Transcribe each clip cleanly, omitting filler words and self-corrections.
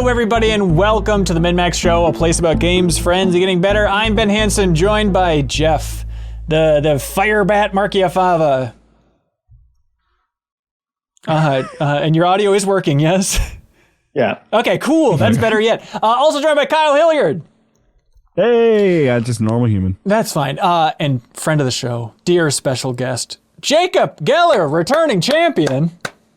Hello, everybody, and welcome to the MinnMax Show, a place about games, friends, and getting better. I'm Ben Hansen, joined by Jeff, the Firebat Markiafava. And your audio is working, yes? Yeah. Okay, cool. That's better yet. Also joined by Kyle Hilliard. Hey, just a normal human. That's fine. And friend of the show, dear special guest, Jacob Geller, returning champion.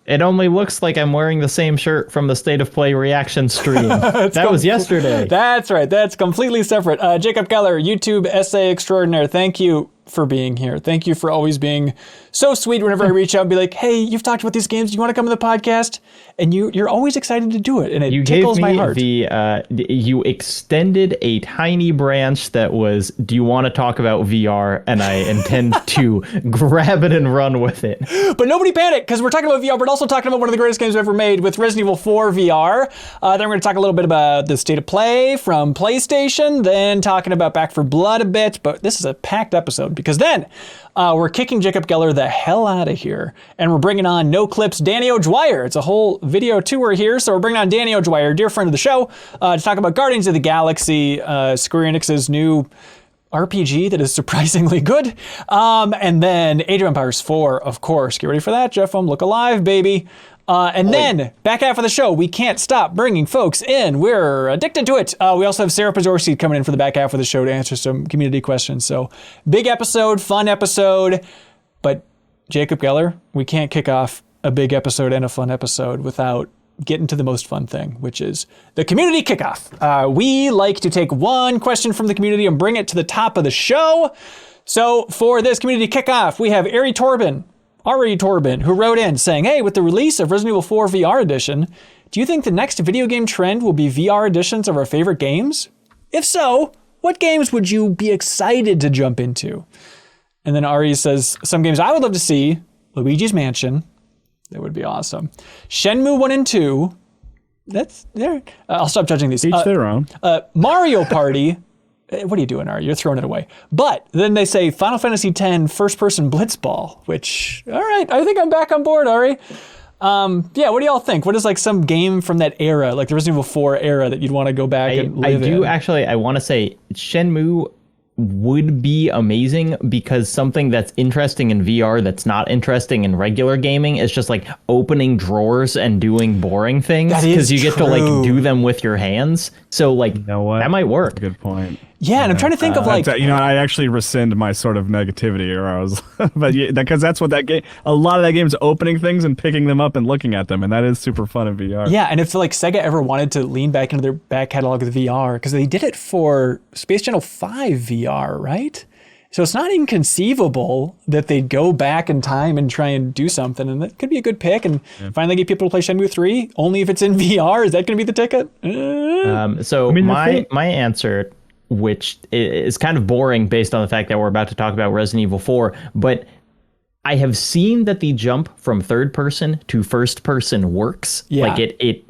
It only looks like I'm wearing the same shirt from the State of Play reaction stream. That was yesterday. That's right. That's completely separate. Jacob Geller, YouTube essay extraordinaire. Thank you for being here. Thank you for always being so sweet whenever I reach out and be like, hey, you've talked about these games. Do you want to come on the podcast? And you're always excited to do it. And it tickles my heart. You extended a tiny branch that was, do you want to talk about VR? And I intend to grab it and run with it. But nobody panic, because we're talking about VR, but also talking about one of the greatest games ever made with Resident Evil 4 VR. Then we're going to talk a little bit about the State of Play from PlayStation, then talking about Back 4 Blood a bit. But this is a packed episode, because then we're kicking Jacob Geller the hell out of here, and we're bringing on NoClip's Danny O'Dwyer. It's a whole video tour here, so we're bringing on Danny O'Dwyer, dear friend of the show, to talk about Guardians of the Galaxy, Square Enix's new RPG that is surprisingly good. And then Age of Empires 4, of course. Get ready for that, Jeff. Look alive, baby. And then, back half of the show, we can't stop bringing folks in. We're addicted to it. We also have Sarah Pazorski coming in for the back half of the show to answer some community questions. So, big episode, fun episode. But Jacob Geller, we can't kick off a big episode and a fun episode without getting to the most fun thing, which is the community kickoff. We like to take one question from the community and bring it to the top of the show. So, for this community kickoff, we have Ari Torben, who wrote in saying, hey, with the release of Resident Evil 4 VR Edition, do you think the next video game trend will be VR editions of our favorite games? If so, what games would you be excited to jump into? And then Ari says, some games I would love to see, Luigi's Mansion. That would be awesome. Shenmue 1 and 2. That's there. I'll stop judging these. Each their own. Mario Party. What are you doing, Ari? You're throwing it away. But then they say Final Fantasy X first-person blitzball, which, all right, I think I'm back on board, Ari. Yeah, what do y'all think? What is like some game from that era, like the Resident Evil 4 era, that you'd want to go back and live in? I want to say Shenmue would be amazing, because something that's interesting in VR that's not interesting in regular gaming is just like opening drawers and doing boring things, because you get to like do them with your hands. So like, you know what? That might work. Good point. Yeah, and I'm trying to think of like, I actually rescind my sort of negativity, or I was, but yeah, because that's what that game. A lot of that game is opening things and picking them up and looking at them, and that is super fun in VR. Yeah, and if like Sega ever wanted to lean back into their back catalog of the VR, because they did it for Space Channel 5 VR, right? So it's not inconceivable that they'd go back in time and try and do something, and that could be a good pick. And finally get people to play Shenmue 3 only if it's in VR. Is that going to be the ticket? My answer, which is kind of boring based on the fact that we're about to talk about Resident Evil 4, but I have seen that the jump from third person to first person works. Yeah. Like it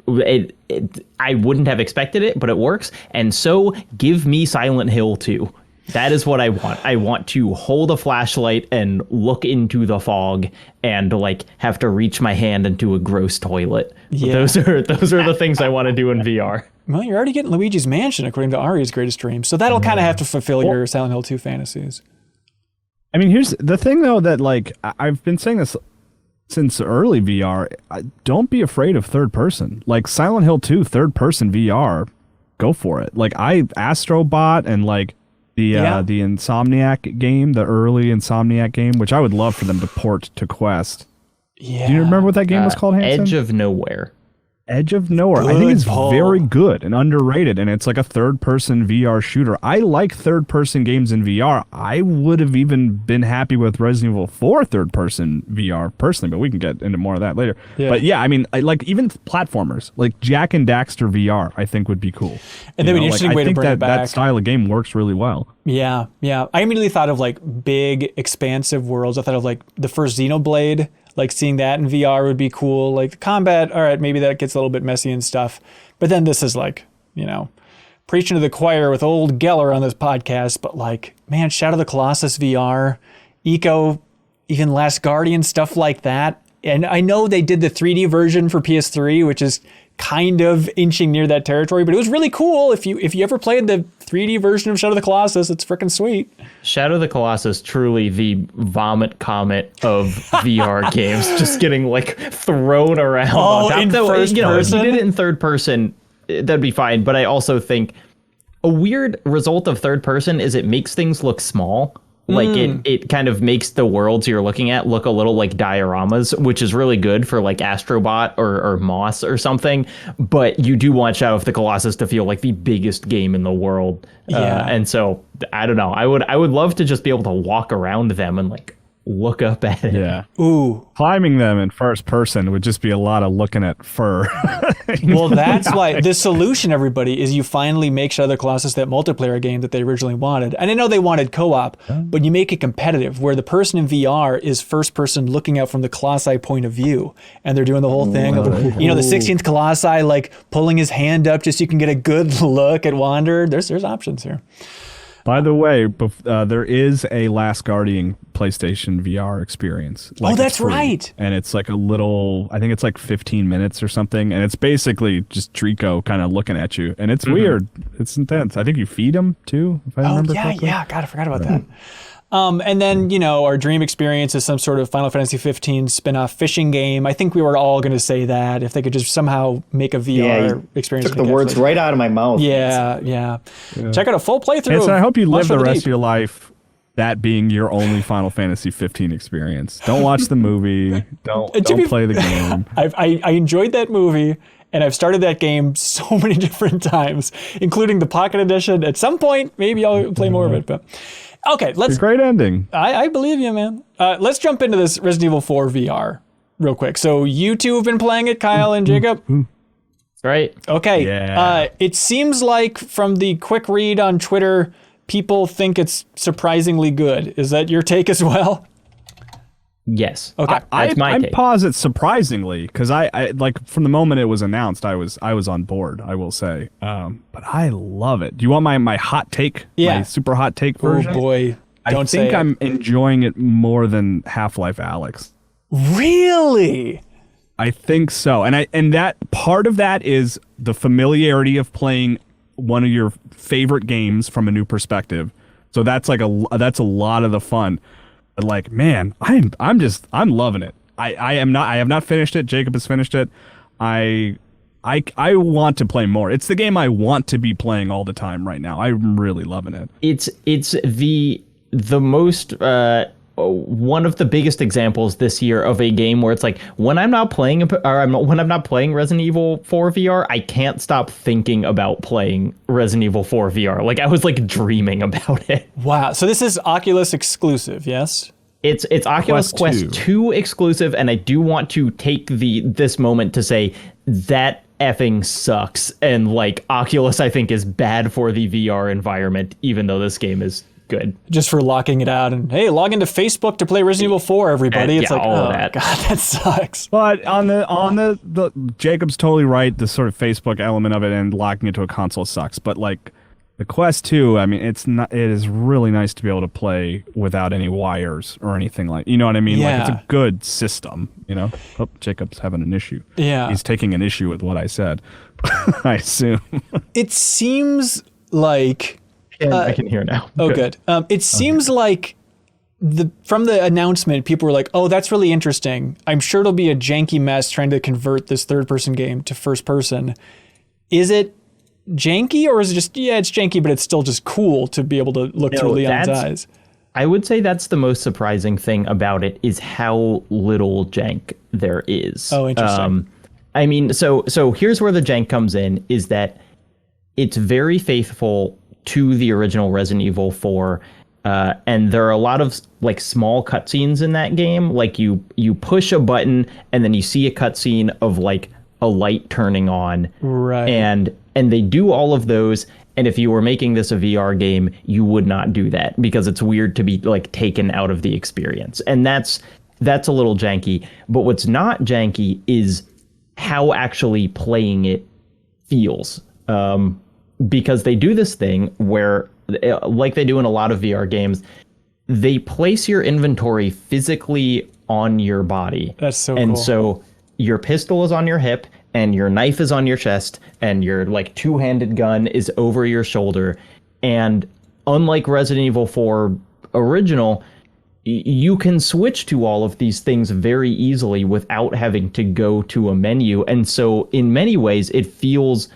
I wouldn't have expected it, but it works. And so give me Silent Hill 2. That is what I want. I want to hold a flashlight and look into the fog and like have to reach my hand into a gross toilet. Yeah. Those are the things I want to do in VR. Well, you're already getting Luigi's Mansion according to Ari's greatest dream, so that'll kind of have to fulfill your Silent Hill 2 fantasies. I mean, here's the thing though, that like I've been saying this since early VR. Don't be afraid of third person. Like Silent Hill 2 third person VR, go for it. Like Astrobot and like the Insomniac game, the early Insomniac game, which I would love for them to port to Quest. Yeah. Do you remember what that game was called, Hanson? Edge of Nowhere. Edge of Nowhere. I think it's very good and underrated, and it's like a third-person VR shooter. I like third-person games in VR. I would have even been happy with Resident Evil 4 third-person VR personally, but we can get into more of that later. Yeah. But yeah, I mean, I like even platformers, like Jak and Daxter VR, I think would be cool. And that'd be an interesting way to bring it back. That style of game works really well. Yeah, yeah. I immediately thought of like big, expansive worlds. I thought of like the first Xenoblade. Like seeing that in VR would be cool. Like the combat, all right, maybe that gets a little bit messy and stuff. But then this is like, preaching to the choir with old Geller on this podcast. But like, man, Shadow of the Colossus VR, Eco, even Last Guardian, stuff like that. And I know they did the 3D version for PS3, which is kind of inching near that territory, but it was really cool. If you ever played the 3D version of Shadow of the Colossus, it's freaking sweet. Shadow of the Colossus, truly the vomit comet of VR games, just getting like thrown around. Oh, in first person? If you did it in third person, that'd be fine. But I also think a weird result of third person is it makes things look small. Like it kind of makes the worlds you're looking at look a little like dioramas, which is really good for like Astrobot or Moss or something. But you do want Shadow of the Colossus to feel like the biggest game in the world. Yeah. And so I don't know. I would love to just be able to walk around them and like look up at it. Yeah. Ooh. Climbing them in first person would just be a lot of looking at fur. Well, that's why the solution, everybody, is you finally make Shadow of the Colossus that multiplayer game that they originally wanted. And I know they wanted co-op, but you make it competitive where the person in VR is first person looking out from the Colossi point of view. And they're doing the whole thing of, the 16th Colossi, like pulling his hand up just so you can get a good look at Wander. There's options here. By the way, there is a Last Guardian PlayStation VR experience. Like, that's it's free, right. And it's like a little, I think it's like 15 minutes or something. And it's basically just Trico kind of looking at you. And it's weird. It's intense. I think you feed him too, if I remember correctly. God, I forgot about that. And then, our dream experience is some sort of Final Fantasy 15 spin-off fishing game. I think we were all going to say that if they could just somehow make a VR experience. Took the words right out of my mouth. Yeah. Check out a full playthrough. So I hope you live the rest Deep. of your life that being your only Final Fantasy 15 experience. Don't watch the movie. Don't play the game. I enjoyed that movie. And I've started that game so many different times, including the Pocket Edition. At some point, maybe I'll play more of it. But okay, let's. Great ending. I believe you, man. Let's jump into this Resident Evil 4 VR real quick. So you two have been playing it, Kyle and Jacob. Right. Okay. Yeah. It seems like from the quick read on Twitter, people think it's surprisingly good. Is that your take as well? Yes. Okay. That's my take. I posit surprisingly because I like from the moment it was announced, I was on board. I will say, but I love it. Do you want my hot take? Yeah. My super hot take version. Oh boy! I think I'm enjoying it more than Half-Life Alyx. Really? I think so, and that part of that is the familiarity of playing one of your favorite games from a new perspective. So that's like that's a lot of the fun. But like, man, I'm loving it. I have not finished it. Jacob has finished it. I want to play more. It's the game I want to be playing all the time right now. I'm really loving it. It's the most one of the biggest examples this year of a game where it's like when I'm not playing Resident Evil 4 VR, I can't stop thinking about playing Resident Evil 4 VR. Like I was like dreaming about it. Wow. So this is Oculus exclusive, yes? It's Oculus Quest 2 exclusive, and I do want to take this moment to say that effing sucks. And like Oculus, I think, is bad for the VR environment, even though this game is good. Just for locking it out and hey, log into Facebook to play Resident Evil 4, everybody. It's like, oh that. God, that sucks. But on the Jacob's totally right. The sort of Facebook element of it and locking it to a console sucks. But like the Quest 2, I mean, it is really nice to be able to play without any wires or anything like, you know what I mean? Yeah. Like it's a good system, you know? Oh, Jacob's having an issue. Yeah. He's taking an issue with what I said. I assume. It seems like I can hear now. Oh, good. It seems like from the announcement, people were like, oh, that's really interesting. I'm sure it'll be a janky mess trying to convert this third-person game to first-person. Is it janky, or is it just, it's janky, but it's still just cool to be able to look through Leon's eyes? I would say that's the most surprising thing about it is how little jank there is. Oh, interesting. I mean, so here's where the jank comes in, is that it's very faithful to the original Resident Evil 4, and there are a lot of like small cutscenes in that game. Like you push a button and then you see a cutscene of like a light turning on, right? And they do all of those. And if you were making this a VR game, you would not do that because it's weird to be like taken out of the experience, and that's a little janky. But what's not janky is how actually playing it feels. Because they do this thing where, like they do in a lot of VR games, they place your inventory physically on your body. That's so and cool. so your pistol is on your hip and your knife is on your chest and your like two-handed gun is over your shoulder. And unlike Resident Evil 4 original, you can switch to all of these things very easily without having to go to a menu. And so in many ways, it feels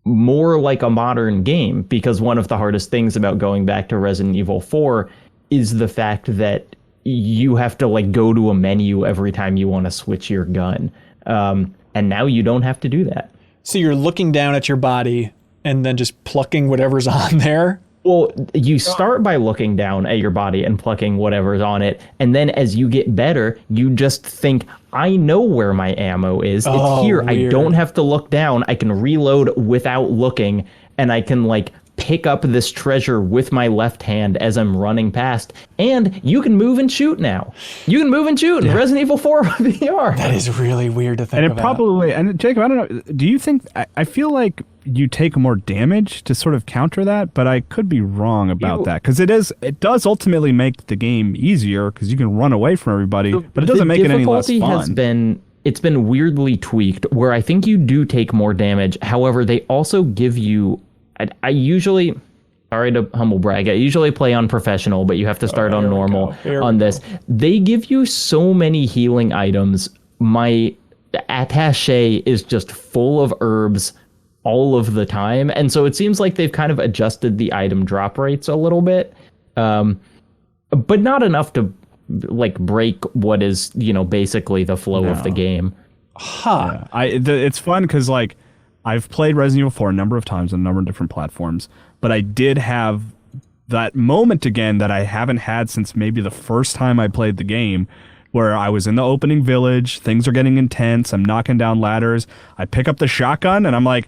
more like a modern game, because one of the hardest things about going back to Resident Evil 4 is the fact that you have to like go to a menu every time you want to switch your gun. And now you don't have to do that. So you're looking down at your body and then just plucking whatever's on there? Well, you start by looking down at your body and plucking whatever's on it. And then as you get better, you just think, I know where my ammo is. It's here. Weird. I don't have to look down. I can reload without looking. And I can like pick up this treasure with my left hand as I'm running past. And you can move and shoot now. You can move and shoot in Resident Evil 4 VR. That is really weird to think And it about. probably, and Jacob, I don't know, do you think, I feel like you take more damage to sort of counter that, but I could be wrong about that, because it does ultimately make the game easier because you can run away from everybody, but it doesn't make it any less The difficulty fun. it's been weirdly tweaked where I think you do take more damage. However, they also give you, I usually, sorry to humble brag, I usually play on professional, but you have to start on normal on this. They give you so many healing items. My attaché is just full of herbs all of the time. And so it seems like they've kind of adjusted the item drop rates a little bit, but not enough to like break what is, basically the flow of the game. Huh. Yeah. It's fun because like I've played Resident Evil 4 a number of times on a number of different platforms, but I did have that moment again that I haven't had since maybe the first time I played the game, where I was in the opening village, things are getting intense, I'm knocking down ladders, I pick up the shotgun and I'm like,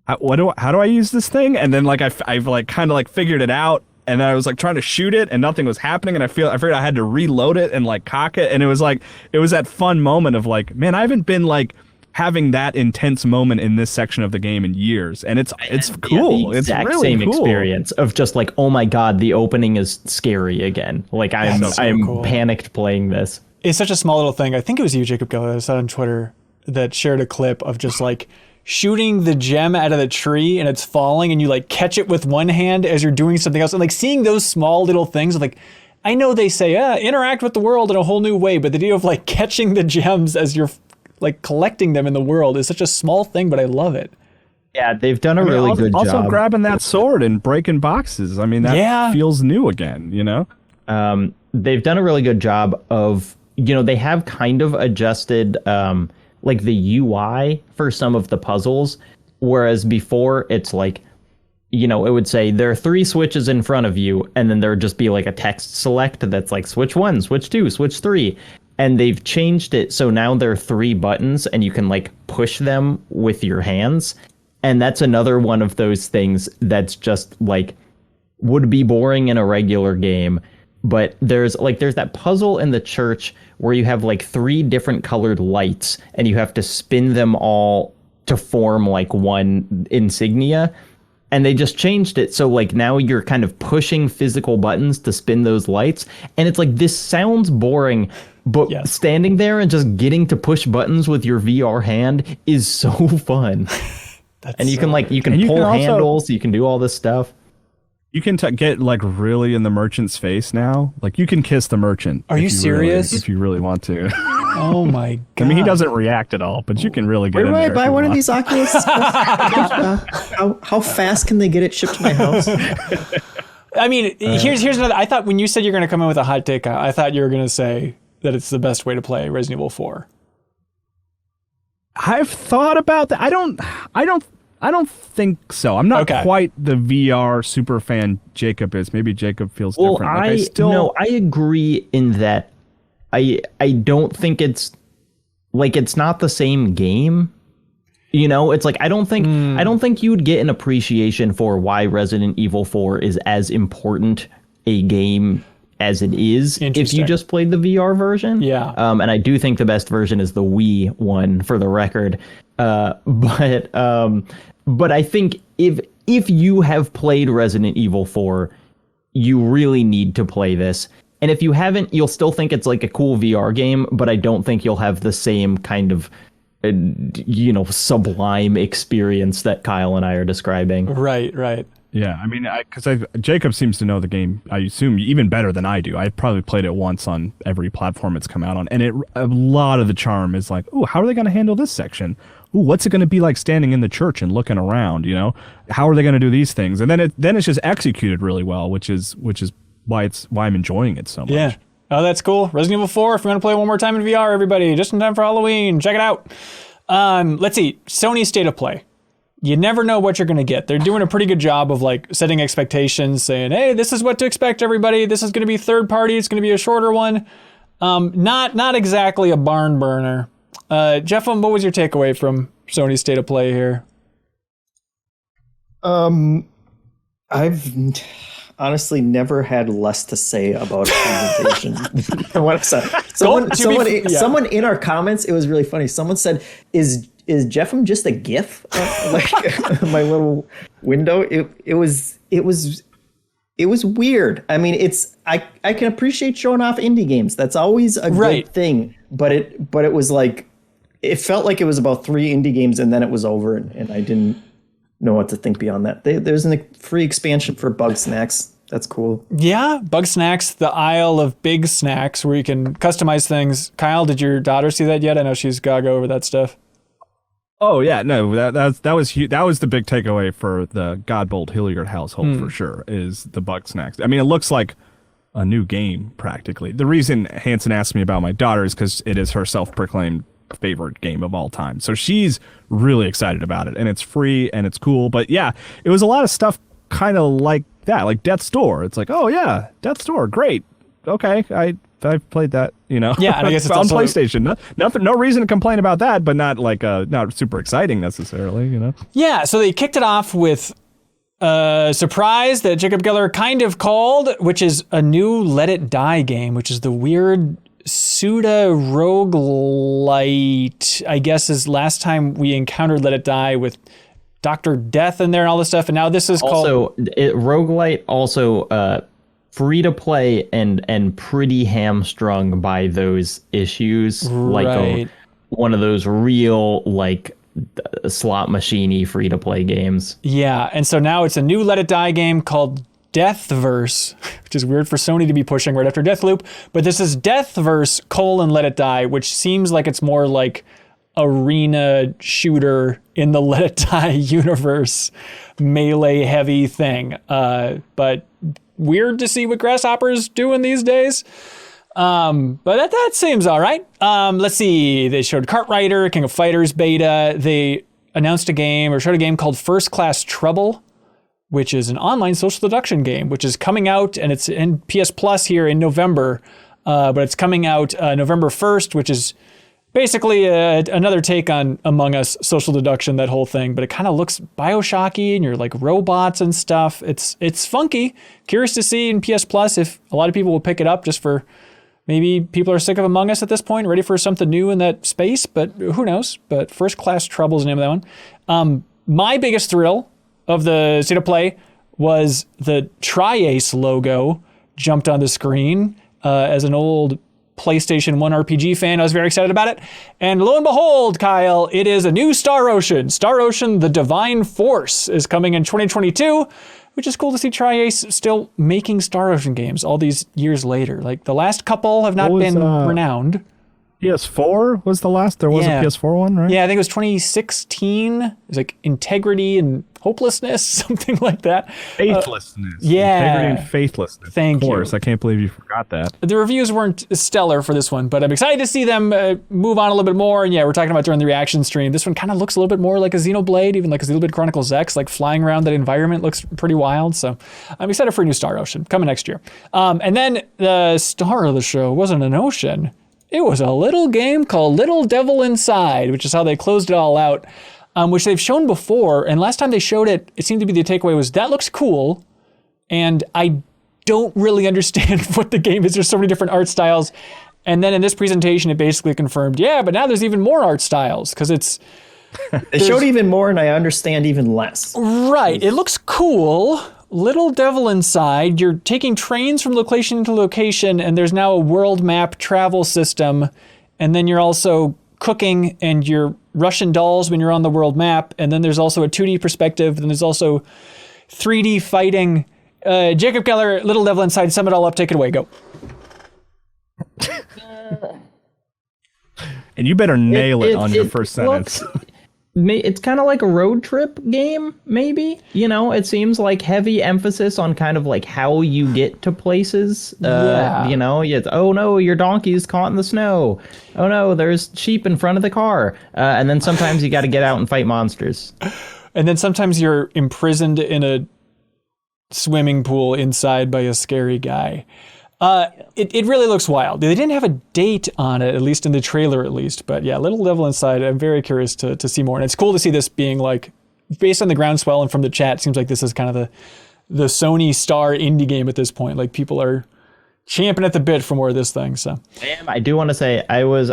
how do I use this thing? And then like I've like kind of like figured it out, and then I was like trying to shoot it and nothing was happening, and I figured I had to reload it and like cock it, and it was that fun moment of like, man, I haven't been like having that intense moment in this section of the game in years, and it's cool. The exact it's really same cool. experience of just like, oh my god, the opening is scary again. Like I'm cool. panicked playing this. It's such a small little thing. I think it was you, Jacob Geller, I saw on Twitter, that shared a clip of just like shooting the gem out of the tree and it's falling and you like catch it with one hand as you're doing something else. And like seeing those small little things of like, I know they say, interact with the world in a whole new way, but the idea of like catching the gems as you're like collecting them in the world is such a small thing, but I love it. Yeah, they've done a really good job. Also grabbing that sword and breaking boxes. I mean, that feels new again, They've done a really good job of, they have kind of adjusted like the UI for some of the puzzles, whereas before it's like, it would say there are 3 switches in front of you, and then there would just be like a text select that's like switch 1, switch 2, switch 3. And they've changed it so now there are 3 buttons and you can like push them with your hands. And that's another one of those things that's just like would be boring in a regular game. But there's that puzzle in the church where you have like 3 different colored lights and you have to spin them all to form like one insignia. And they just changed it. So like now you're kind of pushing physical buttons to spin those lights. And it's like, this sounds boring, but standing there and just getting to push buttons with your VR hand is so fun. And you can pull handles, you can do all this stuff. You can get like really in the merchant's face now. Like you can kiss the merchant. Are you serious? If you really want to. Oh my god! I mean, he doesn't react at all, but you can really get. Where in do I there buy if you one of want. these Oculus? How fast can they get it shipped to my house? I mean, here's another. I thought when you said you're going to come in with a hot take, I thought you were going to say that it's the best way to play Resident Evil 4. I've thought about that. I don't think so. I'm not quite the VR super fan Jacob is. Maybe Jacob feels different. Like I agree in that I don't think it's not the same game. It's like I don't think you'd get an appreciation for why Resident Evil 4 is as important a game as it is if you just played the VR version. Yeah. And I do think the best version is the Wii one, for the record. But I think if you have played Resident Evil 4, you really need to play this. And if you haven't, you'll still think it's like a cool VR game, but I don't think you'll have the same kind of, sublime experience that Kyle and I are describing. Right. Yeah, I mean, because Jacob seems to know the game, I assume, even better than I do. I've probably played it once on every platform it's come out on, and a lot of the charm is like, oh, how are they going to handle this section? Ooh, what's it going to be like standing in the church and looking around? How are they going to do these things? And then it's just executed really well, which is why I'm enjoying it so much. Yeah. Oh, that's cool. Resident Evil 4, if you want to play it one more time in VR, everybody, just in time for Halloween, check it out. Let's see, Sony State of Play. You never know what you're going to get. They're doing a pretty good job of like setting expectations, saying, hey, this is what to expect, everybody. This is going to be third party. It's going to be a shorter one. Not exactly a barn burner. Jeff, what was your takeaway from Sony State of Play here? I've honestly never had less to say about a presentation than what I said. Someone in our comments, it was really funny. Someone said, is Jeffem just a GIF? Like my little window. It was weird. I mean, I can appreciate showing off indie games. That's always a good thing. But it was like, it felt like it was about 3 indie games and then it was over, and I didn't know what to think beyond that. There's a free expansion for Bug Snacks. That's cool. Yeah, Bug Snacks, the aisle of big snacks where you can customize things. Kyle, did your daughter see that yet? I know she's gaga over that stuff. Oh yeah, no, that was huge. That was the big takeaway for the Godbold Hilliard household for sure, is the Bug Snacks. I mean, it looks like a new game practically. The reason Hanson asked me about my daughter is because it is her self-proclaimed favorite game of all time. So she's really excited about it, and it's free and it's cool. But yeah, it was a lot of stuff kind of like that, like Death's Door. It's like, oh yeah, Death's Door, great. Okay, I've played that, Yeah, and I guess it's on also PlayStation. No reason to complain about that, but not like not super exciting necessarily, Yeah, so they kicked it off with a surprise that Jacob Geller kind of called, which is a new Let It Die game, which is the weird Suda roguelite, I guess, is last time we encountered Let It Die with Dr. Death in there and all this stuff, and now this is also roguelite, also free to play and pretty hamstrung by those issues, like one of those real like slot machine-y free to play games. Yeah, and so now it's a new Let It Die game called Deathverse, which is weird for Sony to be pushing right after Deathloop, but this is Deathverse : Let It Die, which seems like it's more like arena shooter in the Let It Die universe, melee heavy thing. But weird to see what Grasshopper's doing these days. But that seems all right. Let's see. They showed Kartrider, King of Fighters beta. They announced a game or showed a game called First Class Trouble, which is an online social deduction game, which is coming out, and it's in PS Plus here in November. But it's coming out November 1st, which is basically another take on Among Us social deduction, that whole thing. But it kind of looks Bioshocky, and you're like robots and stuff. It's funky. Curious to see in PS Plus if a lot of people will pick it up, just for maybe people are sick of Among Us at this point, ready for something new in that space, but who knows? But First Class Trouble is the name of that one. My biggest thrill of the State of Play was the Tri-Ace logo jumped on the screen. As an old PlayStation 1 RPG fan, I was very excited about it. And lo and behold, Kyle, it is a new Star Ocean. Star Ocean: The Divine Force is coming in 2022, which is cool to see Tri-Ace still making Star Ocean games all these years later. Like, the last couple have not been renowned. PS4 was the last. There was a PS4 one, right? Yeah, I think it was 2016. It was like Integrity and Hopelessness, something like that. Faithlessness. Yeah. Integrity and Faithlessness. Thank you. Of course, I can't believe you forgot that. The reviews weren't stellar for this one, but I'm excited to see them move on a little bit more. And yeah, we're talking about during the reaction stream. This one kind of looks a little bit more like a Xenoblade, even like a Xenoblade Chronicles X, like flying around that environment looks pretty wild. So I'm excited for a new Star Ocean coming next year. And then the star of the show wasn't an ocean. It was a little game called Little Devil Inside, which is how they closed it all out, which they've shown before. And last time they showed it, it seemed to be the takeaway was, that looks cool. And I don't really understand what the game is. There's so many different art styles. And then in this presentation, it basically confirmed, yeah, but now there's even more art styles, because they showed even more and I understand even less. Right. It looks cool, little devil inside. You're taking trains from location to location, and there's now a world map travel system. And then you're also cooking, and you're Russian dolls when you're on the world map. And then there's also a 2D perspective. And there's also 3D fighting. Jacob Keller, little devil inside, sum it all up, take it away, go. And you better nail it on your first sentence. It's kind of like a road trip game, maybe. You know, it seems like heavy emphasis on kind of like how you get to places. You know, oh no, your donkey's caught in the snow. Oh no, there's sheep in front of the car. And then sometimes you got to get out and fight monsters. And then sometimes you're imprisoned in a swimming pool inside by a scary guy. It really looks wild. They didn't have a date on it, at least in the trailer at least. But yeah, Little Devil Inside, I'm very curious to see more. And it's cool to see this being like, based on the groundswell and from the chat, it seems like this is kind of the Sony star indie game at this point. Like people are champing at the bit for more of this thing. So I do want to say I was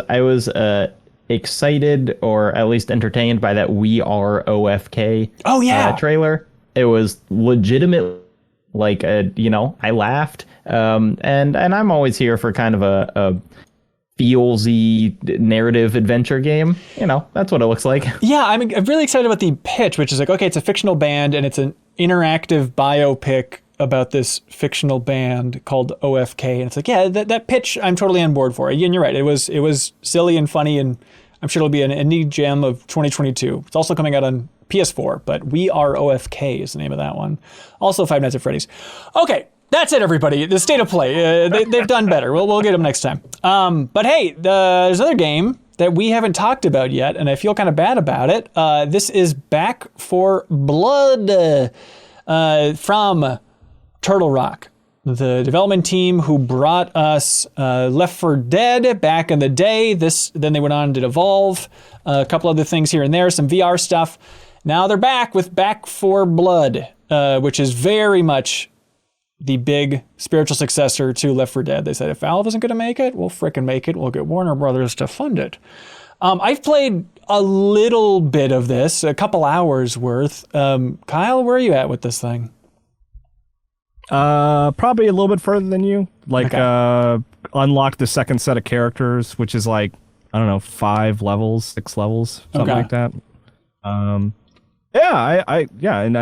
excited or at least entertained by that We Are OFK trailer. It was legitimate. Like, you know, I laughed. And I'm always here for kind of a feelsy narrative adventure game. You know, that's what it looks like. Yeah, I'm really excited about the pitch, which is like, okay, it's a fictional band and it's an interactive biopic about this fictional band called OFK. And it's like, yeah, that pitch I'm totally on board for. And you're right. It was silly and funny, and I'm sure it'll be an indie gem of 2022. It's also coming out on PS4, but We Are OFK is the name of that one. Also Five Nights at Freddy's. Okay, that's it, everybody. The state of play. They've done better. We'll get them next time. But hey, there's another game that we haven't talked about yet, and I feel kind of bad about it. This is Back for Blood from Turtle Rock, the development team who brought us Left 4 Dead back in the day. Then they went on to Evolve, a couple other things here and there, some VR stuff. Now they're back with Back 4 Blood, which is very much the big spiritual successor to Left 4 Dead. They said, if Valve isn't going to make it, we'll frickin' make it. We'll get Warner Brothers to fund it. I've played a little bit of this, a couple hours worth. Kyle, where are you at with this thing? Probably a little bit further than you. Like, unlock the second set of characters, which is like, I don't know, 5 levels, 6 levels, something like that. And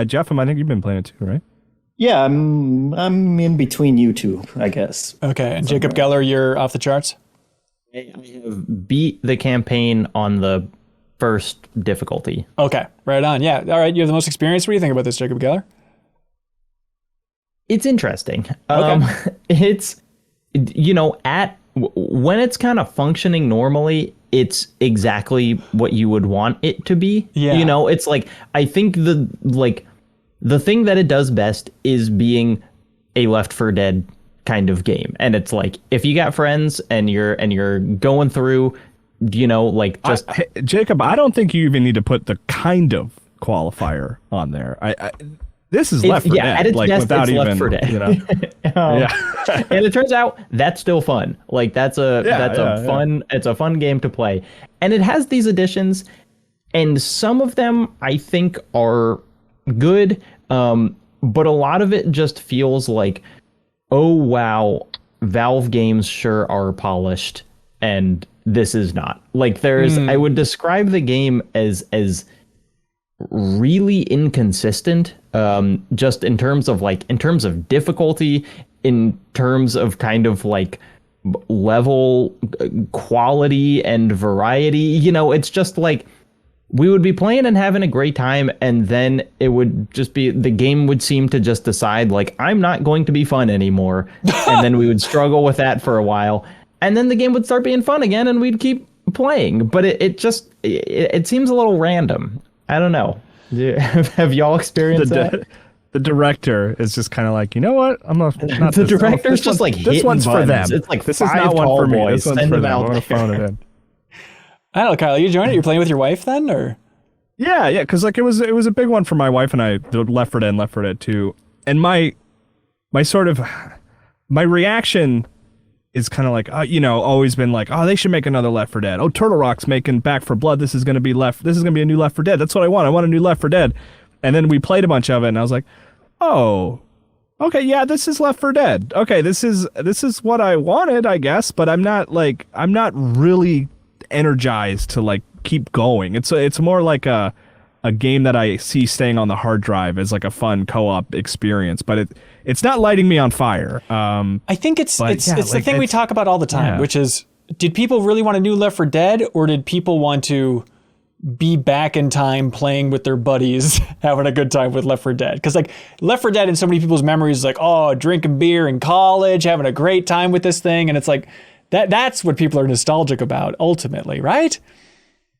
Jeff, I think you've been playing it too, right? Yeah, I'm in between you two, I guess. Okay, and Jacob Geller, you're off the charts? I have beat the campaign on the first difficulty. Okay, right on. Yeah, all right, you have the most experience. What do you think about this, Jacob Geller? It's interesting. Okay. It's, you know, when it's kind of functioning normally, it's exactly what you would want it to be. Yeah. You know, it's like, I think the thing that it does best is being a Left 4 Dead kind of game. And it's like, if you got friends and you're going through, you know, like just Jacob, I don't think you even need to put the kind of qualifier on there. This is Left 4 Dead. At its like, best, without it's even, Left 4 Dead. You know? And it turns out that's still fun. Like that's a fun game to play. And it has these additions, and some of them I think are good. But a lot of it just feels like, oh wow, Valve games sure are polished, and this is not. Like I would describe the game as really inconsistent, just in terms of difficulty, in terms of kind of like level quality and variety. You know, it's just like we would be playing and having a great time, and then it would just be, the game would seem to just decide like, I'm not going to be fun anymore. And then we would struggle with that for a while, and then the game would start being fun again and we'd keep playing. But it seems a little random. I don't know. Have y'all experienced that? The director is just kind of like, you know what? I'm not the director's just like, this one's for them. It's like, this is not one for me. This one's for them. I'm gonna phone it in. I don't know, Kyle, you joined it? You're playing with your wife then, or? Yeah, because like it was a big one for my wife and I, the Left 4 Dead and Left 4 Dead 2. And my reaction is kind of like, you know, always been like, oh, they should make another Left 4 Dead. Oh, Turtle Rock's making Back for Blood. This is gonna be a new Left 4 Dead. That's what I want. I want a new Left 4 Dead. And then we played a bunch of it, and I was like, oh, okay, yeah, this is Left 4 Dead. Okay, this is what I wanted, I guess, but I'm not really energized to like keep going. It's more like a game that I see staying on the hard drive as like a fun co-op experience, but it's not lighting me on fire. I think it's the thing we talk about all the time, which is, did people really want a new Left 4 Dead, or did people want to be back in time playing with their buddies, having a good time with Left 4 Dead? Because like Left 4 Dead in so many people's memories is like, oh, drinking beer in college, having a great time with this thing, and it's like that's what people are nostalgic about ultimately, right?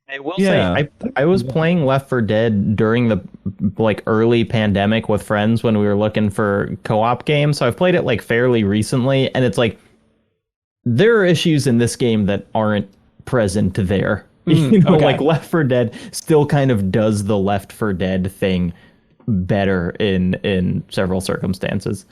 I will say, I was playing Left 4 Dead during the like early pandemic with friends when we were looking for co-op games. So I've played it like fairly recently, and it's like there are issues in this game that aren't present there. Like Left 4 Dead still kind of does the Left 4 Dead thing better in several circumstances.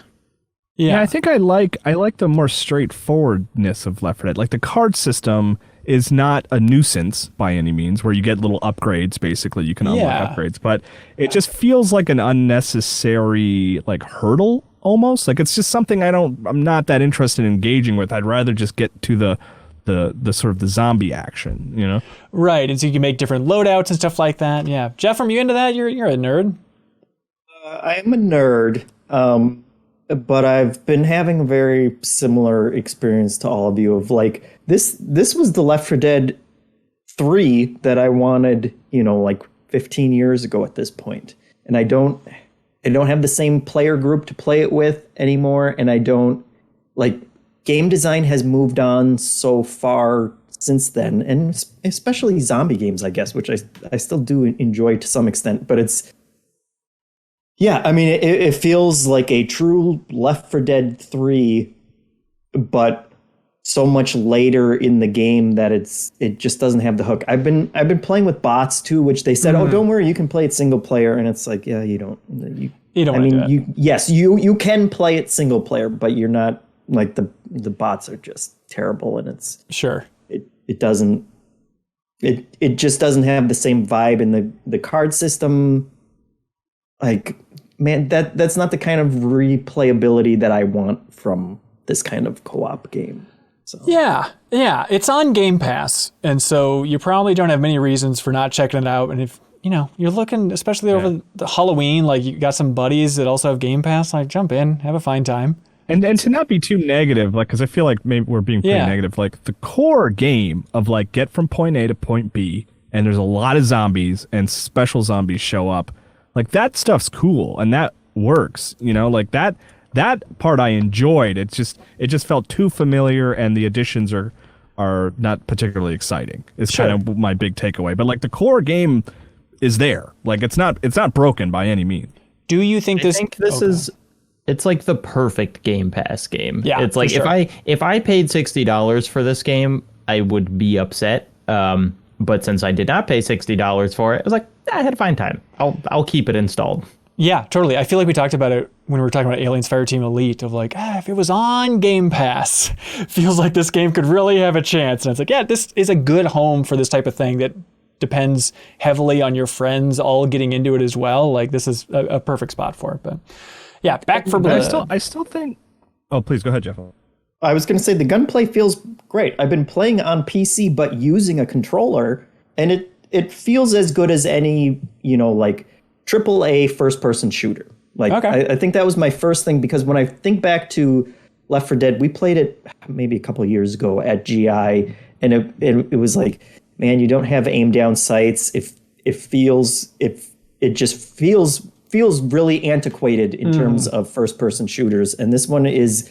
Yeah, I think I like the more straightforwardness of Left 4 Dead. Like the card system is not a nuisance by any means, where you get little upgrades. Basically, you can unlock upgrades, but it just feels like an unnecessary like hurdle almost. Like it's just something I'm not that interested in engaging with. I'd rather just get to the sort of the zombie action, you know? Right, and so you can make different loadouts and stuff like that. Yeah, Jeff, are you into that? You're a nerd. I am a nerd, but I've been having a very similar experience to all of you. Of like this was the Left 4 Dead 3 that I wanted, like 15 years ago at this point, and I don't have the same player group to play it with anymore, and I don't like. Game design has moved on so far since then, and especially zombie games, I guess, which I still do enjoy to some extent. But it's, I mean, it feels like a true Left 4 Dead 3, but so much later in the game that it just doesn't have the hook. I've been playing with bots too, which they said, oh, don't worry, you can play it single player, and it's like, yeah, you don't. You don't. I mean, you can play it single player, but you're not. Like the bots are just terrible, and it's it just doesn't have the same vibe in the card system. Like, man, that's not the kind of replayability that I want from this kind of co-op game. So yeah, it's on Game Pass, and so you probably don't have many reasons for not checking it out. And if you're looking, especially over the Halloween, like you got some buddies that also have Game Pass, like jump in, have a fine time. And to not be too negative, like, because I feel like maybe we're being pretty negative. Like the core game of like get from point A to point B, and there's a lot of zombies and special zombies show up. Like that stuff's cool and that works. Like that part I enjoyed. It just felt too familiar, and the additions are not particularly exciting. It's kind of my big takeaway. But like the core game is there. Like it's not broken by any means. Do you think this? I think this is. It's like the perfect Game Pass game. Yeah, it's like if I paid $60 for this game, I would be upset. But since I did not pay $60 for it, I was like, I had a fine time. I'll keep it installed. Yeah, totally. I feel like we talked about it when we were talking about Aliens Fireteam Elite, of like, if it was on Game Pass, feels like this game could really have a chance. And it's like, this is a good home for this type of thing that depends heavily on your friends all getting into it as well. Like this is a perfect spot for it. But yeah, Back 4 Blood. I still think. Oh, please go ahead, Jeff. I was going to say the gunplay feels great. I've been playing on PC, but using a controller, and it feels as good as any, like AAA first-person shooter. Like I think that was my first thing, because when I think back to Left 4 Dead, we played it maybe a couple of years ago at GI, and it was like, man, you don't have aim down sights. It just feels really antiquated in terms of first-person shooters. And this one is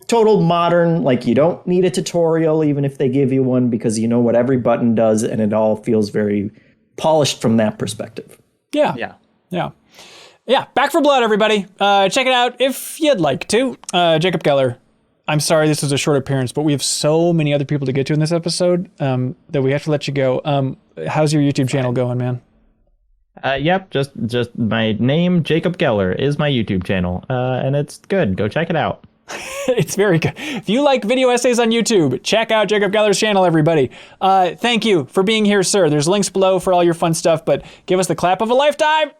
total modern. Like, you don't need a tutorial, even if they give you one, because you know what every button does, and it all feels very polished from that perspective. Yeah. Back 4 Blood, everybody. Check it out if you'd like to. Jacob Geller, I'm sorry this was a short appearance, but we have so many other people to get to in this episode that we have to let you go. How's your YouTube channel going, man? Yep, just my name, Jacob Geller, is my YouTube channel, and it's good. Go check it out. It's very good. If you like video essays on YouTube, check out Jacob Geller's channel, everybody. Thank you for being here, sir. There's links below for all your fun stuff, but give us the clap of a lifetime.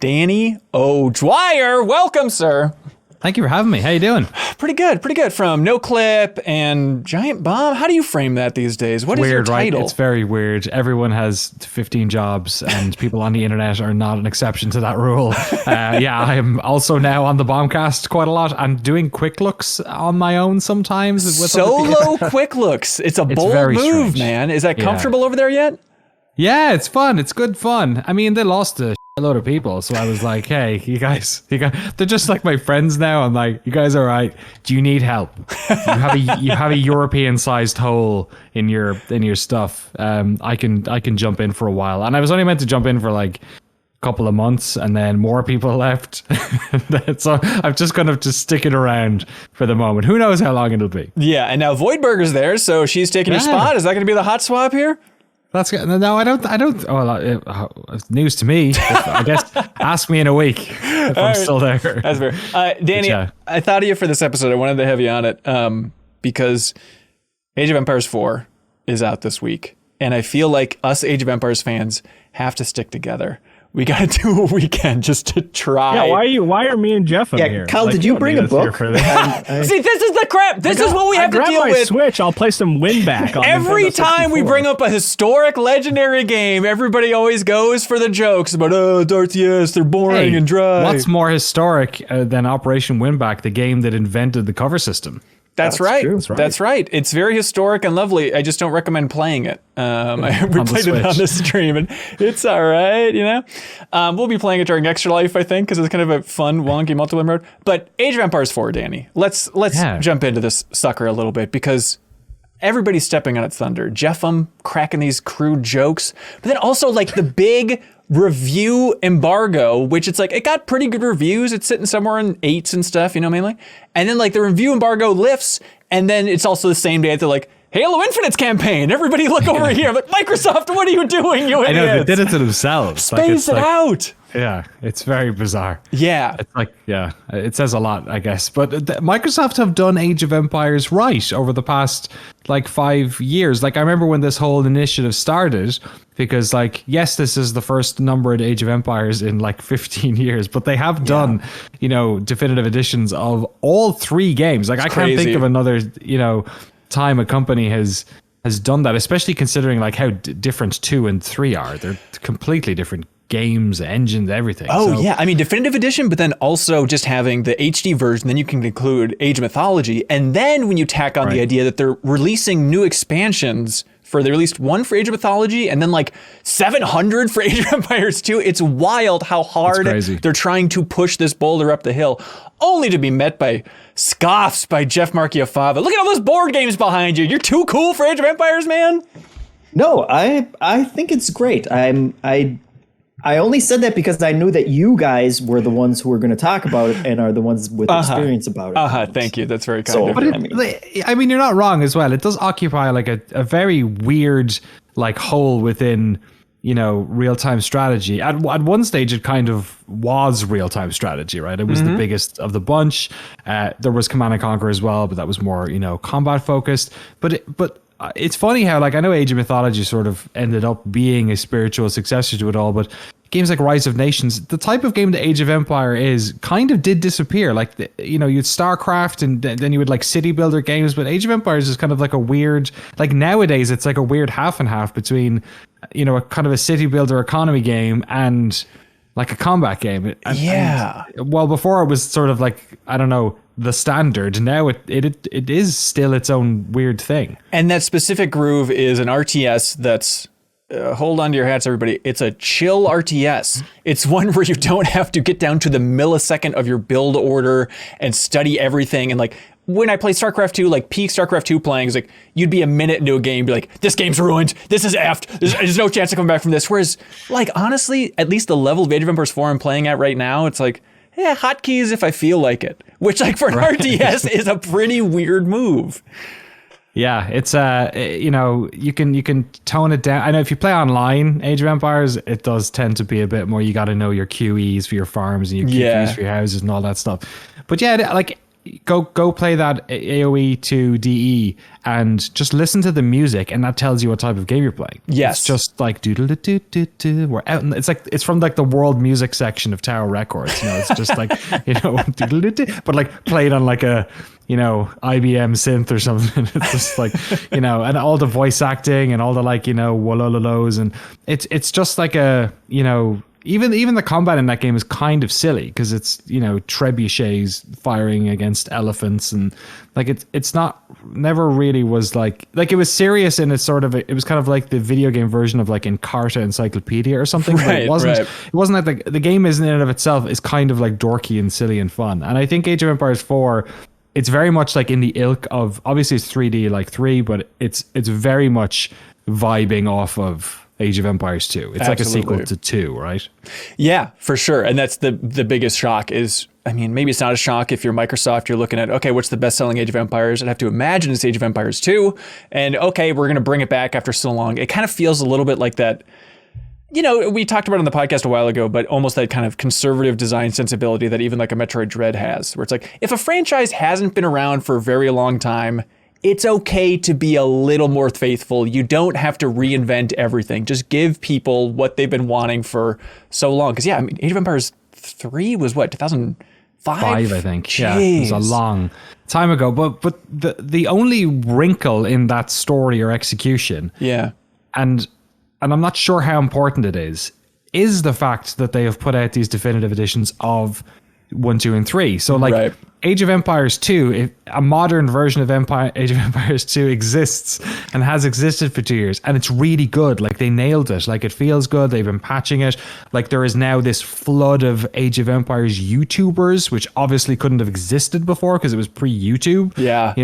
Danny O'Dwyer. Welcome, sir. Thank you for having me. How you doing? Pretty good. From NoClip and Giant Bomb. How do you frame that these days? What is your title? Right? It's very weird. Everyone has 15 jobs, and people on the internet are not an exception to that rule. I am also now on the Bombcast quite a lot. I'm doing quick looks on my own sometimes. With Solo quick looks. It's a bold move, strange. man. Is that comfortable over there yet? Yeah, it's fun. It's good fun. I mean, they lost a load of people, so I was like, hey, you guys, they're just like my friends now. I'm like, you guys all right? Do you need help? You have a European-sized hole in your stuff. I can jump in for a while. And I was only meant to jump in for like a couple of months, and then more people left. So I'm just going to just stick it around for the moment. Who knows how long it'll be? Yeah, and now Voidburger's there, so she's taking your spot. Is that going to be the hot swap here? That's good. No, I don't. It's news to me. I guess ask me in a week if I'm still there. That's fair. Danny, I thought of you for this episode. I wanted to have you on it because Age of Empires 4 is out this week. And I feel like us Age of Empires fans have to stick together. We got to do a weekend just to try. Yeah, why are me and Jeff in here? Kyle, did you bring a book? See, this is the crap. This is what we have to deal with. Switch. I'll play some win back. On Every time we bring up a historic legendary game, everybody always goes for the jokes about, RTS, they're boring and dry. What's more historic than Operation Winback, the game that invented the cover system? That's right. That's right. It's very historic and lovely. I just don't recommend playing it. We played it on the stream, and it's all right, you know? We'll be playing it during Extra Life, I think, because it's kind of a fun, wonky multiplayer mode. But Age of Empires 4, Danny, let's jump into this sucker a little bit, because everybody's stepping on its thunder. Jeffem cracking these crude jokes, but then also like the big review embargo, which it's like, it got pretty good reviews. It's sitting somewhere in 8s and stuff, you know, mainly. And then like the review embargo lifts, and then it's also the same day that they're like, Halo Infinite's campaign. Everybody look over here. I'm like, Microsoft, what are you doing, you idiots? I know, they did it to themselves. Space it out. Yeah, it's very bizarre. Yeah. It's like, yeah, it says a lot, I guess. But Microsoft have done Age of Empires right over the past, like, 5 years. Like, I remember when this whole initiative started, because, like, yes, this is the first numbered Age of Empires in, like, 15 years, but they have done, you know, definitive editions of all 3 games. Like, I can't think of another, you know, time a company has done that, especially considering, like, how different 2 and 3 are. They're completely different games, engines, everything. Yeah, I mean, definitive edition, but then also just having the HD version, then you can include Age of Mythology, and then when you tack on the idea that they're releasing new expansions, they released 1 for Age of Mythology and then like 700 for Age of Empires 2. It's wild how hard they're trying to push this boulder up the hill, only to be met by scoffs by Jeff Marchiafava. Look at all those board games behind you. You're too cool for Age of Empires, man. No, I think it's great. I only said that because I knew that you guys were the ones who were going to talk about it and are the ones with experience about it. Thank you. That's very kind of you. I mean, you're not wrong as well. It does occupy like a very weird like hole within, you know, real-time strategy. At one stage, it kind of was real-time strategy, right? It was the biggest of the bunch. There was Command & Conquer as well, but that was more, you know, combat focused. But it's funny how, like, I know Age of Mythology sort of ended up being a spiritual successor to it all, but games like Rise of Nations, the type of game that Age of Empire is, kind of did disappear. Like, you know, you'd StarCraft and then you would like city builder games, but Age of Empires is kind of like a weird, like nowadays it's like a weird half and half between, you know, a kind of a city builder economy game and like a combat game. And, well, before it was sort of like, I don't know, the standard. Now it is still its own weird thing. And that specific groove is an RTS that's, hold on to your hats, everybody. It's a chill RTS. It's one where you don't have to get down to the millisecond of your build order and study everything. And like, when I play StarCraft 2, like peak StarCraft 2 playing, is like, you'd be a minute into a game, be like, this game's ruined. This is effed. There's no chance of coming back from this. Whereas, like, honestly, at least the level of Age of Empires 4 I'm playing at right now, it's like, yeah, hotkeys if I feel like it. Which, like, for an RTS is a pretty weird move. Yeah, it's you know, you can tone it down. I know if you play online Age of Empires, it does tend to be a bit more, you got to know your QEs for your farms and your QEs for your houses and all that stuff. But yeah, like, go play that AoE to DE and just listen to the music, and that tells you what type of game you're playing. Yes. It's just like do. We're out, and it's from like the world music section of Tower Records. You know, it's just like but like played on like a IBM synth or something. It's just like and all the voice acting and all the like wolololos, and it's just like a Even the combat in that game is kind of silly because it's trebuchets firing against elephants, and like it's not never really was like it was serious in its sort of it was kind of like the video game version of like Encarta Encyclopedia or something. But it wasn't. Right. It wasn't like the game in and of itself is kind of like dorky and silly and fun. And I think Age of Empires 4. It's very much like in the ilk of, obviously it's 3D like 3, but it's very much vibing off of Age of Empires 2. It's like a sequel to 2, right? Yeah, for sure. And that's the biggest shock is, I mean, maybe it's not a shock if you're Microsoft, you're looking at, okay, what's the best-selling Age of Empires? I'd have to imagine it's Age of Empires 2. And okay, we're going to bring it back after so long. It kind of feels a little bit like that. We talked about it on the podcast a while ago, but almost that kind of conservative design sensibility that even like a Metroid Dread has, where it's like, if a franchise hasn't been around for a very long time, it's okay to be a little more faithful. You don't have to reinvent everything. Just give people what they've been wanting for so long. Because yeah, I mean, Age of Empires 3 was what, 2005? 5, I think. Jeez. Yeah, it was a long time ago. But the only wrinkle in that story or execution, and I'm not sure how important it is the fact that they have put out these definitive editions of 1, 2, and 3. So like Age of Empires 2, a modern version of Age of Empires 2 exists and has existed for 2 years, and it's really good. Like they nailed it. Like it feels good. They've been patching it. Like there is now this flood of Age of Empires YouTubers, which obviously couldn't have existed before because it was pre-YouTube. Yeah.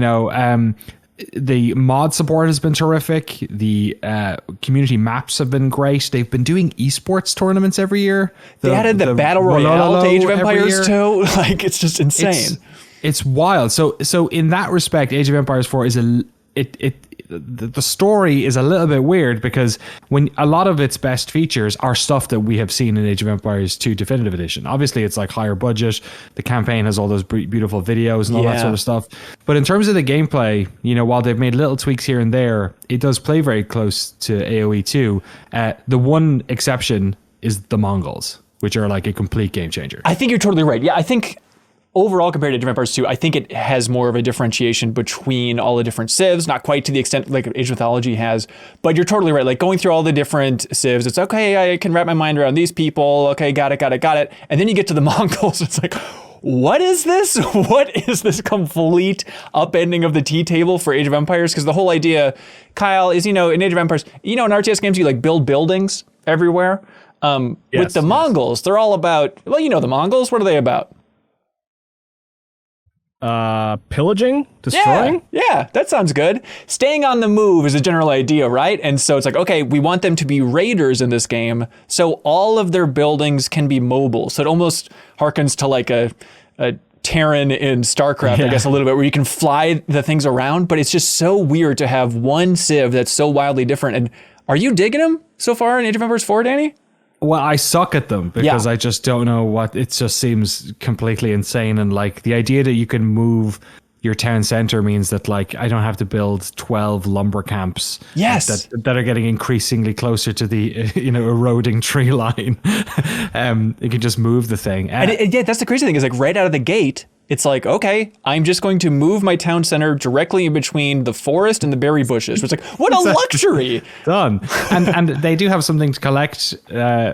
The mod support has been terrific. The community maps have been great. They've been doing esports tournaments every year. They added the Battle Royale to Age of Empires too. Like it's just insane. It's wild. So in that respect, Age of Empires 4 is the story is a little bit weird because when a lot of its best features are stuff that we have seen in Age of Empires 2 Definitive Edition. Obviously, it's like higher budget. The campaign has all those beautiful videos and all that sort of stuff. But in terms of the gameplay, while they've made little tweaks here and there, it does play very close to AoE 2. The one exception is the Mongols, which are like a complete game changer. I think you're totally right. Yeah, I think overall, compared to Age of Empires 2, I think it has more of a differentiation between all the different civs, not quite to the extent like Age of Mythology has, but you're totally right. Like going through all the different civs, it's okay, I can wrap my mind around these people. Okay, got it. And then you get to the Mongols, it's like, what is this? What is this complete upending of the tea table for Age of Empires? Because the whole idea, Kyle, is, in Age of Empires, in RTS games, you like build buildings everywhere. With the Mongols, they're all about, the Mongols, what are they about? Pillaging, destroying. Yeah, that sounds good. Staying on the move is a general idea, right? And so it's like, okay, we want them to be raiders in this game, so all of their buildings can be mobile. So it almost harkens to like a Terran in StarCraft, I guess, a little bit, where you can fly the things around. But it's just so weird to have one civ that's so wildly different. And are you digging them so far in Age of Empires 4, Danny? Well, I suck at them because I just don't know what, it just seems completely insane. And like the idea that you can move your town center means that like I don't have to build 12 lumber camps that are getting increasingly closer to the eroding tree line. You can just move the thing. And that's the crazy thing is like right out of the gate, it's like, okay, I'm just going to move my town center directly in between the forest and the berry bushes. It's like, what a luxury. Done. And they do have something to collect,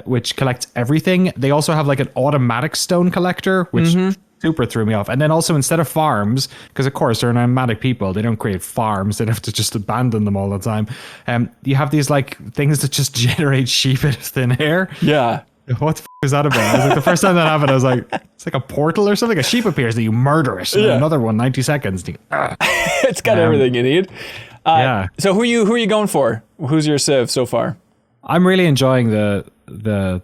which collects everything. They also have like an automatic stone collector, which super threw me off. And then also instead of farms, because of course they're nomadic people, they don't create farms. They have to just abandon them all the time. You have these like things that just generate sheep out of thin air. Yeah. What the is that about? I was like, the first time that happened, I was like, it's like a portal or something. A sheep appears, that you murder it. And then another one, 90 seconds. It's got everything you need. So who are you going for? Who's your civ so far? I'm really enjoying the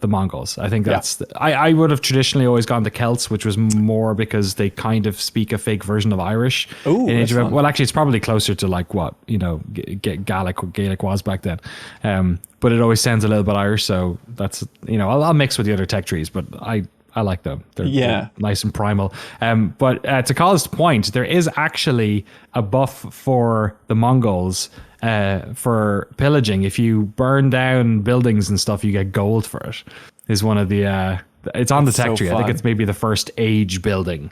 Mongols. I think that's I would have traditionally always gone to Celts, which was more because they kind of speak a fake version of Irish. Ooh, in Age of well, actually, it's probably closer to like what Gaelic was back then. But it always sounds a little bit Irish, so that's I'll mix with the other tech trees. But I I like them. Yeah. They're nice and primal. But to Colin's point, there is actually a buff for the Mongols for pillaging. If you burn down buildings and stuff, you get gold for it. Is one of the it's on the tech tree. I think it's maybe the first age building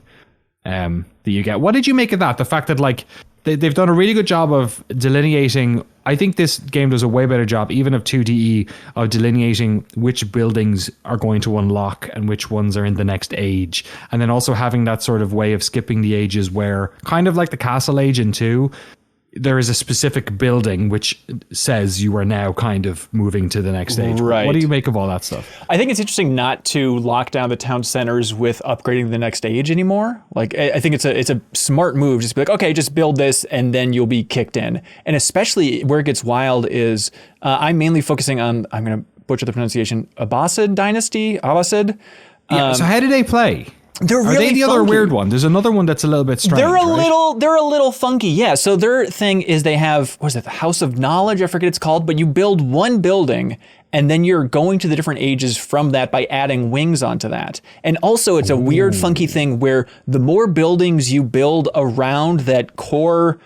that you get. What did you make of that? The fact that like they've done a really good job of delineating. I think this game does a way better job, even of 2DE, of delineating which buildings are going to unlock and which ones are in the next age. And then also having that sort of way of skipping the ages where, kind of like the Castle Age in 2, there is a specific building which says you are now kind of moving to the next stage. Right. What do you make of all that stuff? I think it's interesting not to lock down the town centers with upgrading the next age anymore. Like, I think it's a smart move. Just be like, okay, just build this and then you'll be kicked in. And especially where it gets wild is I'm mainly focusing on, I'm going to butcher the pronunciation, Abbasid dynasty, Abbasid. So how do they play? They're really Are they the funky. other weird one? There's another one that's a little bit strange. They're a right? little funky, yeah. So their thing is they have, what is it, the House of Knowledge? I forget it's called, but you build one building and then you're going to the different ages from that by adding wings onto that. And also it's a weird, funky thing where the more buildings you build around that core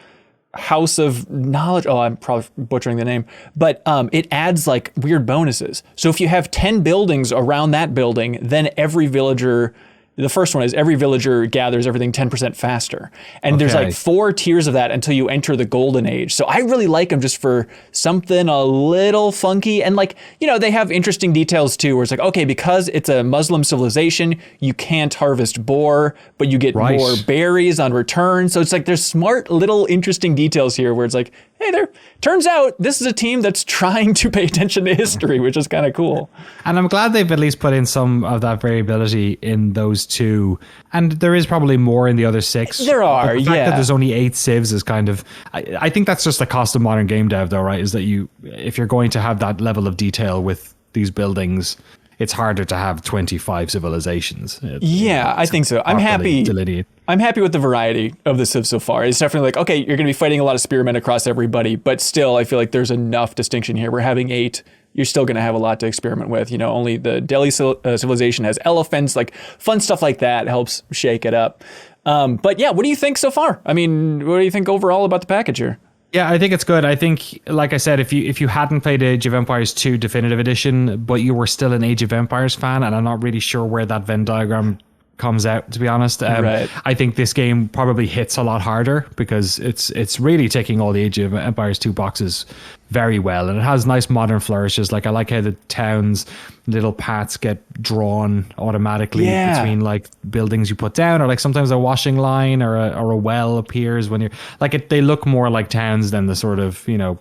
House of Knowledge, I'm probably butchering the name, but it adds like weird bonuses. So if you have 10 buildings around that building, then every villager, the first one is every villager gathers everything 10% faster. And there's like 4 tiers of that until you enter the golden age. So I really like them just for something a little funky. And like, you know, they have interesting details too, where it's like, okay, because it's a Muslim civilization, you can't harvest boar, but you get more berries on return. So it's like, there's smart little interesting details here where it's like, hey, there, turns out this is a team that's trying to pay attention to history, which is kind of cool. And I'm glad they've at least put in some of that variability in those 2. And there is probably more in the other 6. There are, but the fact that there's only 8 civs is kind of, I think that's just the cost of modern game dev though, right? Is that if you're going to have that level of detail with these buildings, it's harder to have 25 civilizations. I think so. I'm happy. I'm happy with the variety of the civs so far. It's definitely like, okay, you're going to be fighting a lot of spearmen across everybody, but still, I feel like there's enough distinction here. We're having 8. You're still going to have a lot to experiment with. You know, only the Delhi civilization has elephants, like fun stuff like that helps shake it up. But yeah, what do you think so far? I mean, what do you think overall about the package here? Yeah, I think it's good. I think, like I said, if you hadn't played Age of Empires 2 Definitive Edition, but you were still an Age of Empires fan, and I'm not really sure where that Venn diagram comes out, to be honest. Right. I think this game probably hits a lot harder because it's really ticking all the Age of Empires 2 boxes very well, and it has nice modern flourishes. Like I like how the towns little paths get drawn automatically between like buildings you put down, or like sometimes a washing line or a well appears when you're like it. They look more like towns than the sort of, you know,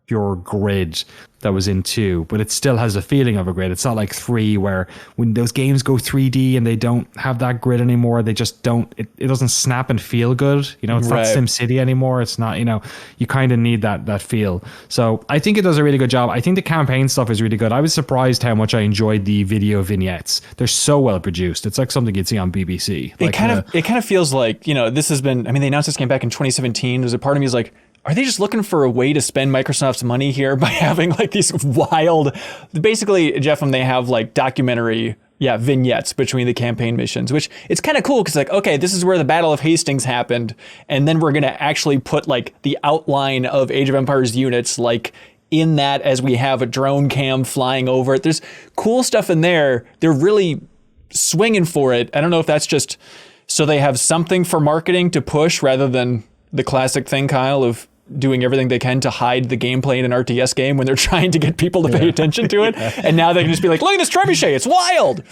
pure grid that was in 2, but it still has a feeling of a grid. It's not like 3 where when those games go 3D and they don't have that grid anymore, they just don't, it doesn't snap and feel good. You know, it's not SimCity anymore. It's not, you know, you kind of need that feel. So I think it does a really good job. I think the campaign stuff is really good. I was surprised how much I enjoyed the video vignettes. They're so well produced. It's like something you'd see on BBC. It kind of feels like, you know, this has been, I mean, they announced this game back in 2017. There's a part of me is like, are they just looking for a way to spend Microsoft's money here by having like these wild, basically, Jeff, they have like documentary, vignettes between the campaign missions, which it's kind of cool because like, okay, this is where the Battle of Hastings happened. And then we're going to actually put like the outline of Age of Empires units like in that as we have a drone cam flying over it. There's cool stuff in there. They're really swinging for it. I don't know if that's just so they have something for marketing to push rather than the classic thing, Kyle, of doing everything they can to hide the gameplay in an RTS game when they're trying to get people to pay attention to it. And now they can just be like, look at this trebuchet, it's wild.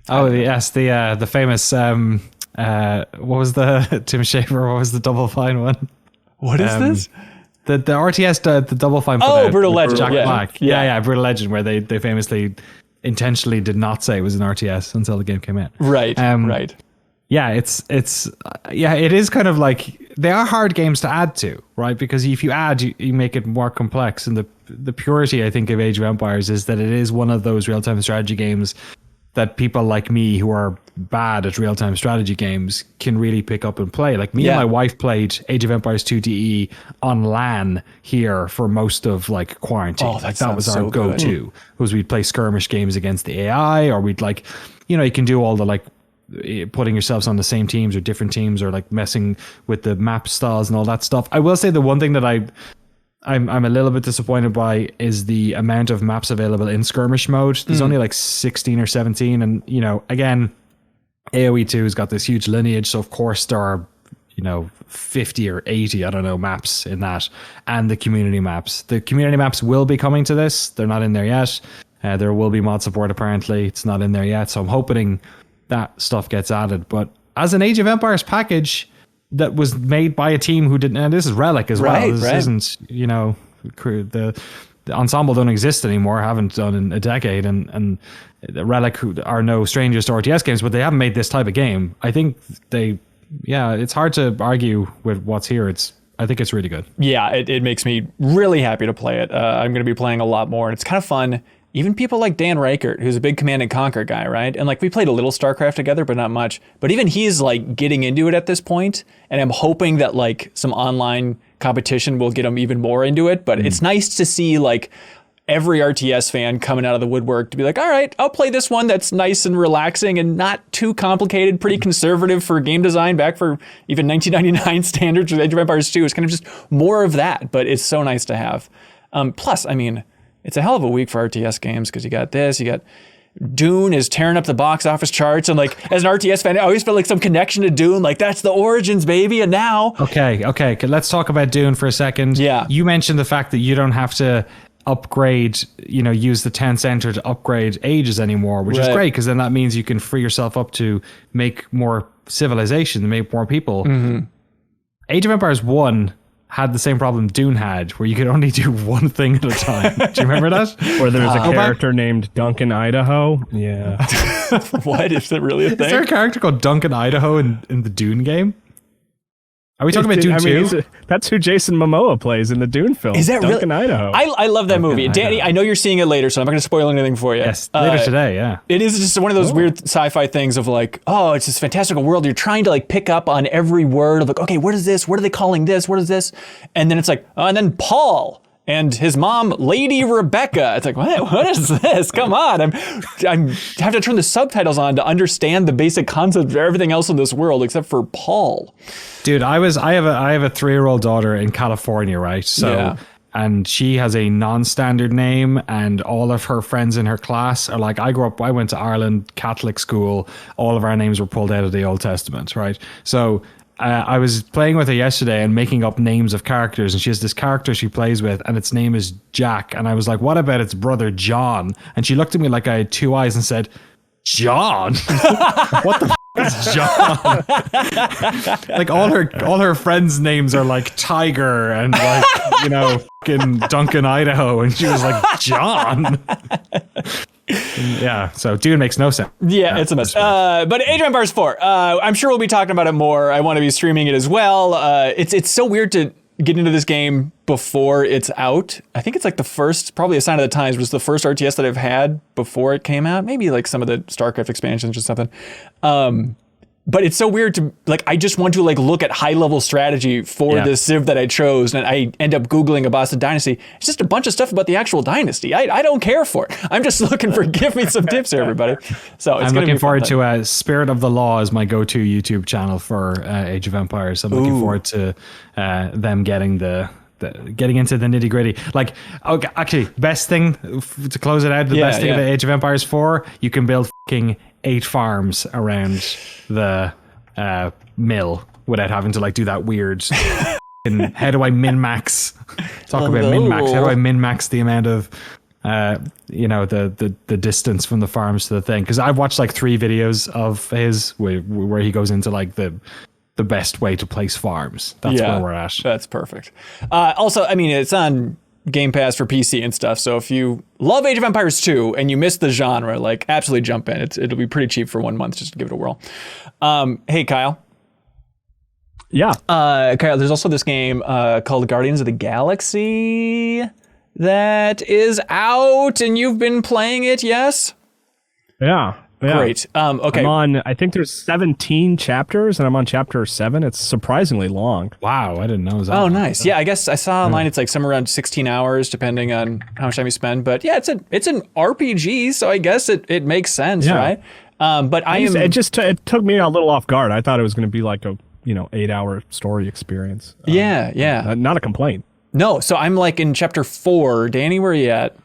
Oh, yes, the famous, what was the, Tim Schafer, what was the Double Fine one? What is this? The RTS, the Double Fine. Brutal Legend. Jack Black. Yeah, Brutal Legend, where they famously intentionally did not say it was an RTS until the game came out. Right, right. Yeah, it is kind of like, they are hard games to add to, right? Because if you add, you make it more complex. And the purity, I think, of Age of Empires is that it is one of those real-time strategy games that people like me who are bad at real-time strategy games can really pick up and play. Like me and my wife played Age of Empires 2 DE on LAN here for most of like quarantine. Oh, that was our go-to. Was we'd play skirmish games against the AI, or we'd like, you can do all the like putting yourselves on the same teams or different teams or like messing with the map styles and all that stuff. I will say the one thing that I'm a little bit disappointed by is the amount of maps available in skirmish mode. There's only like 16 or 17, and again, AoE 2 has got this huge lineage, so of course there are 50 or 80 maps in that, and the community maps will be coming to this. They're not in there yet. There will be mod support, apparently. It's not in there yet, so I'm hoping that stuff gets added. But as an Age of Empires package that was made by a team who didn't, and this is Relic as well. This isn't, the Ensemble don't exist anymore, haven't done in a decade, and Relic who are no strangers to RTS games, but they haven't made this type of game. I think it's hard to argue with what's here. I think it's really good. Yeah, it makes me really happy to play it. I'm going to be playing a lot more, and it's kind of fun. Even people like Dan Reichert, who's a big Command and Conquer guy, right? And like we played a little StarCraft together, but not much. But even he's like getting into it at this point, and I'm hoping that like some online competition will get him even more into it. But it's nice to see like every RTS fan coming out of the woodwork to be like, all right, I'll play this one that's nice and relaxing and not too complicated, pretty conservative for game design back for even 1999 standards with Age of Empires 2. It's kind of just more of that, but it's so nice to have. Plus, I mean, it's a hell of a week for RTS games because you got Dune is tearing up the box office charts, and like as an RTS fan, I always feel like some connection to Dune, like that's the origins, baby. And now, okay, let's talk about Dune for a second. Yeah, you mentioned the fact that you don't have to upgrade, use the 10 center to upgrade ages anymore, which is great because then that means you can free yourself up to make more civilization, to make more people. Age of Empires 1 had the same problem Dune had, where you could only do one thing at a time. Do you remember that? Where there's a character named Duncan Idaho. Yeah. What? Is it really a thing? Is there a character called Duncan Idaho in the Dune game? Are we talking about Dune 2? That's who Jason Momoa plays in the Dune film. Is that Duncan really? Idaho. I love that movie. Danny, I know you're seeing it later, so I'm not going to spoil anything for you. Yes, later today, yeah. It is just one of those weird sci-fi things of like, oh, it's this fantastical world. You're trying to like pick up on every word of like, okay, what is this? What are they calling this? What is this? And then it's like, oh, and then Paul and his mom, Lady Rebecca. It's like, what is this? Come on. I have to turn the subtitles on to understand the basic concept of everything else in this world except for Paul. Dude, I have a 3-year-old daughter in California, right? So, and she has a non-standard name, and all of her friends in her class are like, I went to Ireland Catholic school. All of our names were pulled out of the Old Testament, right? So I was playing with her yesterday and making up names of characters, and she has this character she plays with, and its name is Jack. And I was like, what about its brother John? And she looked at me like I had 2 eyes and said, John? What the is John? Like all her friends' names are like Tiger and like, fucking Duncan Idaho, and she was like, John? Yeah, so Dune makes no sense. Yeah, it's a mess. But Age of Empires 4, I'm sure we'll be talking about it more. I want to be streaming it as well. It's so weird to get into this game before it's out. I think it's like the first, probably a sign of the times, was the first RTS that I've had before it came out. Maybe like some of the StarCraft expansions or something. But it's so weird to like, I just want to like look at high level strategy for the Civ that I chose, and I end up Googling about the dynasty. It's just a bunch of stuff about the actual dynasty. I don't care for it. I'm just looking for, give me some tips here, everybody. So it's I'm looking forward to Spirit of the Law as my go-to YouTube channel for Age of Empires. I'm looking forward to them getting getting into the nitty gritty. Like, okay, actually, best thing to close it out, the best thing about Age of Empires 4, you can build fucking 8 farms around the mill without having to like do that weird how do I min-max? Talk about min-max. How do I min-max the amount of the distance from the farms to the thing? Because I've watched like 3 videos of his where he goes into like the best way to place farms. That's where we're at. That's perfect. Also, I mean, it's on Game Pass for PC and stuff, so if you love Age of Empires 2 and you miss the genre, like absolutely jump in. It'll be pretty cheap for 1 month just to give it a whirl. Hey, Kyle. Yeah. Kyle, there's also this game called Guardians of the Galaxy that is out, and you've been playing it, yes? Yeah. Yeah. Great. Okay. I'm on, I think there's 17 chapters, and I'm on chapter 7. It's surprisingly long. Wow, I didn't know it was that Oh, long. nice. Yeah, I guess I saw online it's like somewhere around 16 hours, depending on how much time you spend. But yeah, it's an RPG, so I guess it makes sense, Yeah. right? But It took me a little off guard. I thought it was going to be like a 8-hour story experience. Yeah. Not a complaint. No, so I'm like in chapter 4. Danny, where are you at?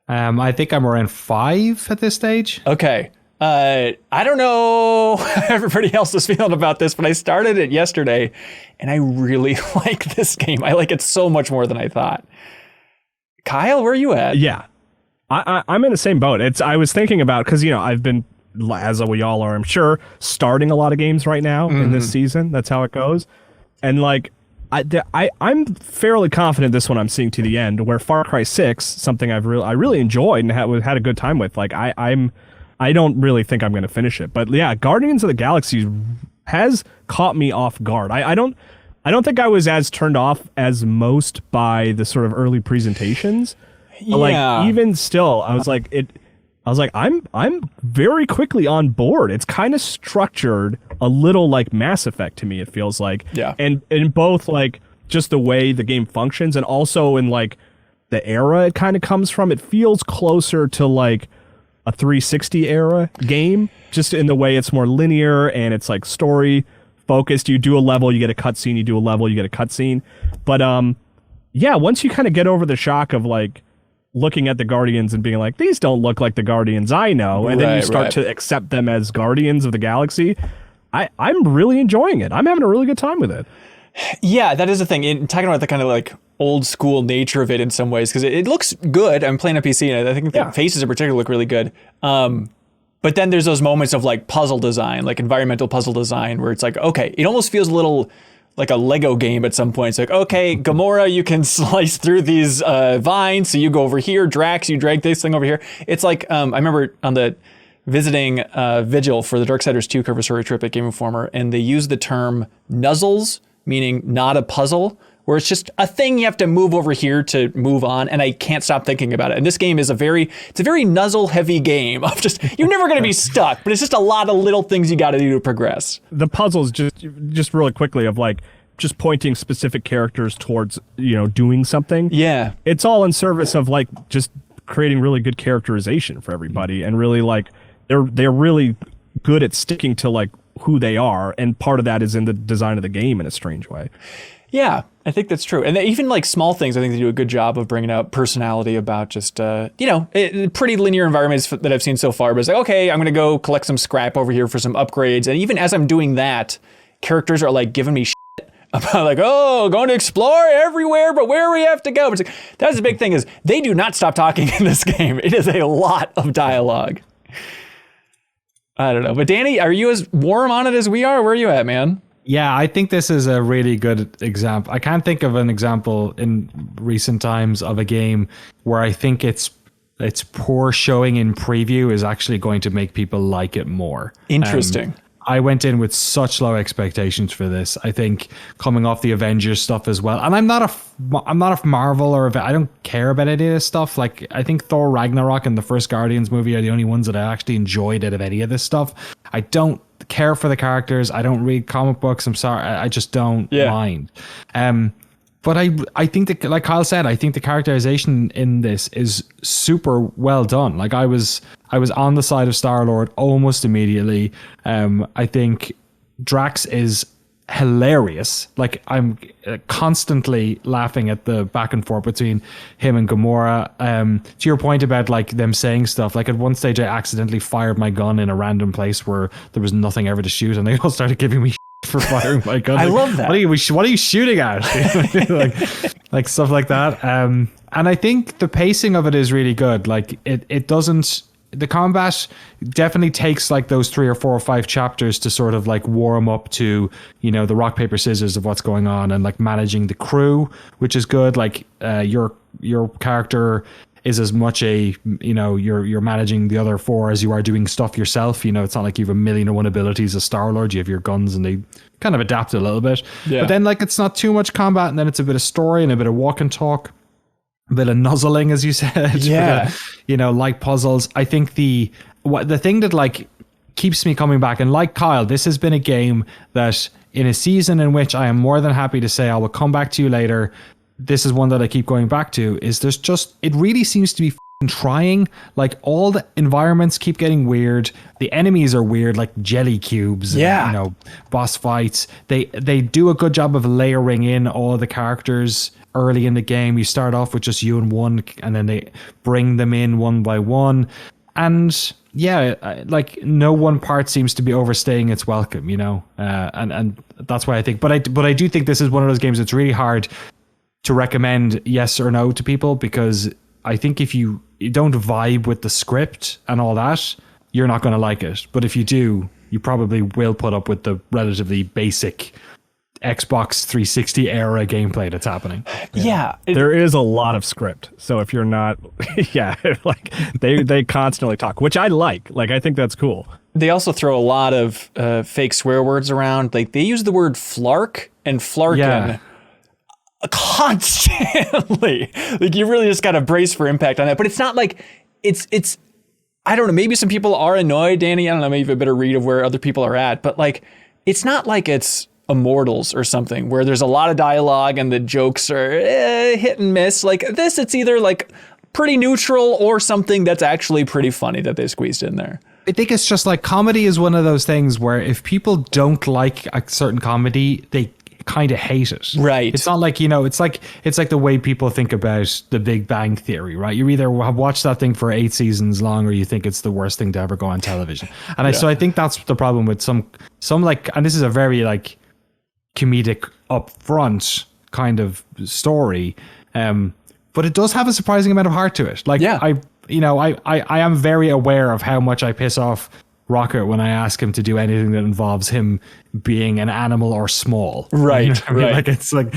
I think I'm around 5 at this stage. Okay. I don't know how everybody else is feeling about this, but I started it yesterday, and I really like this game. I like it so much more than I thought. Kyle, where are you at? Yeah. I'm in the same boat. I was thinking about, because, I've been, as we all are, I'm sure, starting a lot of games right now in this season. That's how it goes. And like, I'm fairly confident this one I'm seeing to the end, where Far Cry 6, something I really enjoyed and had a good time with. Like, I don't really think I'm going to finish it. But yeah, Guardians of the Galaxy has caught me off guard. I don't think I was as turned off as most by the sort of early presentations. But like, even still, I was like, I'm very quickly on board. It's kind of structured a little like Mass Effect to me, it feels like. Yeah. And in both like just the way the game functions, and also in like the era it kind of comes from. It feels closer to like a 360 era game, just in the way it's more linear and it's like story focused. You do a level, you get a cutscene, you do a level, you get a cutscene. But yeah, once you kind of get over the shock of like looking at the Guardians and being like, these don't look like the Guardians I know, and then you start to accept them as Guardians of the Galaxy, I'm really enjoying it. I'm having a really good time with it. Yeah, that is the thing. In talking about the kind of like old school nature of it in some ways, because it looks good. I'm playing on PC, and I think the faces in particular look really good. But then there's those moments of like puzzle design, like environmental puzzle design, where it's like, okay, it almost feels a little like a Lego game at some point. It's like, okay, Gamora, you can slice through these vines, so you go over here. Drax, you drag this thing over here. It's like, I remember on the visiting Vigil for the Darksiders 2 cover story trip at Game Informer, and they used the term nuzzles, meaning not a puzzle, where it's just a thing you have to move over here to move on, and I can't stop thinking about it. And this game is a very nuzzle heavy game of just, you're never going to be stuck, but it's just a lot of little things you got to do to progress. The puzzles just really quickly of like just pointing specific characters towards, doing something. Yeah. It's all in service of like just creating really good characterization for everybody, and really like they're really good at sticking to like who they are, and part of that is in the design of the game in a strange way. Yeah, I think that's true. And even like small things, I think they do a good job of bringing out personality about just, pretty linear environments that I've seen so far. But it's like, okay, I'm going to go collect some scrap over here for some upgrades. And even as I'm doing that, characters are like giving me shit about like, oh, going to explore everywhere, but where we have to go. But it's like, that's the big thing, is they do not stop talking in this game. It is a lot of dialogue. I don't know. But Danny, are you as warm on it as we are? Where are you at, man? Yeah, I think this is a really good example. I can't think of an example in recent times of a game where I think its poor showing in preview is actually going to make people like it more. Interesting. I went in with such low expectations for this. I think coming off the Avengers stuff as well, and I'm not a Marvel I don't care about any of this stuff. Like, I think Thor Ragnarok and the first Guardians movie are the only ones that I actually enjoyed out of any of this stuff. I don't care for the characters. I don't read comic books. I'm sorry. I just don't mind. But I think that, like Kyle said, I think the characterization in this is super well done. Like, I was on the side of Star-Lord almost immediately. I think Drax is hilarious. Like, I'm constantly laughing at the back and forth between him and Gamora. To your point about like them saying stuff, like at one stage I accidentally fired my gun in a random place where there was nothing ever to shoot, and they all started giving me for firing my gun. I like, love that. What are you shooting at? like stuff like that. And I think the pacing of it is really good. Like, it doesn't. The combat definitely takes like those 3 or 4 or 5 chapters to sort of like warm up to, the rock, paper, scissors of what's going on, and like managing the crew, which is good. Like, your character is as much you're managing the other 4 as you are doing stuff yourself. It's not like you have 1,000,001 abilities as Star-Lord. You have your guns, and they kind of adapt a little bit. Yeah. But then like it's not too much combat, and then it's a bit of story and a bit of walk and talk. A bit of nuzzling, as you said. Yeah. Like puzzles. I think the thing that like keeps me coming back. And like Kyle, this has been a game that in a season in which I am more than happy to say I will come back to you later. This is one that I keep going back to. Is there's just, it really seems to be trying. Like all the environments keep getting weird. The enemies are weird, like jelly cubes. Yeah. And, boss fights. They do a good job of layering in all the characters early in the game. You start off with just you and one, and then they bring them in one by one. And yeah, like no one part seems to be overstaying its welcome, and that's why I think. But I do think this is one of those games that's really hard to recommend yes or no to people, because I think if you don't vibe with the script and all that, you're not going to like it. But if you do, you probably will put up with the relatively basic Xbox 360 era gameplay that's happening. Yeah. There is a lot of script. So if you're not, like they constantly talk, which I like. Like, I think that's cool. They also throw a lot of fake swear words around. Like they use the word flark and flarkin constantly. Like you really just got to brace for impact on that. But it's not like it's I don't know, maybe some people are annoyed, Danny. I don't know, maybe you have a better read of where other people are at, but like it's not like it's Immortals or something where there's a lot of dialogue and the jokes are hit and miss. Like this, it's either like pretty neutral or something that's actually pretty funny that they squeezed in there. I think it's just like comedy is one of those things where if people don't like a certain comedy, they kind of hate it. Right. It's not like, it's like the way people think about The Big Bang Theory, right? You either have watched that thing for 8 seasons long or you think it's the worst thing to ever go on television. And so I think that's the problem with some like, and this is a very like comedic upfront kind of story. But it does have a surprising amount of heart to it. Like I am very aware of how much I piss off Rocket when I ask him to do anything that involves him being an animal or small. Right. I mean? Like it's like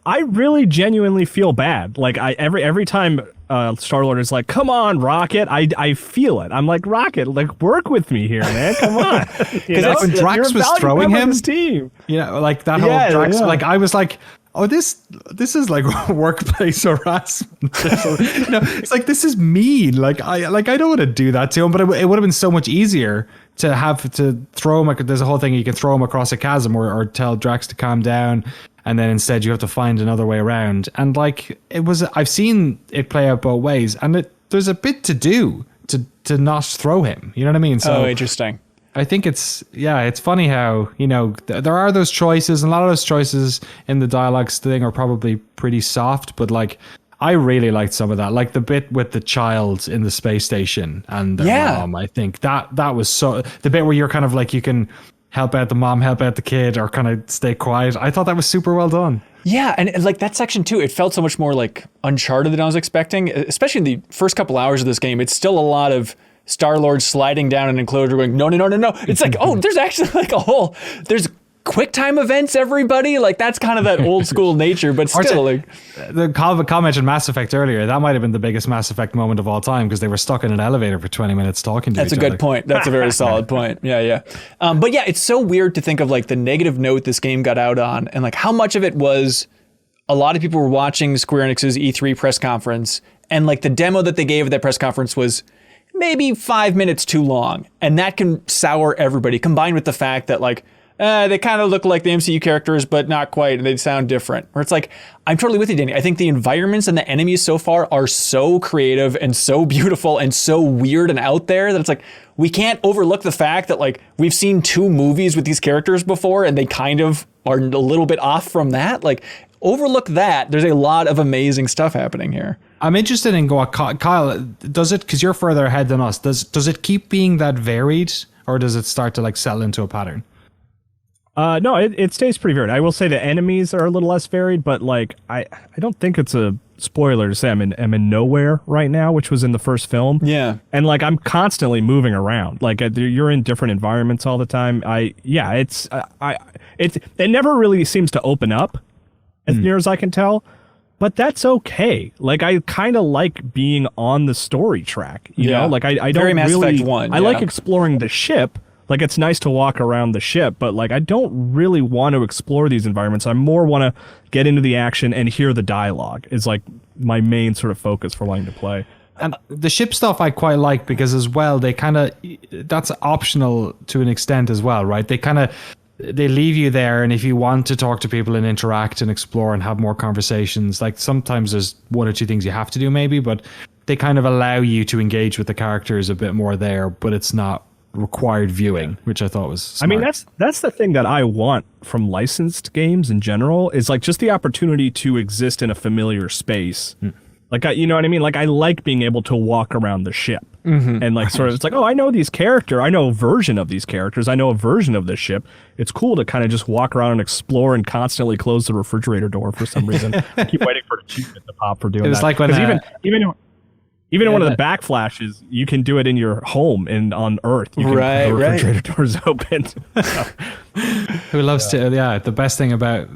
I really genuinely feel bad. Like every time Star-Lord is like, "Come on, Rocket," I feel it. I'm like, Rocket, like work with me here, man. Come on. Because when Drax was throwing him, team. Like that whole Drax, like I was like, oh, this is like workplace harassment. It's like, this is mean. Like I don't want to do that to him, but it would have been so much easier to have to throw him. There's a whole thing you can throw him across a chasm or tell Drax to calm down, and then instead you have to find another way around. And like I've seen it play out both ways, and there's a bit to do to not throw him. You know what I mean? So interesting. I think it's funny how, there are those choices, and a lot of those choices in the dialogues thing are probably pretty soft, but like, I really liked some of that. Like the bit with the child in the space station and their mom, I think that was so, the bit where you're kind of like, you can help out the mom, help out the kid, or kind of stay quiet. I thought that was super well done. Yeah, and like that section too, it felt so much more like Uncharted than I was expecting, especially in the first couple hours of this game. It's still a lot of Star-Lord sliding down an enclosure going, no. It's like, oh, there's actually like there's quick time events, everybody. Like that's kind of that old school nature, but still like. The Kyle mentioned Mass Effect earlier. That might have been the biggest Mass Effect moment of all time because they were stuck in an elevator for 20 minutes talking to each other. That's a good point. That's a very solid point. Yeah. But yeah, it's so weird to think of like the negative note this game got out on and like how much of it was a lot of people were watching Square Enix's E3 press conference and like the demo that they gave at that press conference was maybe 5 minutes too long. And that can sour everybody, combined with the fact that like, they kind of look like the MCU characters, but not quite. And they sound different. Where it's like, I'm totally with you, Danny. I think the environments and the enemies so far are so creative and so beautiful and so weird and out there that it's like, we can't overlook the fact that like, we've seen 2 movies with these characters before and they kind of are a little bit off from that. Like, overlook that. There's a lot of amazing stuff happening here. I'm interested in Kyle, does it, because you're further ahead than us, does it keep being that varied or does it start to like settle into a pattern? No, it stays pretty varied. I will say the enemies are a little less varied, but like I don't think it's a spoiler to say I'm in nowhere right now, which was in the first film. Yeah. And like I'm constantly moving around. Like you're in different environments all the time. It never really seems to open up as near as I can tell. But that's okay. Like I kind of like being on the story track, you know. Like I don't Very Mass really. Effect 1, I like exploring the ship. Like it's nice to walk around the ship, but like I don't really want to explore these environments. I more want to get into the action and hear the dialogue. Is like my main sort of focus for wanting to play. And the ship stuff I quite like because as well they kind of that's optional to an extent as well, right? They leave you there, and if you want to talk to people and interact and explore and have more conversations, like sometimes there's one or two things you have to do maybe, but they kind of allow you to engage with the characters a bit more there, but it's not required viewing, which I thought was smart. I mean, that's the thing that I want from licensed games in general, is like just the opportunity to exist in a familiar space. Like, you know what I mean? Like, I like being able to walk around the ship and like sort of, it's like, oh, I know I know a version of these characters. I know a version of this ship. It's cool to kind of just walk around and explore and constantly close the refrigerator door for some reason. I keep waiting for an achievement to pop for doing that. It was like when even in one of the backflashes, you can do it in your home and on Earth. You can Right, the refrigerator doors open. Who loves to? Yeah, the best thing about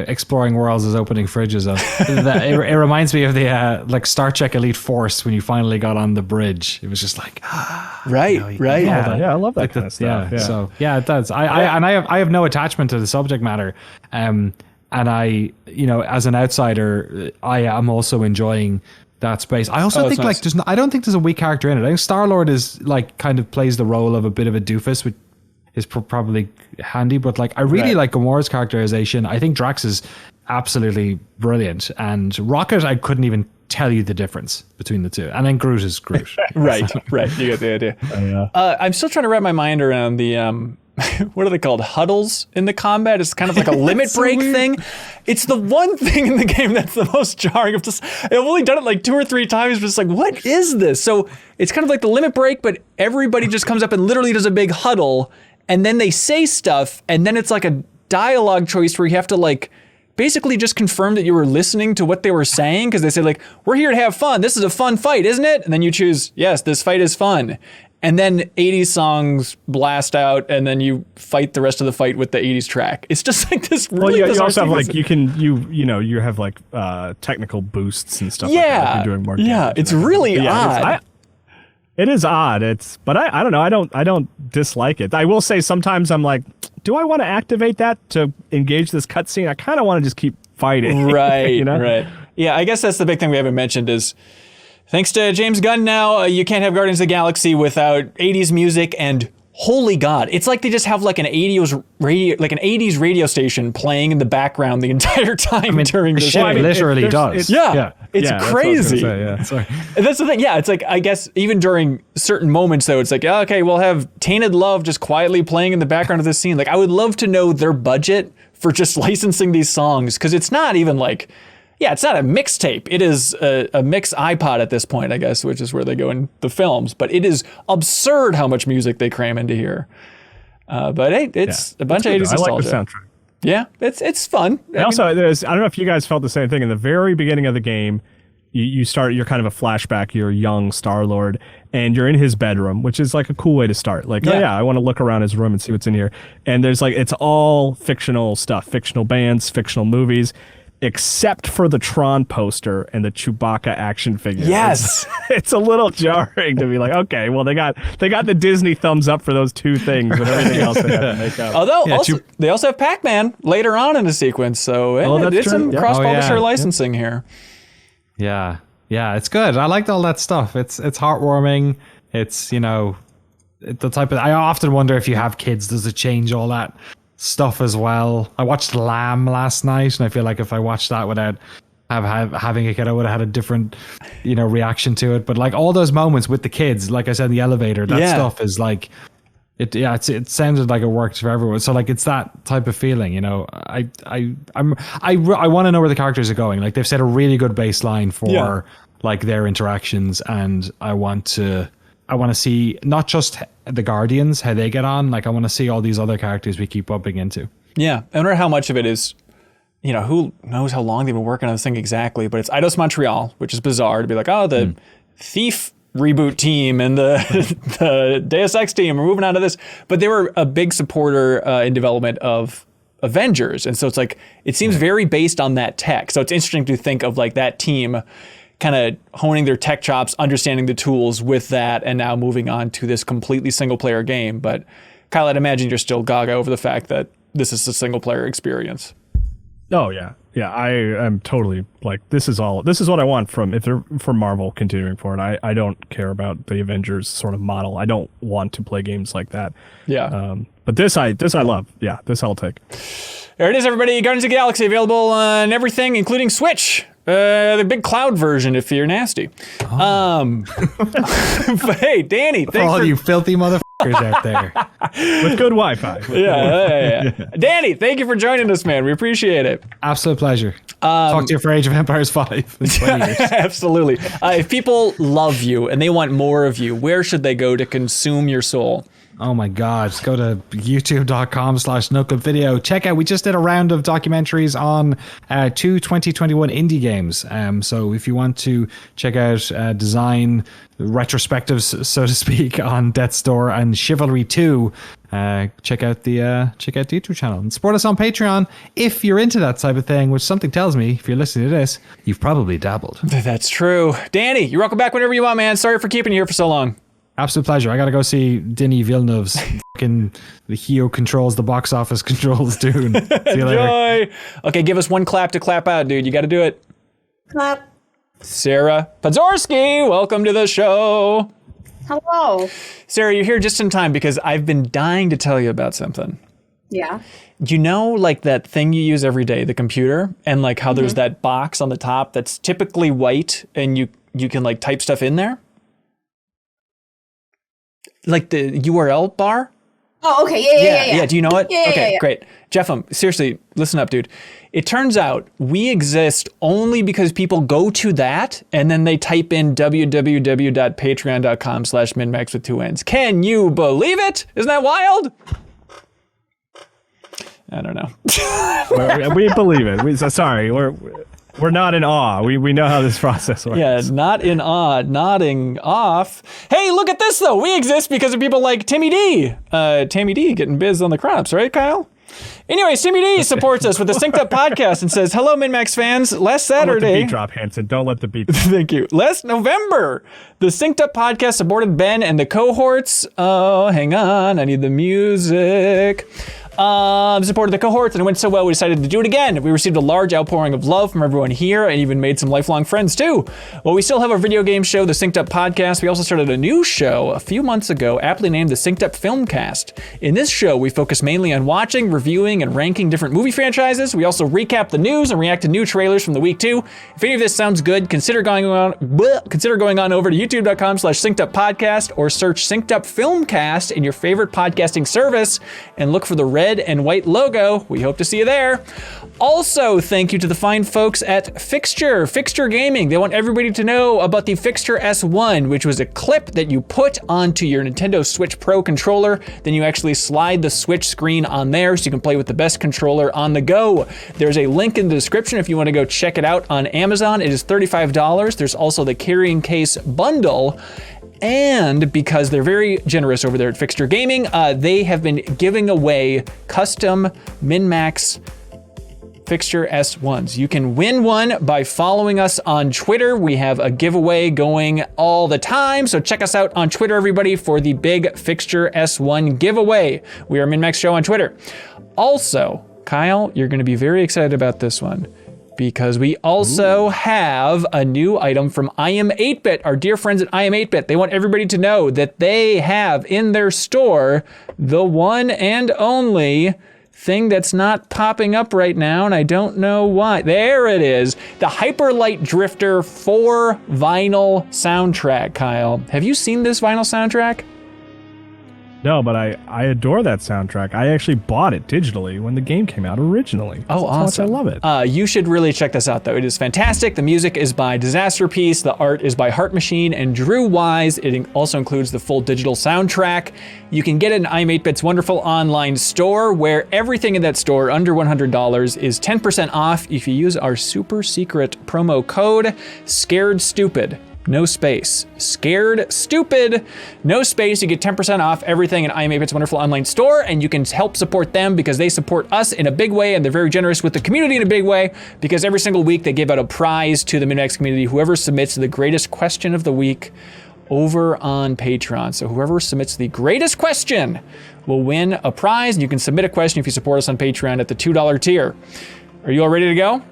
exploring worlds is opening fridges. It reminds me of the like Star Trek Elite Force when you finally got on the bridge. It was just like Right. Yeah, I love that kind of stuff. Yeah. So yeah, it does. I have no attachment to the subject matter, and I, you know, as an outsider, I am also enjoying that space. I also think like I don't think there's a weak character in it. I think Star-Lord is like kind of plays the role of a bit of a doofus, which is probably handy, but like I really like Gamora's characterization. I think Drax is absolutely brilliant, and Rocket, I couldn't even tell you the difference between the two, and then Groot is Groot. Right. You get the idea. I'm still trying to wrap my mind around the what are they called? Huddles in the combat. It's kind of like a limit break thing. It's the one thing in the game that's the most jarring. I've only done it like 2 or 3 times, but it's like, what is this? So it's kind of like the limit break, but everybody just comes up and literally does a big huddle, and then they say stuff, and then it's like a dialogue choice where you have to like basically just confirm that you were listening to what they were saying, because they say like, we're here to have fun. This is a fun fight, isn't it? And then you choose, yes, this fight is fun. And then 80s songs blast out, and then you fight the rest of the fight with the 80s track. It's just like this really you also have like you have like technical boosts and stuff like that if you're doing more damage. It's really odd. It is odd. But I don't know. I don't dislike it. I will say sometimes I'm like, do I want to activate that to engage this cutscene? I kind of want to just keep fighting. Right, you know? Right. Yeah, I guess that's the big thing we haven't mentioned is, thanks to James Gunn now, you can't have Guardians of the Galaxy without 80s music, and holy God, it's like they just have like an 80s radio station playing in the background the entire time during this. It literally does. It's crazy. Sorry. And that's the thing. Yeah, it's like, I guess even during certain moments though, it's like, okay, we'll have Tainted Love just quietly playing in the background of this scene. Like, I would love to know their budget for just licensing these songs, because it's not even like, it's not a mixtape. It is a mix iPod at this point, I guess, which is where they go in the films. But it is absurd how much music they cram into here. But hey, it's a bunch of 80s nostalgia. I like the soundtrack. Yeah, it's fun. I don't know if you guys felt the same thing. In the very beginning of the game, you're kind of a flashback. You're a young Star-Lord, and you're in his bedroom, which is like a cool way to start. Like, I want to look around his room and see what's in here. And there's like, it's all fictional stuff, fictional bands, fictional movies, except for the Tron poster and the Chewbacca action figure. Yes. It's a little jarring to be like, okay, well, they got the Disney thumbs up for those 2 things, but everything else they have to make up. Although they also have Pac-Man later on in the sequence, so it's some cross-publisher licensing here. Yeah, it's good. I liked all that stuff. It's heartwarming. It's, you know, the type of. I often wonder if you have kids, does it change all that stuff as well? I watched Lamb last night, and I feel like if I watched that without having a kid, I would have had a different, you know, reaction to it. But like all those moments with the kids, like I said in the elevator, that stuff is like. It sounded like it worked for everyone. So like it's that type of feeling, you know. I want to know where the characters are going. Like they've set a really good baseline for like their interactions, and I want to see not just the Guardians, how they get on. Like I want to see all these other characters we keep bumping into. Yeah, I wonder how much of it is, you know, who knows how long they've been working on this thing exactly. But it's Eidos Montreal, which is bizarre to be like, oh, the Thief reboot team and the Deus Ex team are moving on to this, but they were a big supporter in development of Avengers, and so it's like it seems very based on that tech. So it's interesting to think of like that team kind of honing their tech chops, understanding the tools with that, and now moving on to this completely single player game. But Kyle, I'd imagine you're still gaga over the fact that this is a single player experience. Oh yeah. Yeah, I am totally like this is what I want from Marvel continuing forward. I don't care about the Avengers sort of model. I don't want to play games like that. Yeah. But this I love. Yeah, this I'll take. There it is, everybody. Guardians of the Galaxy available on everything, including Switch. The big cloud version if you're nasty. But hey, Danny, For all you filthy motherfuckers out there. With good Wi-Fi. Yeah. Danny, thank you for joining us, man. We appreciate it. Absolute pleasure. Talk to you for Age of Empires 5 in 20 years. Absolutely. If people love you and they want more of you, where should they go to consume your soul? Oh my God. Just go to youtube.com/NoClip video. Check out, we just did a round of documentaries on 2 2021 indie games. So if you want to check out design retrospectives, so to speak, on Death's Door and Chivalry 2, check out the YouTube channel and support us on Patreon if you're into that type of thing, which something tells me, if you're listening to this, you've probably dabbled. That's true. Danny, you're welcome back whenever you want, man. Sorry for keeping you here for so long. Absolute pleasure. I gotta go see Denis Villeneuve's fucking the Heo controls the box office controls Dune. See you later. Enjoy. Okay, give us one clap to clap out, dude. You got to do it. Clap. Sarah Podzorski, welcome to the show. Hello. Sarah, you're here just in time because I've been dying to tell you about something. Yeah. You know, like that thing you use every day, the computer, and like how there's that box on the top that's typically white and you can like type stuff in there? Like the URL bar? Oh, okay. Yeah. Do you know it? Yeah, okay, yeah. Great. Jeff, seriously, listen up, dude. It turns out we exist only because people go to that and then they type in www.patreon.com/MinnMax with 2 N's. Can you believe it? Isn't that wild? I don't know. we believe it. Sorry, we're not in awe. We know how this process works. Yeah, not in awe, nodding off. Hey, look at this though. We exist because of people like Timmy D. Timmy D getting biz on the crops, right, Kyle? Anyways, Timmy D supports us with the Synced Up podcast and says, "Hello, MinnMax fans. Last Saturday." Don't let the beat drop, Hanson. Don't let the beat drop. Thank you. Last November, the Synced Up podcast supported Ben and the cohorts. Oh, hang on. I need the music. Supported the cohorts and it went so well we decided to do it again. We received a large outpouring of love from everyone here and even made some lifelong friends too. Well, we still have a video game show, the Synced Up podcast. We also started a new show a few months ago, aptly named the Synced Up Filmcast. In this show, we focus mainly on watching, reviewing, and ranking different movie franchises. We also recap the news and react to new trailers from the week too. If any of this sounds good, consider going on over to youtube.com/syncedupodcast or search Synced Up Filmcast in your favorite podcasting service and look for the red and white logo. We hope to see you there. Also, thank you to the fine folks at Fixture Gaming. They want everybody to know about the Fixture S1, which was a clip that you put onto your Nintendo Switch Pro controller. Then you actually slide the Switch screen on there so you can play with the best controller on the go. There's a link in the description if you want to go check it out on Amazon. It is $35. There's also the carrying case bundle. And because they're very generous over there at Fixture Gaming, they have been giving away custom MinnMax Fixture S1s. You can win one by following us on Twitter. We have a giveaway going all the time, so check us out on Twitter, everybody, for the big Fixture S1 giveaway. We are MinnMax Show on Twitter. Also, Kyle, you're going to be very excited about this one, because we also have a new item from I Am 8-Bit, our dear friends at I Am 8-Bit. They want everybody to know that they have in their store the one and only thing that's not popping up right now, and I don't know why. There it is, the Hyperlight Drifter 4 vinyl soundtrack, Kyle. Have you seen this vinyl soundtrack? No, but I adore that soundtrack. I actually bought it digitally when the game came out originally. Oh, That's awesome. how much I love it. You should really check this out, though. It is fantastic. The music is by Disaster Piece. The art is by Heart Machine and Drew Wise. It also includes the full digital soundtrack. You can get it in I'm 8-Bit's wonderful online store, where everything in that store under $100 is 10% off if you use our super secret promo code SCAREDSTUPID. No space. Scared Stupid. No space. You get 10% off everything in I Am 8-Bit's wonderful online store, and you can help support them because they support us in a big way, and they're very generous with the community in a big way, because every single week they give out a prize to the MinnMax community, whoever submits the greatest question of the week over on Patreon. So whoever submits the greatest question will win a prize, and you can submit a question if you support us on Patreon at the $2 tier. Are you all ready to go?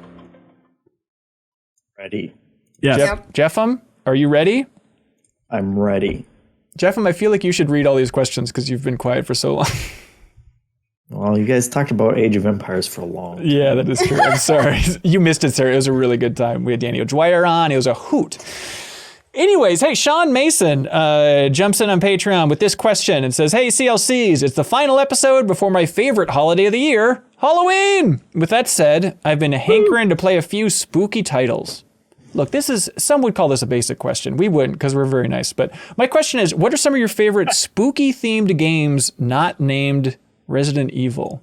Ready. Yes. Jeffem, are you ready? I'm ready. Jeffem, I feel like you should read all these questions because you've been quiet for so long. Well, you guys talked about Age of Empires for a long time. Yeah, that is true. I'm sorry. You missed it, sir. It was a really good time. We had Daniel Dwyer on. It was a hoot. Anyways, hey, Sean Mason jumps in on Patreon with this question and says, hey, CLCs, it's the final episode before my favorite holiday of the year, Halloween. With that said, I've been hankering to play a few spooky titles. Look, some would call this a basic question. We wouldn't because we're very nice. But my question is, what are some of your favorite spooky themed games not named Resident Evil?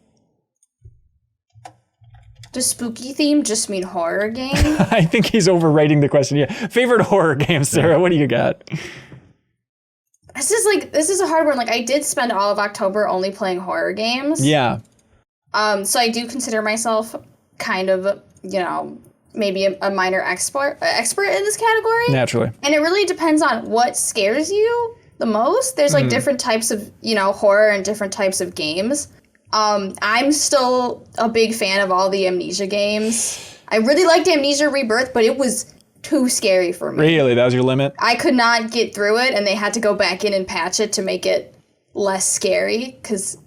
Does spooky theme just mean horror game? I think he's overwriting the question. Yeah. Favorite horror game, Sarah, what do you got? This is a hard one. Like, I did spend all of October only playing horror games. Yeah. So I do consider myself kind of, maybe a minor expert in this category. Naturally. And it really depends on what scares you the most. There's like different types of, horror and different types of games. I'm still a big fan of all the Amnesia games. I really liked Amnesia Rebirth, but it was too scary for me. Really? That was your limit? I could not get through it, and they had to go back in and patch it to make it less scary because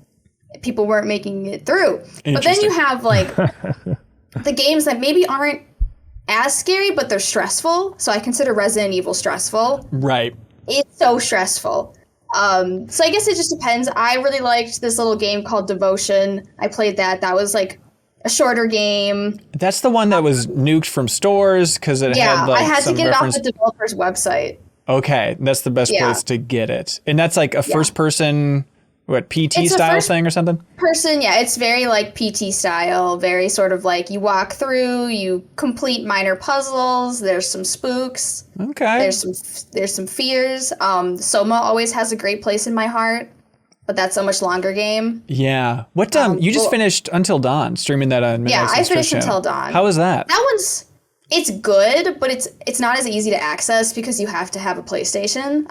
people weren't making it through. But then you have like the games that maybe aren't as scary, but they're stressful. So I consider Resident Evil stressful. Right. It's so stressful. So I guess it just depends. I really liked this little game called Devotion. I played that. That was like a shorter game. That's the one that was nuked from stores because it had like I had to get reference. it off the developer's website. Okay, that's the best place to get it. And that's like a first person, PT style thing or something? It's very like PT style, very sort of like you walk through, you complete minor puzzles, there's some spooks. Okay. There's some fears. Soma always has a great place in my heart, but that's a much longer game. Yeah. What you just finished Until Dawn, streaming that on MinnMax. Yeah, I finished Until Dawn. How was that? It's good, but it's not as easy to access because you have to have a PlayStation.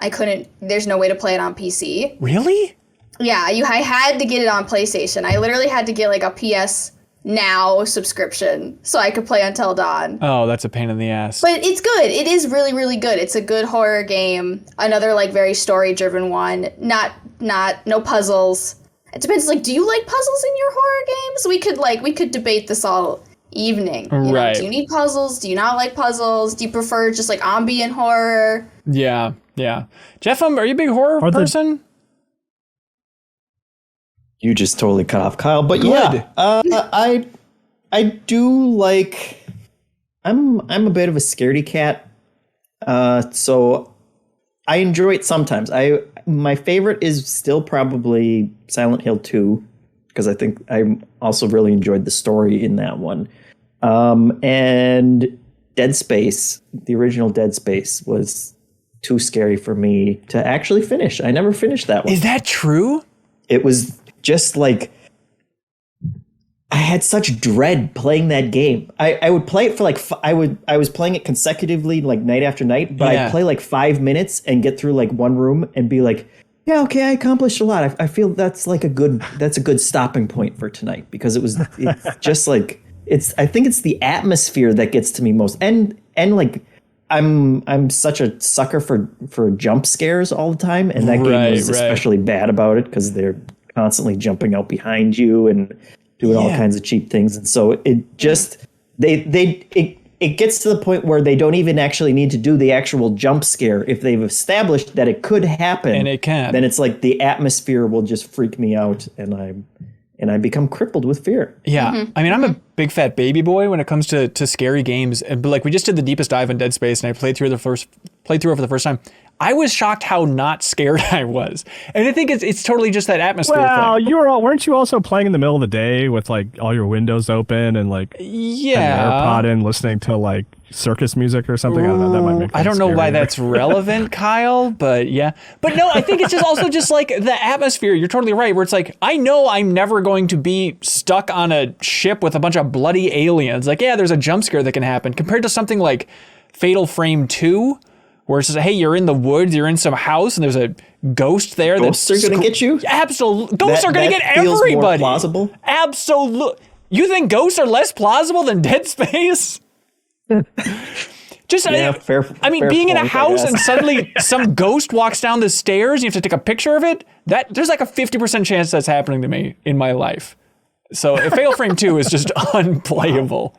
There's no way to play it on PC. Really? Yeah, I had to get it on PlayStation. I literally had to get like a PS Now subscription so I could play Until Dawn. Oh, that's a pain in the ass. But it's good. It is really, really good. It's a good horror game. Another like very story-driven one. No puzzles. It depends. Like, do you like puzzles in your horror games? We could debate this all evening. Right. Do you need puzzles? Do you not like puzzles? Do you prefer just like ambient horror? Yeah. Jeff, are you a big horror person? You just totally cut off Kyle, but Good. I do like. I'm a bit of a scaredy cat, so I enjoy it sometimes. My favorite is still probably Silent Hill 2 because I think I also really enjoyed the story in that one, and Dead Space, the original Dead Space, was too scary for me to actually finish. I never finished that one. Is that true? It was just like I had such dread playing that game. I would play it for like I was playing it consecutively like night after night, but I'd play like 5 minutes and get through like one room and be like, yeah, okay, I accomplished a lot. I feel that's a good stopping point for tonight because it's just like I think it's the atmosphere that gets to me most, and like I'm such a sucker for jump scares all the time, and that game was especially bad about it because they're constantly jumping out behind you and doing all kinds of cheap things, and so it just it gets to the point where they don't even actually need to do the actual jump scare if they've established that it could happen, and it can. Then it's like the atmosphere will just freak me out, and I become crippled with fear. Yeah. Mm-hmm. I mean, I'm a big fat baby boy when it comes to scary games. But like we just did the deepest dive in Dead Space and I played through it for the first time. I was shocked how not scared I was. And I think it's totally just that atmosphere thing. Weren't you also playing in the middle of the day with like all your windows open and like an AirPod in listening to like circus music or something? I don't know. That might make I don't know why that's relevant, Kyle, but yeah. But no, I think it's just also just like the atmosphere. You're totally right. Where it's like, I know I'm never going to be stuck on a ship with a bunch of bloody aliens. Like, yeah, there's a jump scare that can happen compared to something like Fatal Frame 2. Where it's just, hey, you're in the woods, you're in some house, and there's a ghost there. Ghosts are going to get you? Absolutely. Ghosts are going to get everybody. Feels more plausible? Absolutely. You think ghosts are less plausible than Dead Space? Just Yeah, fair being in a point, I house guess. and suddenly some ghost walks down the stairs, you have to take a picture of it. There's like a 50% chance that's happening to me in my life. So Fatal Frame 2 is just unplayable.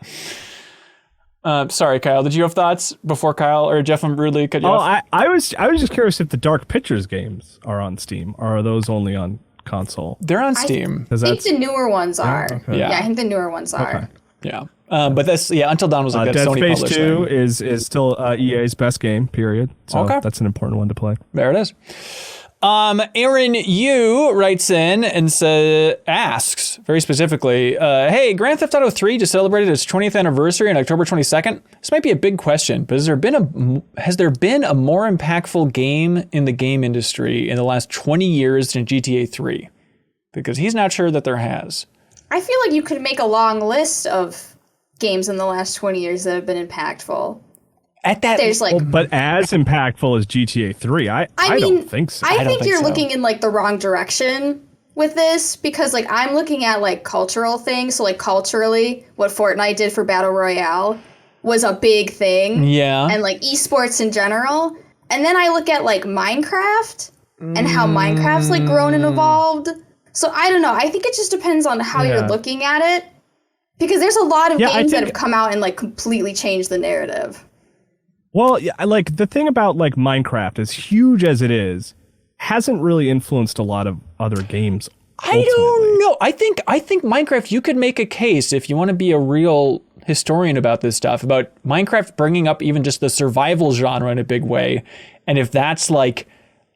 Sorry, Kyle. Did you have thoughts before Kyle or Jeff and rudely cut you off? I was just curious if the Dark Pictures games are on Steam, or are those only on console? They're on Steam. I think the newer ones are. okay. Yeah. I think the newer ones are. Yeah. But that's, Until Dawn was like that Dead Sony Space published 2 thing. is still EA's best game, period. So Okay. that's an important one to play. There it is. Aaron Yu writes in and asks very specifically, hey, Grand Theft Auto 3 just celebrated its 20th anniversary on October 22nd. This might be a big question, but has there been a more impactful game in the game industry in the last 20 years than GTA 3? Because he's not sure that there has. I feel like you could make a long list of games in the last 20 years that have been impactful. At that, There's like, But as impactful as GTA 3, I don't think so. I think think you're so. looking in like the wrong direction with this, because like I'm looking at like cultural things. So like culturally, what Fortnite did for Battle Royale was a big thing. Yeah. And like esports in general. And then I look at like Minecraft and how Minecraft's like grown and evolved. So I don't know. I think it just depends on how you're looking at it. Because there's a lot of games that have come out and like completely changed the narrative. Well, yeah, like the thing about like Minecraft, as huge as it is, hasn't really influenced a lot of other games. I don't know. I think Minecraft, you could make a case if you want to be a real historian about this stuff, about Minecraft bringing up even just the survival genre in a big way. And if that's like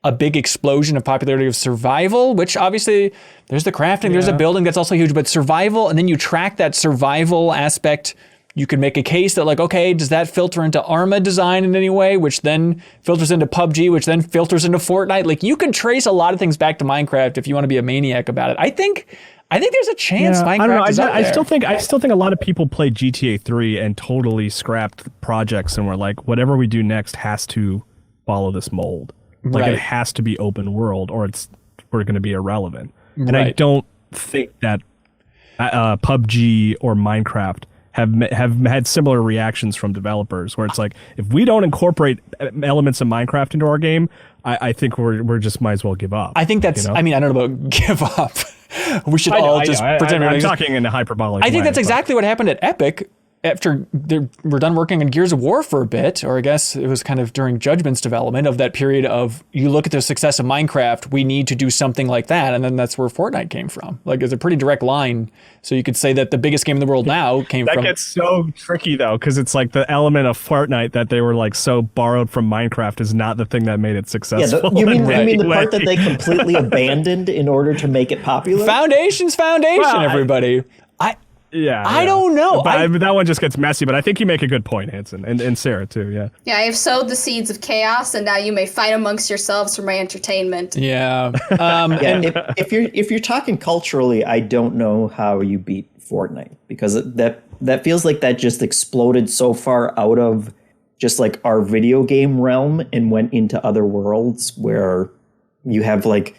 a big explosion of popularity of survival, which obviously there's the crafting, there's a building that's also huge, but survival, and then you track that survival aspect. You could make a case that like, okay, does that filter into Arma design in any way, which then filters into PUBG, which then filters into Fortnite? Like you can trace a lot of things back to Minecraft if you want to be a maniac about it. I think there's a chance Minecraft I don't know. is out I there. still think a lot of people played GTA 3 and totally scrapped projects and were like, whatever we do next has to follow this mold. Like Right. it has to be open world, or we're going to be irrelevant. And I Right. don't think that PUBG or Minecraft have had similar reactions from developers, where it's like, if we don't incorporate elements of Minecraft into our game, I think we're just might as well give up. I think that's, you know? I mean, I don't know about give up. We should I know, all I just know. pretend I'm we're talking in a hyperbolic I think way, that's but- exactly what happened at Epic after they were done working on Gears of War for a bit, or I guess it was kind of during Judgment's development of that period of, you look at the success of Minecraft, we need to do something like that. And then that's where Fortnite came from. Like it's a pretty direct line. So you could say that the biggest game in the world now came That from. gets so tricky though, because it's like the element of Fortnite that they were like so borrowed from Minecraft is not the thing that made it Yeah, successful. you mean in the any part that way. they completely abandoned in order to make it popular? Foundation's foundation, Well, everybody. I don't know. But that one just gets messy. But I think you make a good point, Hanson, and Sarah too. Yeah. Yeah, I have sowed the seeds of chaos, and now you may fight amongst yourselves for my entertainment. Yeah. Yeah, if you're talking culturally, I don't know how you beat Fortnite, because that feels like that just exploded so far out of just like our video game realm and went into other worlds where you have like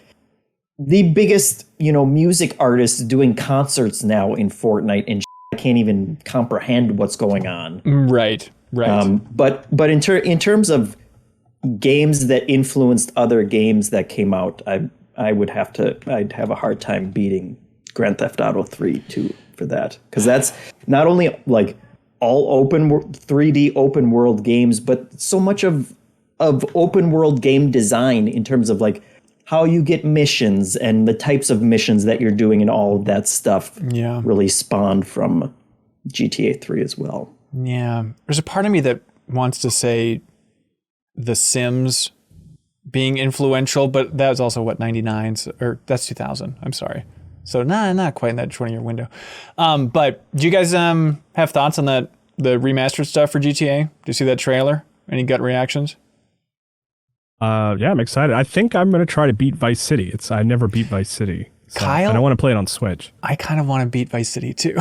the biggest, music artists doing concerts now in Fortnite, and I can't even comprehend what's going on. Right. But in terms of games that influenced other games that came out, I'd have a hard time beating Grand Theft Auto 3 too for that, because that's not only like all 3D open world games, but so much of open world game design in terms of like how you get missions and the types of missions that you're doing and all of that stuff really spawned from GTA 3 as well. Yeah. There's a part of me that wants to say The Sims being influential, but that was also 99, or that's 2000. I'm sorry. So not quite in that 20-year window. But do you guys have thoughts on the remastered stuff for GTA? Do you see that trailer? Any gut reactions? Yeah, I'm excited. I think I'm going to try to beat Vice City. I never beat Vice City. So Kyle? I don't want to play it on Switch. I kind of want to beat Vice City too.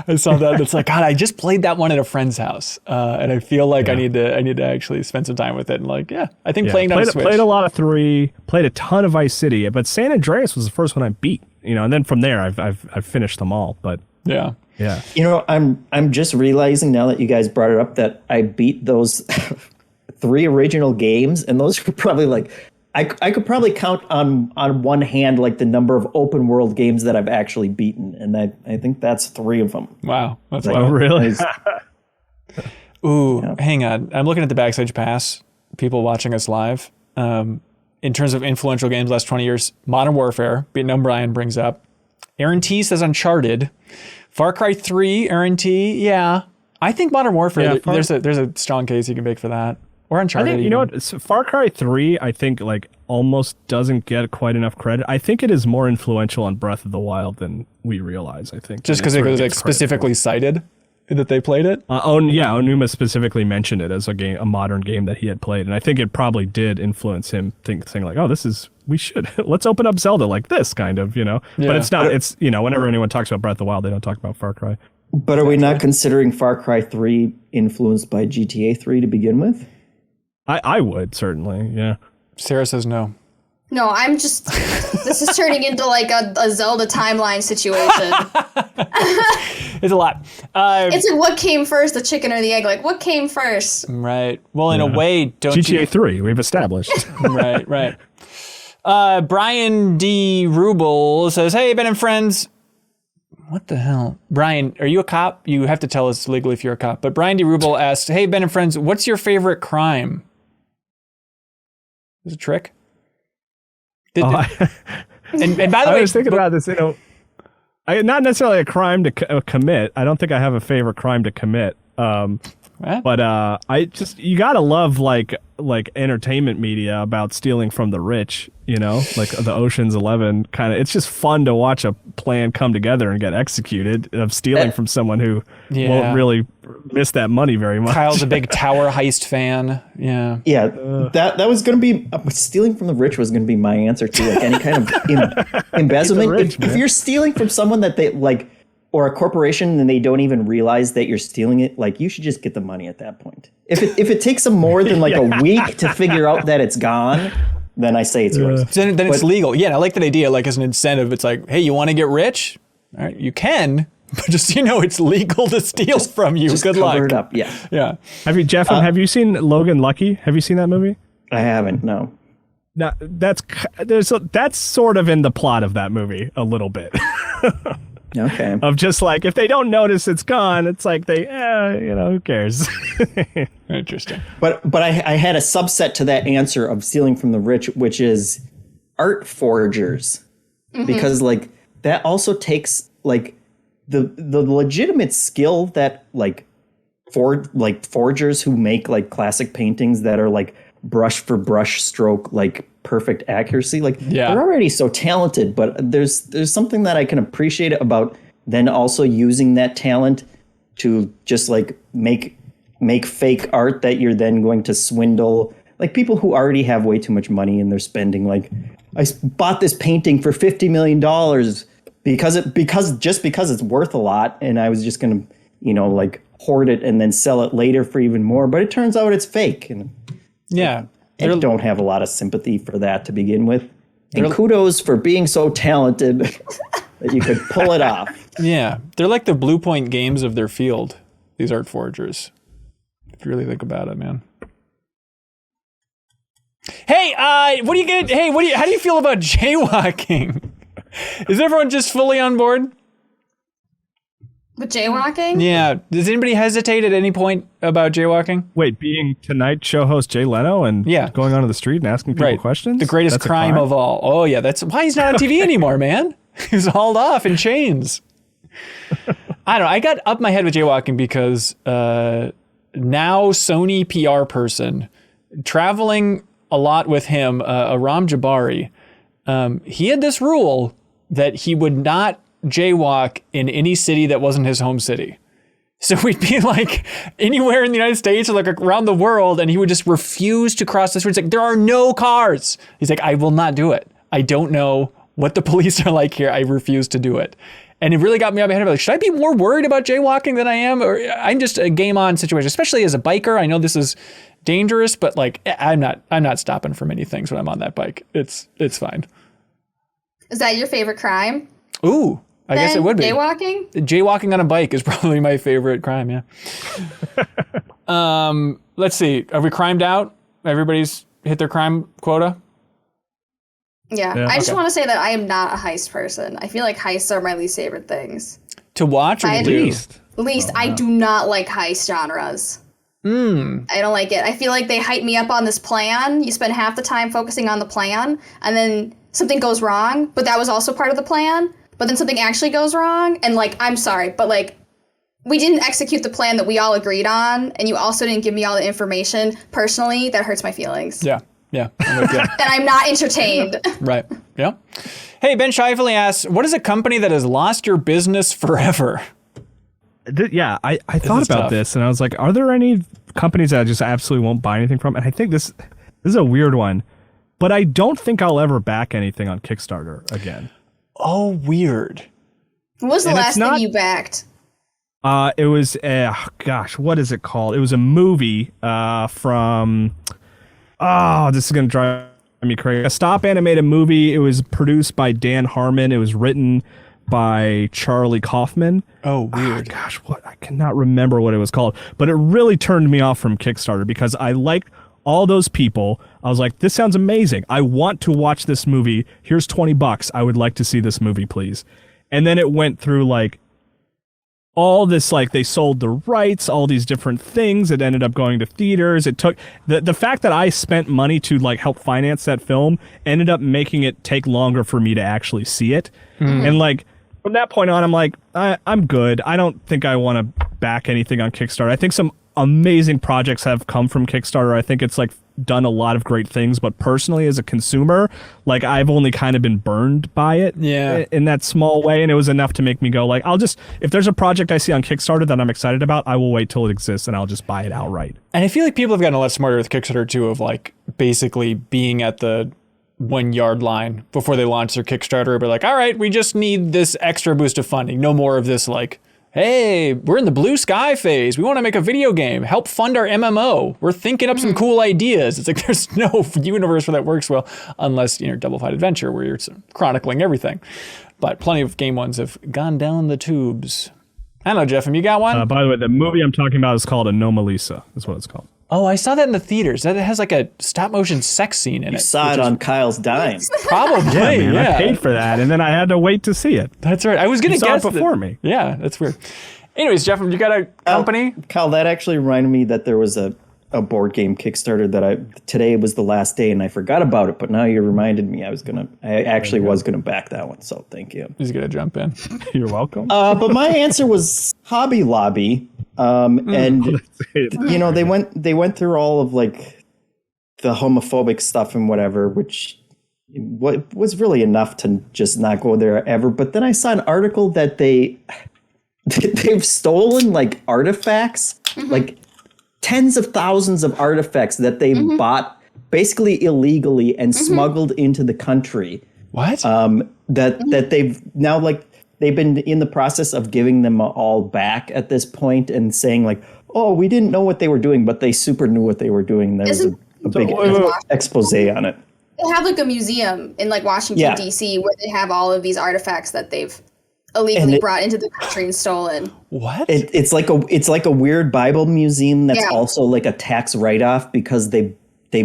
I saw that. It's like, God, I just played that one at a friend's house, and I feel like I need to actually spend some time with it. And like, I think playing on Switch. Played a lot of 3, played a ton of Vice City, but San Andreas was the first one I beat. And then from there I've finished them all. But Yeah. Yeah. You know, I'm just realizing now that you guys brought it up that I beat those 3 original games, and those were probably like I could probably count on one hand like the number of open world games that I've actually beaten, and I think that's 3 of them. Wow. That's Like, Oh, really? Ooh, hang on. I'm looking at the Backstage Pass, people watching us live. In terms of influential games last 20 years, Modern Warfare, BeatenDownBrian brings up. Aaron T says Uncharted. Far Cry 3, Aaron T, yeah. I think Modern Warfare, there's a strong case you can make for that. Or Uncharted. I think, you know what? Far Cry 3, I think, like, almost doesn't get quite enough credit. I think it is more influential on Breath of the Wild than we realize, I think. Just because it was like specifically cited that they played it? Onuma specifically mentioned it as a modern game that he had played. And I think it probably did influence him saying like, oh, let's open up Zelda like this, kind of, you know? Yeah. But it's not, whenever anyone talks about Breath of the Wild, they don't talk about Far Cry. But are we not considering Far Cry 3 influenced by GTA 3 to begin with? I would, certainly, yeah. Sarah says no. No, I'm just. This is turning into like a Zelda timeline situation. It's a lot. It's like, what came first, the chicken or the egg? Like, what came first? Right. Well, in a way, don't GTA 3, we've established. Right. Brian D. Ruble says, hey, Ben and friends. What the hell? Brian, are you a cop? You have to tell us legally if you're a cop. But Brian D. Ruble asked, hey, Ben and friends, what's your favorite crime? Is it a trick? And by the way, I was thinking about this, not necessarily a crime to commit. I don't think I have a favorite crime to commit. But you gotta love like entertainment media about stealing from the rich, like the Ocean's 11 kind of. It's just fun to watch a plan come together and get executed of stealing from someone who won't really miss that money very much. Kyle's a big Tower Heist fan. Yeah. Yeah, that was going to be stealing from the rich was going to be my answer to like any kind of embezzlement. If you're stealing from someone that they like, or a corporation, and they don't even realize that you're stealing it, like you should just get the money at that point. If it takes them more than like a week to figure out that it's gone, then I say it's yours. Then it's legal. Yeah, I like that idea. Like as an incentive, it's like, hey, you want to get rich? All right, you can, but just it's legal to steal from you. Just Good luck. cover it up. Yeah. Have you seen Logan Lucky? Have you seen that movie? I haven't. No. No, that's sort of in the plot of that movie a little bit. Okay. Of just like, if they don't notice it's gone, it's like who cares? Interesting. But I had a subset to that answer of stealing from the rich, which is art forgers, because like that also takes like the legitimate skill that forgers who make like classic paintings that are like brush for brush stroke, like perfect accuracy. Like they're already so talented, but there's something that I can appreciate about then also using that talent to just like make fake art that you're then going to swindle, like people who already have way too much money and they're spending like, I bought this painting for $50 million because it's worth a lot, and I was just gonna like hoard it and then sell it later for even more, but it turns out it's fake. And I don't have a lot of sympathy for that to begin with. And kudos for being so talented that you could pull it off. Yeah. They're like the Blue Point Games of their field, these art forgers. If you really think about it, man. Hey, how do you feel about jaywalking? Is everyone just fully on board? With jaywalking? Yeah. Does anybody hesitate at any point about jaywalking? Wait, being Tonight Show host Jay Leno and going onto the street and asking people questions? The greatest crime of all. Oh, yeah. That's why he's not on TV anymore, man. He's hauled off in chains. I don't know. I got up my head with jaywalking because now Sony PR person, traveling a lot with him, Aram Jabari, he had this rule that he would not jaywalk in any city that wasn't his home city. So we'd be like anywhere in the United States or like around the world, and he would just refuse to cross the street. It's like, there are no cars. He's like, I will not do it. I don't know what the police are like here. I refuse to do it. And it really got me up my head. Like, should I be more worried about jaywalking than I am? Or I'm just a game on situation, especially as a biker. I know this is dangerous, but like, I'm not stopping for many things when I'm on that bike. It's fine. Is that your favorite crime? Ooh. I guess it would be. Jaywalking? Jaywalking on a bike is probably my favorite crime, yeah. Let's see. Are we crimed out? Everybody's hit their crime quota? Yeah. I just want to say that I am not a heist person. I feel like heists are my least favorite things. To watch or to do? I do not like heist genres. I don't like it. I feel like they hype me up on this plan. You spend half the time focusing on the plan, and then something goes wrong, but that was also part of the plan. But then something actually goes wrong, and like, I'm sorry, but like, we didn't execute the plan that we all agreed on, and you also didn't give me all the information. Personally, that hurts my feelings. Yeah. I'm with you. And I'm not entertained. Right. Yeah. Hey, Ben Shively asks, what is a company that has lost your business forever? Yeah, I thought about this, and I was like, are there any companies that I just absolutely won't buy anything from? And I think this is a weird one, but I don't think I'll ever back anything on Kickstarter again. Oh, weird. What was the last thing you backed? It was, what is it called? It was a movie from, this is going to drive me crazy. A stop animated movie. It was produced by Dan Harmon. It was written by Charlie Kaufman. Oh, weird. I cannot remember what it was called, but it really turned me off from Kickstarter because I liked all those people. I was like, this sounds amazing. I want to watch this movie. Here's $20. I would like to see this movie, please. And then it went through like all this, like they sold the rights, all these different things. It ended up going to theaters. It took the fact that I spent money to like help finance that film ended up making it take longer for me to actually see it. And like from that point on, I'm like, I'm good. I don't think I want to back anything on Kickstarter. I think some amazing projects have come from Kickstarter. I think it's like done a lot of great things, but personally as a consumer, like I've only kind of been burned by it in that small way, and it was enough to make me go like, if there's a project I see on Kickstarter that I'm excited about, I will wait till it exists and I'll just buy it outright. And I feel like people have gotten a lot smarter with Kickstarter too, of like basically being at the 1 yard line before they launch their Kickstarter, but like, all right, we just need this extra boost of funding. No more of this like, hey, we're in the blue sky phase. We want to make a video game. Help fund our MMO. We're thinking up some cool ideas. It's like there's no universe where that works well, unless Double Fine Adventure, where you're chronicling everything. But plenty of game ones have gone down the tubes. I don't know, Jeff, have you got one? By the way, the movie I'm talking about is called Anomalisa. That's what it's called. Oh, I saw that in the theaters. That it has like a stop motion sex scene in it. You saw it on Kyle's dime. Probably, man, I paid for that, and then I had to wait to see it. That's right. I was going to guess it before me. Yeah, that's weird. Anyways, Jeff, you got a company? Kyle, that actually reminded me that there was a board game Kickstarter that today was the last day, and I forgot about it. But now you reminded me. I actually was gonna back that one. So thank you. He's gonna jump in. You're welcome. But my answer was Hobby Lobby, and they went through all of like the homophobic stuff and whatever, which was really enough to just not go there ever. But then I saw an article that they've stolen like artifacts, like tens of thousands of artifacts that they bought basically illegally and smuggled into the country. What? That they've now like they've been in the process of giving them all back at this point and saying like, oh, we didn't know what they were doing, but they super knew what they were doing. There was a big expose on it. They have like a museum in like Washington, D.C. where they have all of these artifacts that they've illegally brought into the country and stolen. What? It's like a weird Bible museum that's also like a tax write-off because they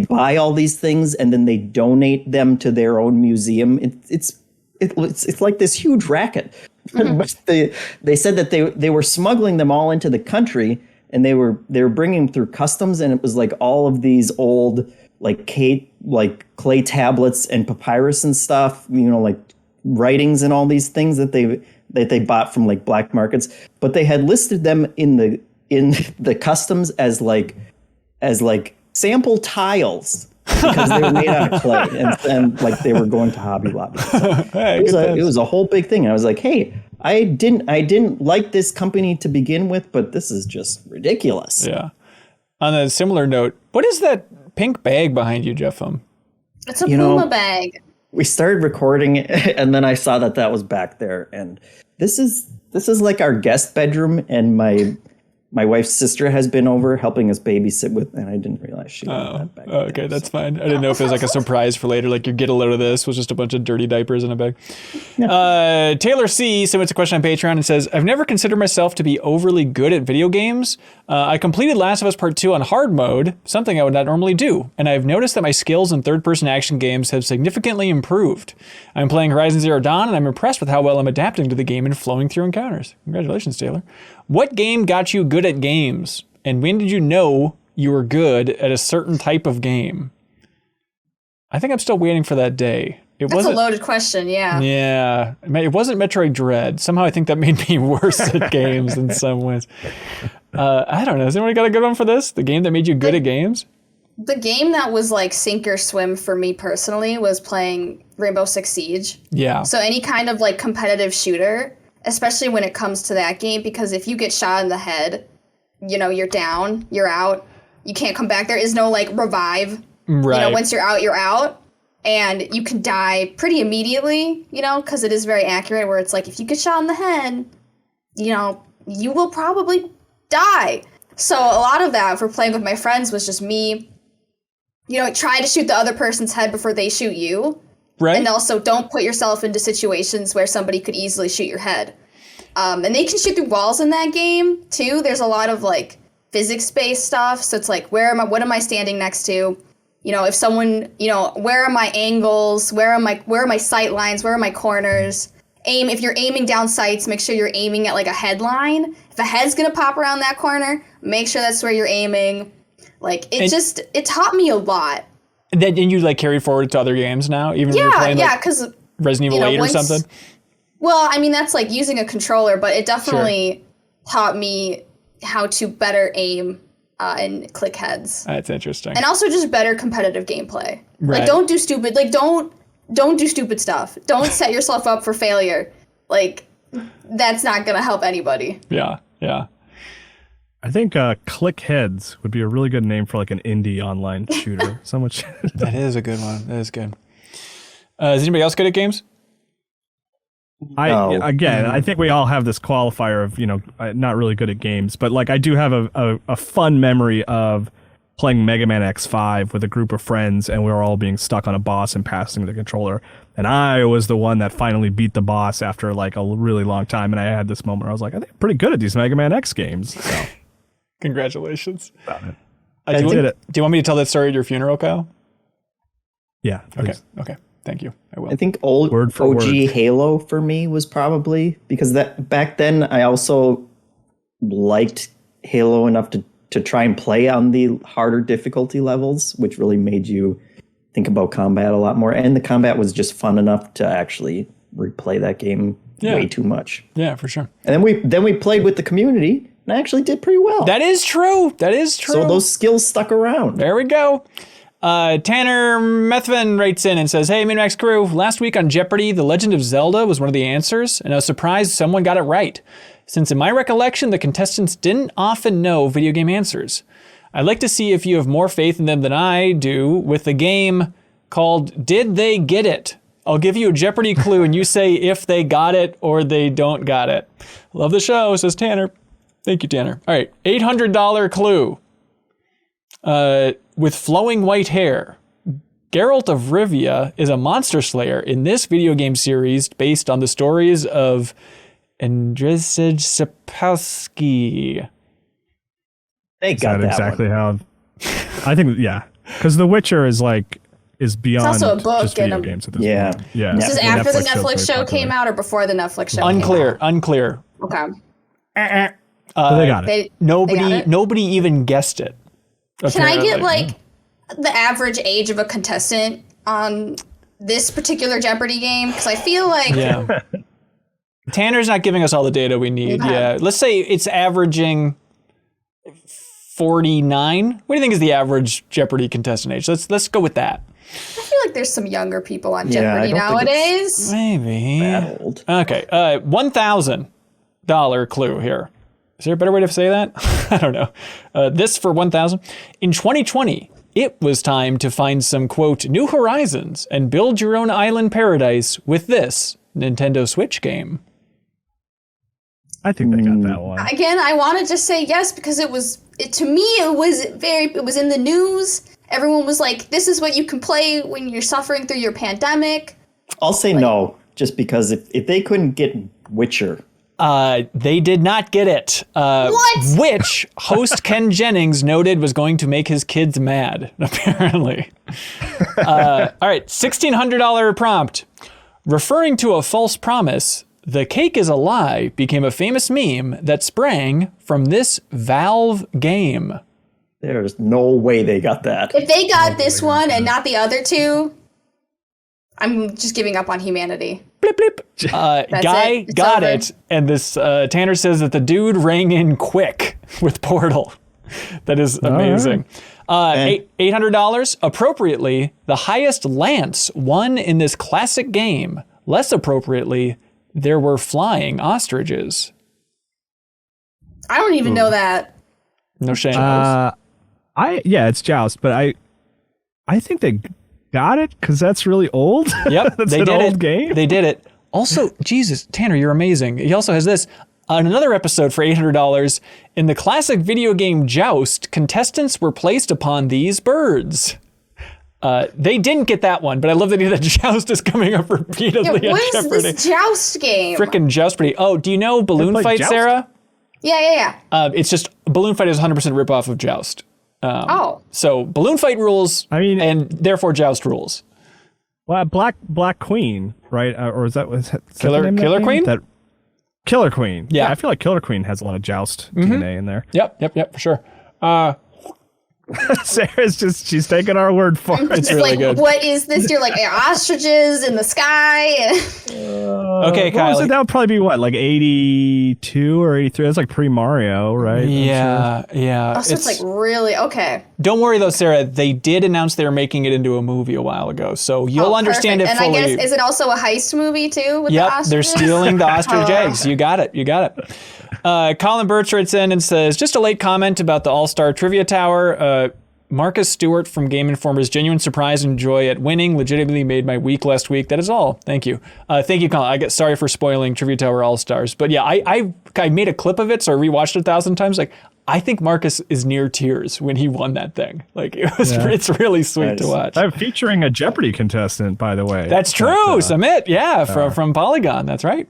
buy all these things and then they donate them to their own museum. It's like this huge racket. But they said that they were smuggling them all into the country and they were bringing them through customs, and it was like all of these old like clay tablets and papyrus and stuff, like writings and all these things that they bought from like black markets, but they had listed them in the customs as like sample tiles because they were made out of clay and like they were going to Hobby Lobby. So it was a whole big thing. I was like, hey, I didn't like this company to begin with, but this is just ridiculous. Yeah. On a similar note, what is that pink bag behind you, Jeff? It's a Puma bag. We started recording and then I saw that was back there, and this is like our guest bedroom, and my my wife's sister has been over helping us babysit with, and I didn't realize she got that back. Okay, there, that's fine. I didn't know if it was like a surprise for later, like you get a load of this was just a bunch of dirty diapers in a bag. Yeah. Taylor C. submits a question on Patreon and says, I've never considered myself to be overly good at video games. I completed Last of Us Part 2 on hard mode, something I would not normally do, and I've noticed that my skills in third-person action games have significantly improved. I'm playing Horizon Zero Dawn, and I'm impressed with how well I'm adapting to the game and flowing through encounters. Congratulations, Taylor. What game got you good at games? And when did you know you were good at a certain type of game? I think I'm still waiting for that day. That's a loaded question, yeah. Yeah. It wasn't Metroid Dread. Somehow I think that made me worse at games in some ways. I don't know. Has anyone got a good one for this? The game that made you good at games? The game that was like sink or swim for me personally was playing Rainbow Six Siege. Yeah. So any kind of like competitive shooter, especially when it comes to that game, because if you get shot in the head, you know, you're down, you're out, you can't come back. There is no like revive. Right. You know, once you're out, you're out. And you can die pretty immediately, you know, because it is very accurate where it's like, if you get shot in the head, you know, you will probably die. So a lot of that for playing with my friends was just me, you know, try to shoot the other person's head before they shoot you. Right. And also don't put yourself into situations where somebody could easily shoot your head. And they can shoot through walls in that game too. There's a lot of like physics-based stuff. So it's like, what am I standing next to? You know, if someone, you know, where are my angles? Where are my sight lines? Where are my corners? If you're aiming down sights, make sure you're aiming at like a headline. If a head's gonna pop around that corner, make sure that's where you're aiming. Like it taught me a lot. Then you like carry forward to other games now, even when you're playing because Resident Evil 8 or something. Well, I mean that's like using a controller, but it definitely taught me how to better aim and click heads. That's interesting. And also just better competitive gameplay. Right. Like don't do stupid. Like don't do stupid stuff. Don't set yourself up for failure. Like that's not gonna help anybody. Yeah. I think Click Heads would be a really good name for like an indie online shooter. So much. That is a good one. That is good. Is anybody else good at games? I think we all have this qualifier of, you know, not really good at games, but like I do have a fun memory of playing Mega Man X5 with a group of friends, and we were all being stuck on a boss and passing the controller. And I was the one that finally beat the boss after like a really long time. And I had this moment where I was like, I think I'm pretty good at these Mega Man X games. So. Congratulations. I did it. Do you want me to tell that story at your funeral, Kyle? Yeah. Please. Okay. Thank you. I will. I think old Word for OG word. Halo for me was probably because that back then I also liked Halo enough to try and play on the harder difficulty levels, which really made you think about combat a lot more. And the combat was just fun enough to actually replay that game way too much. Yeah, for sure. And then we played with the community and I actually did pretty well. That is true. So those skills stuck around. There we go. Tanner Methvin writes in and says, hey, MinnMax crew, last week on Jeopardy, The Legend of Zelda was one of the answers, and I was surprised someone got it right, since in my recollection, the contestants didn't often know video game answers. I'd like to see if you have more faith in them than I do with the game called Did They Get It? I'll give you a Jeopardy clue, and you say if they got it or they don't got it. Love the show, says Tanner. Thank you, Tanner. All right, $800 clue. With flowing white hair, Geralt of Rivia is a monster slayer in this video game series based on the stories of Andrzej Sapkowski. They got that exactly one. how. I think because The Witcher is beyond also a book just video and games at this Yeah. point. Yeah. This is after the Netflix show very came popular. out or before the Netflix show Unclear. came out? Okay. So they got it. Nobody even guessed it. Can I get apparently. like the average age of a contestant on this particular Jeopardy game? Because I feel like Yeah. Tanner's not giving us all the data we need. Okay. Yeah. Let's say it's averaging 49. What do you think is the average Jeopardy contestant age? Let's go with that. I feel like there's some younger people on Yeah, I Jeopardy don't think nowadays. Maybe. That old. Okay. $1,000 clue here. Is there a better way to say that? I don't know. This for 1,000. In 2020, it was time to find some, quote, new horizons and build your own island paradise with this Nintendo Switch game. I think they got that one. Again, I want to just say yes because it was in the news. Everyone was like, this is what you can play when you're suffering through your pandemic. I'll say no, just because if they couldn't get Witcher. They did not get it. What? Which host Ken Jennings noted was going to make his kids mad, apparently. All right, $1,600 prompt. Referring to a false promise, the cake is a lie became a famous meme that sprang from this Valve game. There's no way they got that. If they got this one and not the other two, I'm just giving up on humanity. Blip, blip. Guy got it. And this Tanner says that the dude rang in quick with Portal. That is amazing. $800. Appropriately, the highest lance won in this classic game. Less appropriately, there were flying ostriches. I don't even know that. No shame. It's Joust, but I think they got it because that's really old. Yep, that's they an did old it. game. They did it. Also, Jesus, Tanner, you're amazing. He also has this. On another episode for $800, in the classic video game Joust, contestants were placed upon these birds. They didn't get that one, but I love the idea that Joust is coming up repeatedly what on is Jeopardy. this Joust game? Frickin' Joustpardy. Oh, do you know Balloon play Fight, Joust? Sarah? Yeah. It's just Balloon Fight is 100% ripoff of Joust. So Balloon Fight rules, and therefore Joust rules. Well, Black Queen, right? Or is that Killer Queen? Killer Queen. Yeah. I feel like Killer Queen has a lot of Joust DNA in there. Yep, for sure. Sarah's she's taking our word for it. It's really like, good. what is this? You're like ostriches in the sky. Okay, Kylie. That would probably be what, like 82 or 83? That's like pre-Mario, right? Yeah. Oh, so it's like really okay. Don't worry though, Sarah. They did announce they were making it into a movie a while ago, so you'll understand it and fully. I guess, is it also a heist movie too? With the ostriches? They're stealing the ostrich eggs. You got it. Colin Birch writes in and says, just a late comment about the All-Star Trivia Tower. Marcus Stewart from Game Informer's genuine surprise and joy at winning legitimately made my week last week. That is all. Thank you. Thank you, Colin. Sorry for spoiling Trivia Tower All-Stars. But yeah, I made a clip of it, so I rewatched it 1,000 times. Like, I think Marcus is near tears when he won that thing. Like, it's really sweet to watch. I'm featuring a Jeopardy contestant, by the way. That's true. Submit. Yeah, from Polygon. That's right.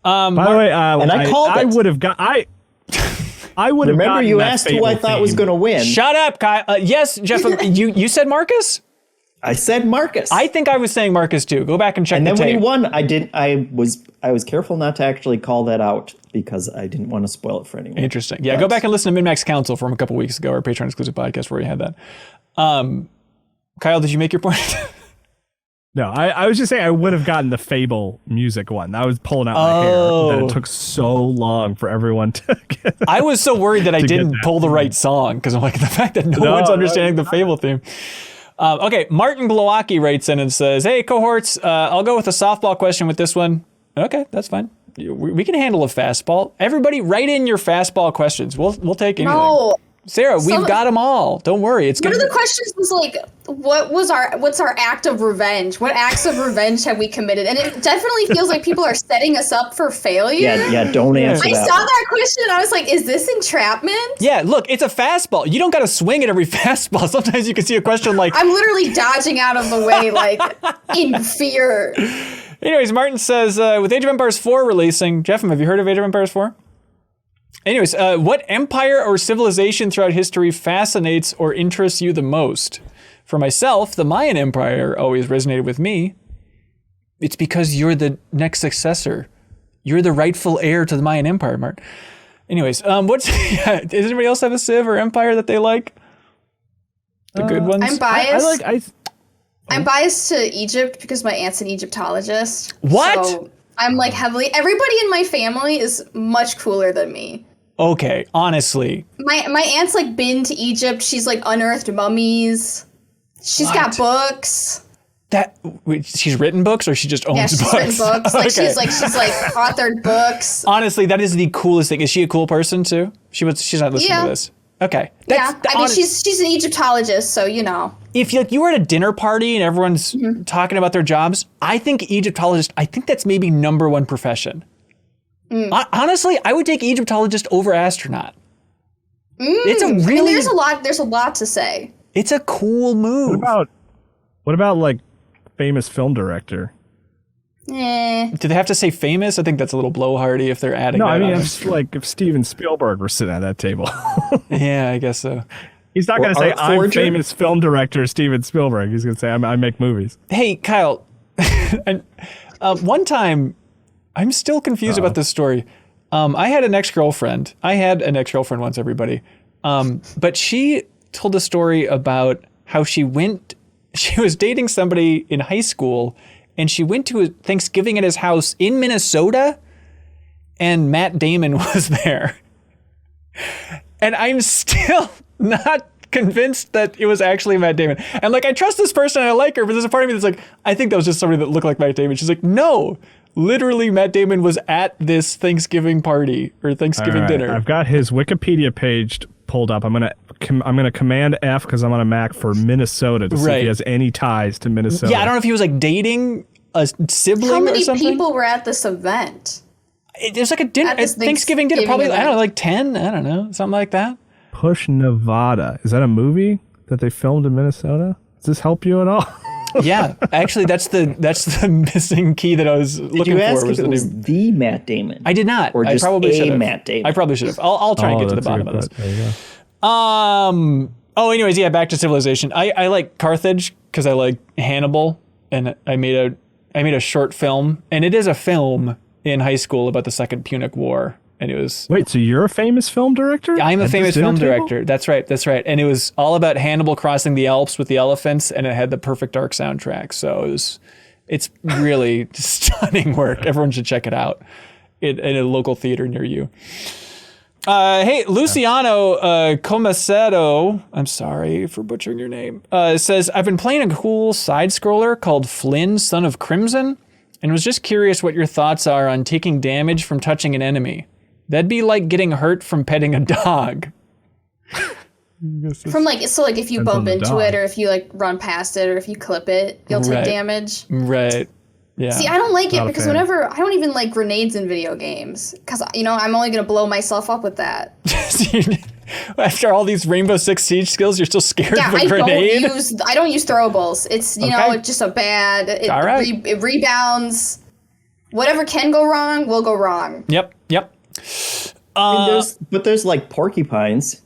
By the way, and I called it. I would have got. I would have. Remember, you asked who I thought was going to win. Shut up, Kyle. Yes, Jeff. You said Marcus? I said Marcus. I think I was saying Marcus too. Go back and check and the then tape. when he won, I was careful not to actually call that out because I didn't want to spoil it for anyone. Interesting. Yeah, go back and listen to MinnMax Council from a couple weeks ago, our Patreon exclusive podcast where we had that. Kyle, did you make your point? No, I was just saying I would have gotten the Fable music one. I was pulling out my hair. That it took so long for everyone to get. I was so worried that I didn't pull the right song because I'm like, the fact that no one's understanding the Fable theme. Okay, Martin Glowacki writes in and says, hey, cohorts, I'll go with a softball question with this one. Okay, that's fine. We can handle a fastball. Everybody write in your fastball questions. We'll take anything. No. Sarah, we've got them all. Don't worry. It's One of the questions was like, what's our act of revenge? What acts of revenge have we committed? And it definitely feels like people are setting us up for failure. Yeah, don't answer I that. saw that question and I was like, is this entrapment? Yeah, look, it's a fastball. You don't got to swing at every fastball. Sometimes you can see a question like... I'm literally dodging out of the way, like, in fear. Anyways, Martin says, with Age of Empires 4 releasing... Jeff, have you heard of Age of Empires 4? Anyways, what empire or civilization throughout history fascinates or interests you the most? For myself, the Mayan Empire always resonated with me. It's because you're the next successor. You're the rightful heir to the Mayan Empire, Martin. Anyways, does anybody else have a civ or empire that they like? The good ones? I'm biased. I'm biased to Egypt because my aunt's an Egyptologist. What? So I'm like heavily... Everybody in my family is much cooler than me. Okay, honestly. My aunt's like been to Egypt. She's like unearthed mummies. She's got books. She's written books or she just owns books? Yeah, she's written books. Like she's like authored books. Honestly, that is the coolest thing. Is she a cool person too? She's not listening to this. Okay. She's an Egyptologist, so you know. If you were at a dinner party and everyone's talking about their jobs, I think Egyptologist, I think that's maybe #1 profession. Honestly, I would take Egyptologist over astronaut. It's a really... I mean, there's a lot to say. It's a cool move. What about like famous film director? Do they have to say famous? I think that's a little blowhardy if they're adding No, that I mean, on. if Steven Spielberg were sitting at that table. Yeah, I guess so. He's not going to Or say, Art I'm Forger? famous film director Steven Spielberg. He's going to say, I make movies. Hey, Kyle. One time, I'm still confused about this story. I had an ex-girlfriend. Once, everybody. But she told a story about how she was dating somebody in high school, and she went to a Thanksgiving at his house in Minnesota, and Matt Damon was there. And I'm still not convinced that it was actually Matt Damon. And like, I trust this person and I like her, but there's a part of me that's like, I think that was just somebody that looked like Matt Damon. She's like, no, literally Matt Damon was at this Thanksgiving party or Thanksgiving dinner. I've got his Wikipedia page pulled up. I'm gonna Command F because I'm on a Mac for Minnesota to see if he has any ties to Minnesota. Yeah, I don't know if he was like dating a sibling How or many something. people were at this event? It was like a dinner, At this Thanksgiving dinner, probably, Thanksgiving I don't know, like 10, I don't know, something like that. Push Nevada. Is that a movie that they filmed in Minnesota? Does this help you at all? Yeah, actually, that's the missing key that I was looking Did you ask for. if it was the Matt Damon? I did not. Or just I probably should have. Matt Damon? I probably should have. I'll try and get to the that's a bottom good of this. point. There you go. Anyways, yeah, back to Civilization. I like Carthage because I like Hannibal, and I made a short film, and it is a film in high school about the Second Punic War, and it was. Wait, so you're a famous film director? I'm a At famous this dinner film table? director. That's right. And it was all about Hannibal crossing the Alps with the elephants, and it had the Perfect Dark soundtrack. So it's really stunning work. Everyone should check it out in a local theater near you. Hey, Luciano Comacedo, I'm sorry for butchering your name, says, I've been playing a cool side-scroller called Flynn, Son of Crimson, and was just curious what your thoughts are on taking damage from touching an enemy. That'd be like getting hurt from petting a dog. From like, so like if you Depends bump on the into dog. it, or if you like run past it, or if you clip it, you'll take Right. damage. Right. Yeah. See, I don't like it Not a because fan. I don't even like grenades in video games because, I'm only going to blow myself up with that. After all these Rainbow Six Siege skills, you're still scared Yeah, of a grenade? I don't use throwables. It's, it's just a bad, All right. it rebounds. Whatever can go wrong will go wrong. Yep. There's like porcupines.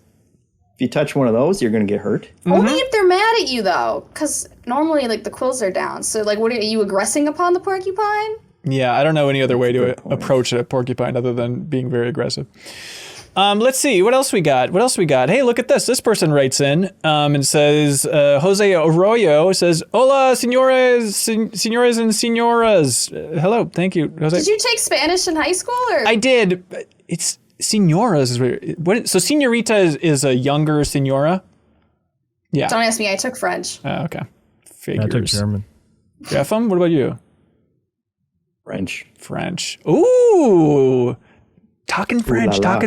If you touch one of those, you're going to get hurt. Only if they're mad at you though, because normally like the quills are down. So like, are you aggressing upon the porcupine? Yeah, I don't know any other way to approach a porcupine other than being very aggressive. Let's see, what else we got? Hey, look at this. This person writes in and says, Jose Arroyo says, Hola, senores and senoras. Hello, thank you, Jose. Did you take Spanish in high school? Or? I did. But it's senoras. So senorita is a younger senora? Yeah. Don't ask me. I took French. Okay. I Figures. took German. Jeffem, what about you? French. Ooh. Talking French. la la.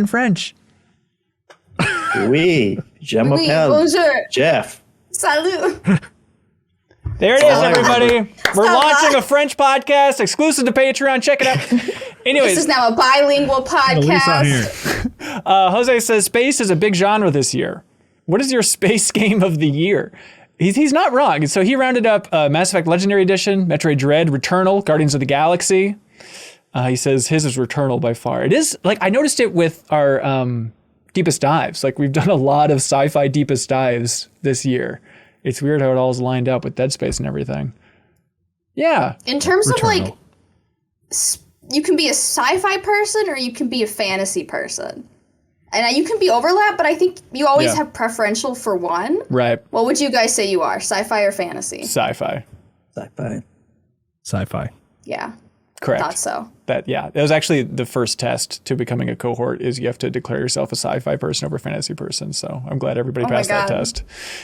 Oui. Je Oui, m'appelle bonjour. Jeff. Salut. There it is, everybody. We're launching a French podcast exclusive to Patreon. Check it out. This Anyways, is now a bilingual podcast. here. Jose says space is a big genre this year. What is your space game of the year? He's not wrong. So he rounded up Mass Effect Legendary Edition, Metroid Dread, Returnal, Guardians of the Galaxy. He says his is Returnal by far. It is, like, I noticed it with our Deepest Dives. Like, we've done a lot of sci-fi Deepest Dives this year. It's weird how it all's lined up with Dead Space and everything. Yeah. In terms of like, Returnal. you can be a sci-fi person or you can be a fantasy person. And you can be overlap, but I think you always have preferential for one. Right. What would you guys say you are, sci-fi or fantasy? Sci-fi. Sci-fi. Yeah, Correct. thought so. That was actually the first test to becoming a cohort is you have to declare yourself a sci-fi person over a fantasy person. So I'm glad everybody Oh my passed that God. test.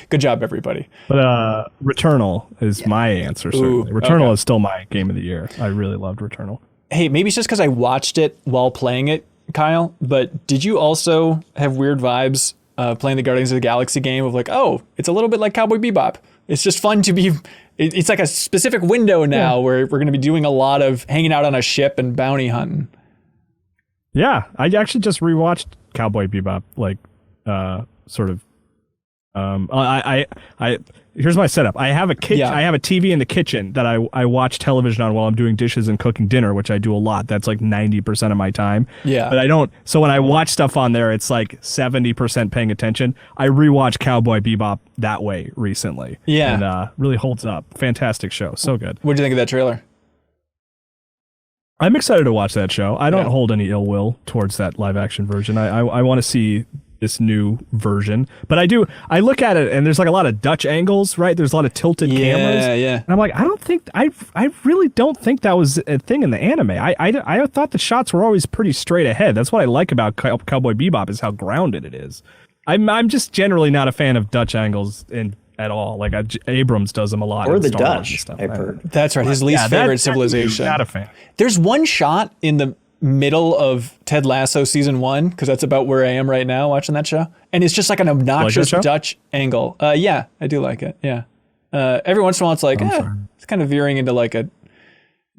Good job, everybody. But Returnal is my answer, certainly. Ooh, Returnal okay. is still my game of the year. I really loved Returnal. Hey, maybe it's just because I watched it while playing it, Kyle, but did you also have weird vibes playing the Guardians of the Galaxy game of like, oh, it's a little bit like Cowboy Bebop. It's just fun to be, it's like a specific window now where we're going to be doing a lot of hanging out on a ship and bounty hunting. Yeah, I actually just rewatched Cowboy Bebop. Like, sort of. I here's my setup. I have a I have a TV in the kitchen that I watch television on while I'm doing dishes and cooking dinner, which I do a lot. That's like 90% of my time. Yeah. But I don't. So when I watch stuff on there, it's like 70% paying attention. I rewatched Cowboy Bebop that way recently. Yeah. And really holds up. Fantastic show. So good. What do you think of that trailer? I'm excited to watch that show. I don't hold any ill will towards that live action version. I want to see this new version, but I look at it and there's like a lot of Dutch angles, right? There's a lot of tilted cameras. Yeah. And I'm like, I really don't think that was a thing in the anime. I thought the shots were always pretty straight ahead. That's what I like about Cowboy Bebop is how grounded it is. I'm just generally not a fan of Dutch angles at all. Like Abrams does them a lot. Or in the Star Wars Dutch, and stuff. I've heard. That's right. His least favorite civilization. Not a fan. There's one shot in the middle of Ted Lasso season 1, because that's about where I am right now watching that show, and it's just like an obnoxious Dutch angle. Yeah, I do like it. Yeah, every once in a while it's like it's kind of veering into like a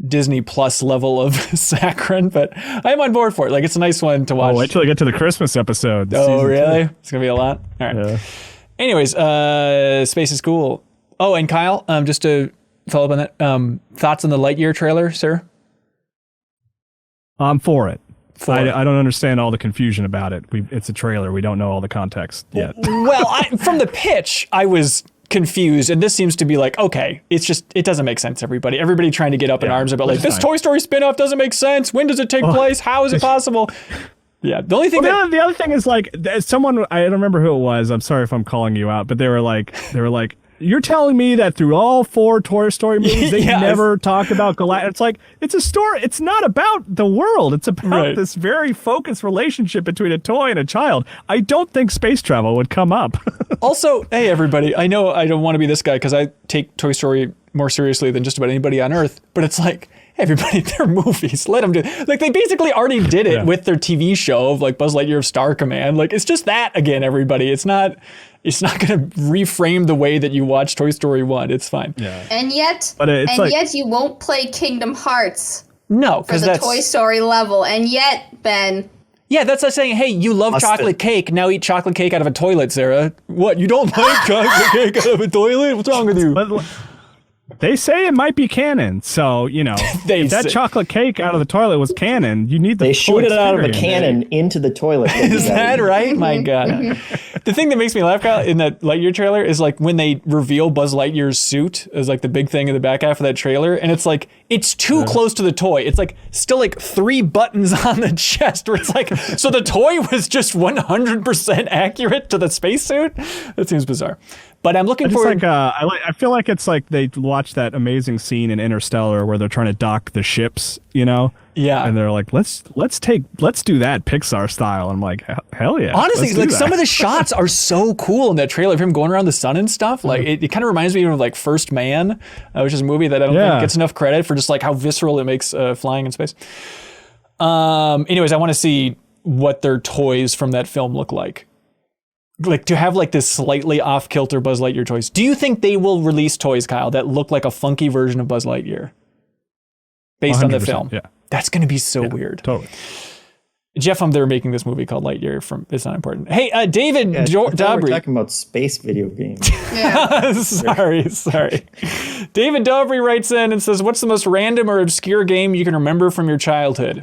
Disney Plus level of saccharine, but I'm on board for it. Like it's a nice one to watch. Oh, wait till I get to the Christmas episode. Oh, really? It's gonna be a lot. All right. Yeah. Anyways, space is cool. Oh, and Kyle, just to follow up on that, thoughts on the Lightyear trailer, sir? I'm for it. I don't understand all the confusion about it. It's a trailer. We don't know all the context yet. Well, from the pitch, I was confused, and this seems to be like, okay, it doesn't make sense, everybody trying to get up in arms about like, this Toy Story spin-off doesn't make sense. When does it take place? How is it possible? Yeah, the only thing the other thing is like, someone, I don't remember who it was. I'm sorry if I'm calling you out, but they were like, you're telling me that through all 4 Toy Story movies, they never talk about Galactus. It's like, it's a story. It's not about the world. It's about this very focused relationship between a toy and a child. I don't think space travel would come up. Also, hey, everybody, I know I don't want to be this guy because I take Toy Story more seriously than just about anybody on Earth, but it's like, everybody, they're movies. Let them do it. Like, they basically already did it with their TV show of like Buzz Lightyear of Star Command. Like, it's just that again, everybody. It's not going to reframe the way that you watch Toy Story 1. It's fine. Yeah. And yet you won't play Kingdom Hearts. No, because that's Toy Story level. And yet, Ben. Yeah, that's like saying, hey, you love chocolate cake. Now eat chocolate cake out of a toilet, Sarah. What? You don't like chocolate cake out of a toilet? What's wrong with you? They say it might be canon, so if that chocolate cake out of the toilet was canon, you need the. They shoot it out of a cannon into the toilet. Is that right? My God. The thing that makes me laugh, Kyle, in that Lightyear trailer is like when they reveal Buzz Lightyear's suit as like the big thing in the back half of that trailer, and it's like it's too close to the toy. It's like still like 3 buttons on the chest, where it's like so the toy was just 100% accurate to the spacesuit. That seems bizarre. But I'm looking for. I feel like it's like they watched that amazing scene in Interstellar where they're trying to dock the ships, Yeah. And they're like, let's do that Pixar style. I'm like, hell yeah. Honestly, like some of the shots are so cool in that trailer of him going around the sun and stuff. Like it kind of reminds me of like First Man, which is a movie that I don't think gets enough credit for just like how visceral it makes flying in space. Anyways, I want to see what their toys from that film look like. Like to have like this slightly off-kilter Buzz Lightyear toys. Do you think they will release toys, Kyle, that look like a funky version of Buzz Lightyear based on the film? Yeah. That's going to be so weird. Totally. Jeff, they're making this movie called Lightyear It's Not Important. Hey, David Dobry. We're talking about space video games. Yeah. Sorry. David Dobry writes in and says, what's the most random or obscure game you can remember from your childhood?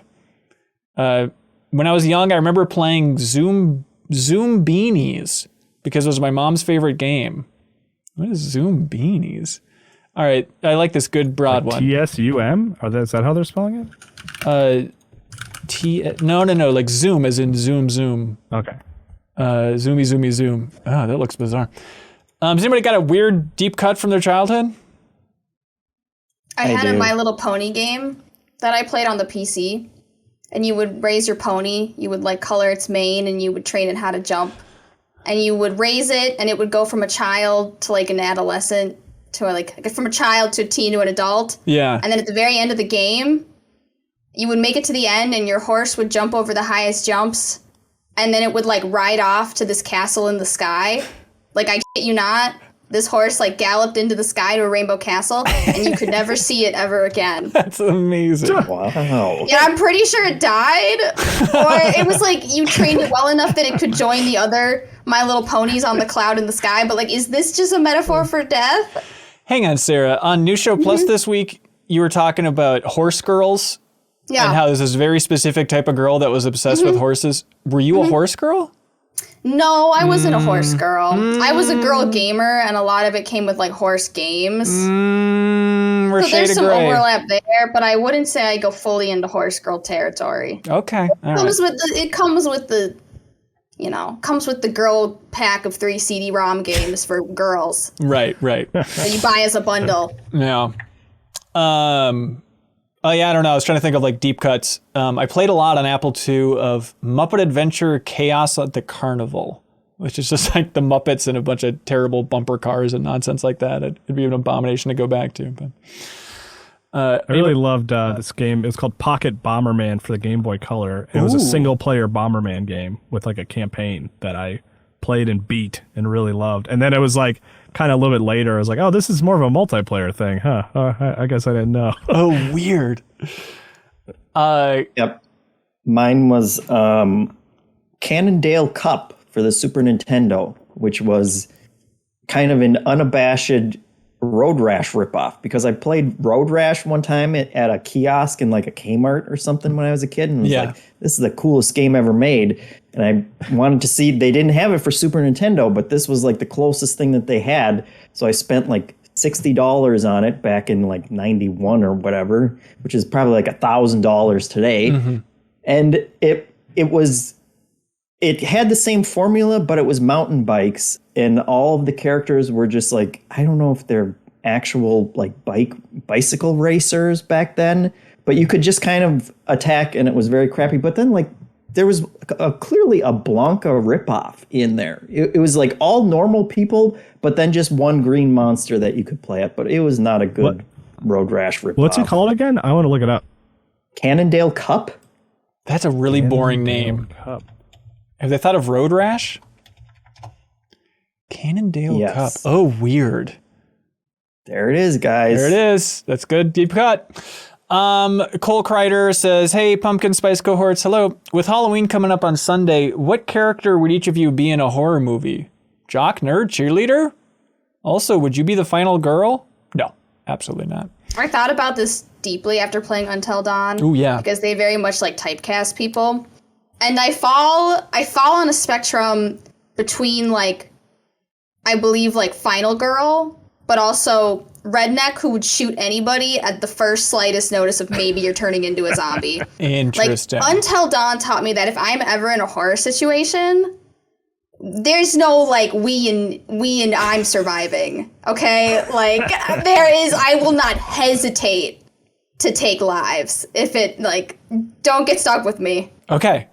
When I was young, I remember playing Zoom Beanies because it was my mom's favorite game. What is Zoom Beanies? All right, I like this good broad one. TSUM? Is that how they're spelling it? No, like Zoom as in Zoom. Okay. Zoomy Zoom. Oh, that looks bizarre. Has anybody got a weird deep cut from their childhood? I had a My Little Pony game that I played on the PC. And you would raise your pony, you would like color its mane, and you would train it how to jump. And you would raise it, and it would go from a child to like an adolescent to like from a child to a teen to an adult. Yeah. And then at the very end of the game, you would make it to the end, and your horse would jump over the highest jumps, and then it would like ride off to this castle in the sky. Like I shit you not. this horse like galloped into the sky to a rainbow castle, and you could never see it ever again. That's amazing. Wow. Yeah, I'm pretty sure it died, or it was like you trained it well enough that it could join the other My Little Ponies on the cloud in the sky. But like, is this just a metaphor for death? Hang on, Sarah. On New Show Plus this week, you were talking about horse girls. Yeah. And how there's this very specific type of girl that was obsessed with horses. Were you a horse girl? No, I wasn't a horse girl. I was a girl gamer, and a lot of it came with like horse games. We're So shade there's of some gray. overlap there, but I wouldn't say I go fully into horse girl territory. Okay. All right. It comes with the girl pack of 3 CD-ROM games for girls Right. that you buy as a bundle. Yeah. Oh yeah, I don't know. I was trying to think of like deep cuts. I played a lot on Apple II of Muppet Adventure Chaos at the Carnival, which is just like the Muppets and a bunch of terrible bumper cars and nonsense like that. It'd be an abomination to go back to. But I really loved this game. It was called Pocket Bomberman for the Game Boy Color. It was a single-player Bomberman game with like a campaign that I played and beat and really loved. And then it was like kind of a little bit later, I was like, oh, this is more of a multiplayer thing, huh? I guess I didn't know. oh, weird. Yep. Mine was Cannondale Cup for the Super Nintendo, which was kind of an unabashed Road Rash ripoff, because I played Road Rash one time at a kiosk in like a Kmart or something when I was a kid, and was like, this is the coolest game ever made. And I wanted to see, they didn't have it for Super Nintendo, but this was like the closest thing that they had. So I spent like $60 on it back in like 91 or whatever, which is probably like $1,000 today. And it had the same formula, but it was mountain bikes, and all of the characters were just like, I don't know if they're actual like bicycle racers back then, but you could just kind of attack, and it was very crappy. But then like there was clearly a Blanca ripoff in there. It was like all normal people, but then just one green monster that you could play at. But it was not a good Road Rash ripoff. What's it called again? I want to look it up. Cannondale Cup? That's a really boring name. Cup. Have they thought of Road Rash? Cannondale Cup. Oh, weird. There it is, guys. There it is. That's good. Deep cut. Cole Kreider says, hey, Pumpkin Spice cohorts. Hello. With Halloween coming up on Sunday, what character would each of you be in a horror movie? Jock, nerd, cheerleader? Also, would you be the final girl? No, absolutely not. I thought about this deeply after playing Until Dawn. Ooh, yeah. Because they very much like typecast people. And I fall on a spectrum between like, I believe like final girl, but also redneck who would shoot anybody at the first slightest notice of maybe you're turning into a zombie. Interesting. Like, Until Dawn taught me that if I'm ever in a horror situation, there's no like we and I'm surviving. Okay? Like I will not hesitate to take lives if it like don't get stuck with me. Okay.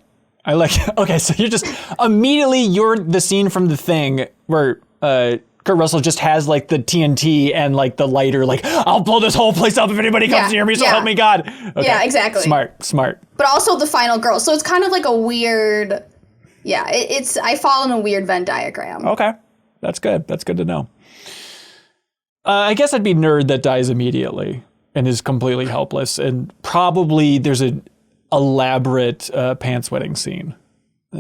Okay, so you're just you're the scene from The Thing where Kurt Russell just has like the TNT and like the lighter, like, I'll blow this whole place up if anybody comes near me, so help me God. Okay. Yeah, exactly. Smart. But also the final girl. So it's kind of like a weird, I fall in a weird Venn diagram. Okay, that's good. That's good to know. I guess I'd be nerd that dies immediately and is completely helpless, and probably there's an elaborate pants wetting scene.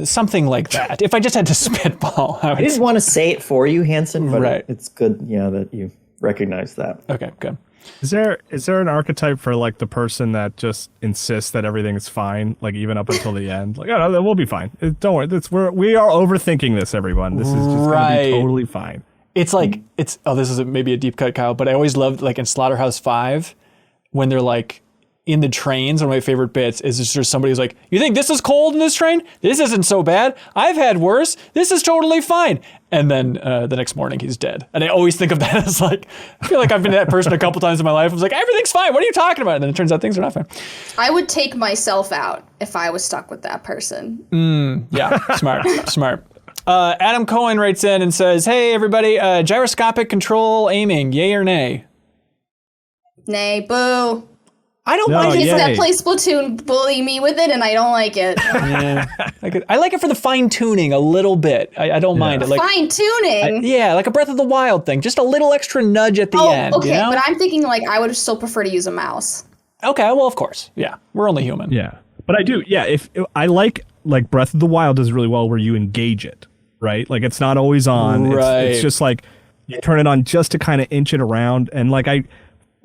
Something like that. If I just had to spitball. I didn't want to say it for you, Hanson, but right. It's good, that you recognize that. Okay, good. Is there an archetype for like the person that just insists that everything is fine, like even up until the end? Like, oh no, we'll be fine. Don't worry. We are overthinking this, everyone. This is just going to be totally fine. It's like, this is maybe a deep cut, Kyle, but I always loved like in Slaughterhouse 5 when they're like, in the trains, one of my favorite bits is just somebody who's like, you think this is cold in this train? This isn't so bad. I've had worse. This is totally fine. And then the next morning he's dead. And I always think of that as like, I feel like I've been that person a couple times in my life. I was like, everything's fine. What are you talking about? And then it turns out things are not fine. I would take myself out if I was stuck with that person. Yeah, smart. Adam Cohen writes in and says, hey, everybody, gyroscopic control aiming, yay or nay? Nay, boo. I don't No, like Kids it. that play Splatoon bully me with it, and I don't like it. Yeah, I like it for the fine tuning a little bit. I don't mind it. Like Fine tuning. yeah, like a Breath of the Wild thing, just a little extra nudge at the end. Okay, you know? but I'm thinking like I would still prefer to use a mouse. Okay, well, of course, yeah, we're only human. Yeah, but I do. Yeah, if I like Breath of the Wild does really well where you engage it, right? Like it's not always on. Right. It's just like you turn it on just to kind of inch it around, and like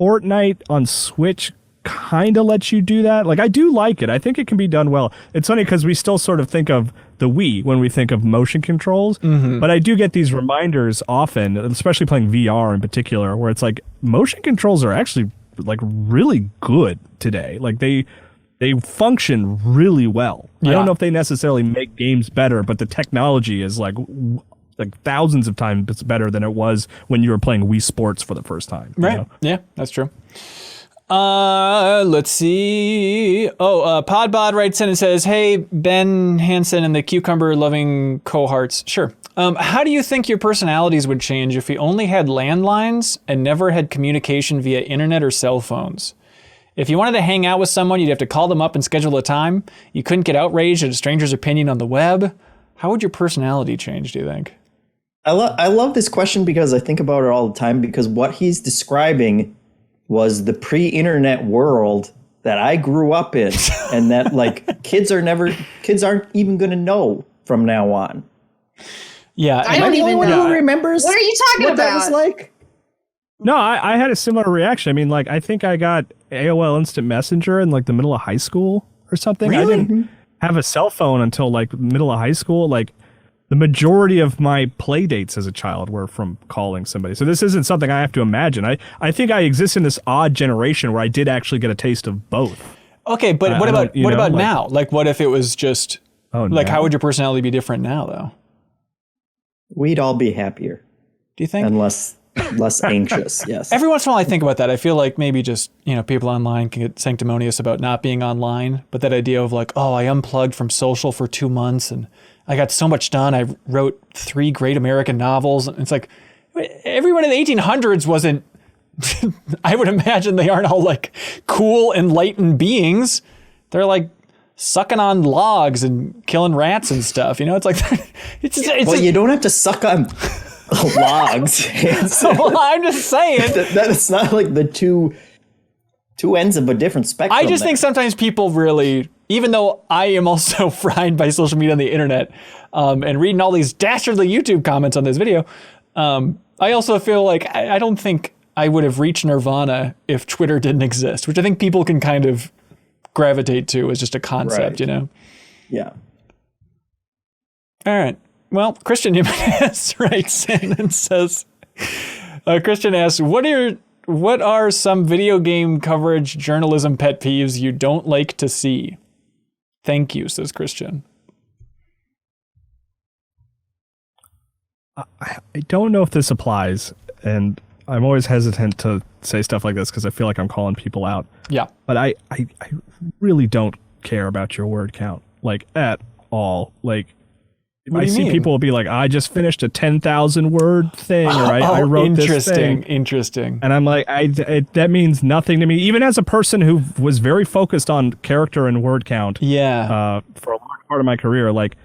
Fortnite on Switch kind of lets you do that. Like I do like it. I think it can be done well. It's funny because we still sort of think of the Wii when we think of motion controls, but I do get these reminders often, especially playing VR in particular, where it's like motion controls are actually like really good today. Like they function really well. I Yeah. don't know if they necessarily make games better, but the technology is like thousands of times better than it was when you were playing Wii Sports for the first time. you Right. know? Yeah, that's true. Let's see. Podbod writes in and says, "Hey, Ben Hansen and the cucumber-loving cohorts. Sure. How do you think your personalities would change if we only had landlines and never had communication via internet or cell phones? If you wanted to hang out with someone, you'd have to call them up and schedule a time. You couldn't get outraged at a stranger's opinion on the web. How would your personality change, do you think?" I love this question because I think about it all the time, because what he's describing was the pre-internet world that I grew up in, and that like kids aren't even going to know from now on. Yeah. I Am don't the only even one know. who remembers What are you talking what that was about? like? No, I had a similar reaction. I mean, like, I think I got AOL Instant Messenger in like the middle of high school or something. Really? I didn't have a cell phone until like middle of high school. Like, the majority of my play dates as a child were from calling somebody. So this isn't something I have to imagine. I think I exist in this odd generation where I did actually get a taste of both. Okay, but I what don't- about you what know, about like- now? Like, what if it was just like, now? how would your personality be different now, though? We'd all be happier Do you think? and less anxious. Yes. Every once in a while I think about that. I feel like maybe just, people online can get sanctimonious about not being online, but that idea of like, oh, I unplugged from social for 2 months and I got so much done. I wrote 3 great American novels. And it's like, everyone in the 1800s wasn't, I would imagine they aren't all like cool, enlightened beings. They're like sucking on logs and killing rats and stuff. It's like, Well, you don't have to suck on logs. well, I'm just saying. That's not like the two ends of a different spectrum. I just think sometimes people really, even though I am also fried by social media and the internet, and reading all these dastardly YouTube comments on this video, I also feel like I don't think I would have reached nirvana if Twitter didn't exist, which I think people can kind of gravitate to as just a concept, Right. Yeah. All right. Well, Christian Jimenez writes in and says, Christian asks, what are some video game coverage journalism pet peeves you don't like to see? Thank you, says Christian. I don't know if this applies, and I'm always hesitant to say stuff like this because I feel like I'm calling people out. Yeah. But I really don't care about your word count, like, at all. Like, What I do you see mean? people will be like, I just finished a 10,000 word thing, or I wrote this thing. Interesting. And I'm like, that means nothing to me. Even as a person who was very focused on character and word count Yeah. for a large part of my career, like,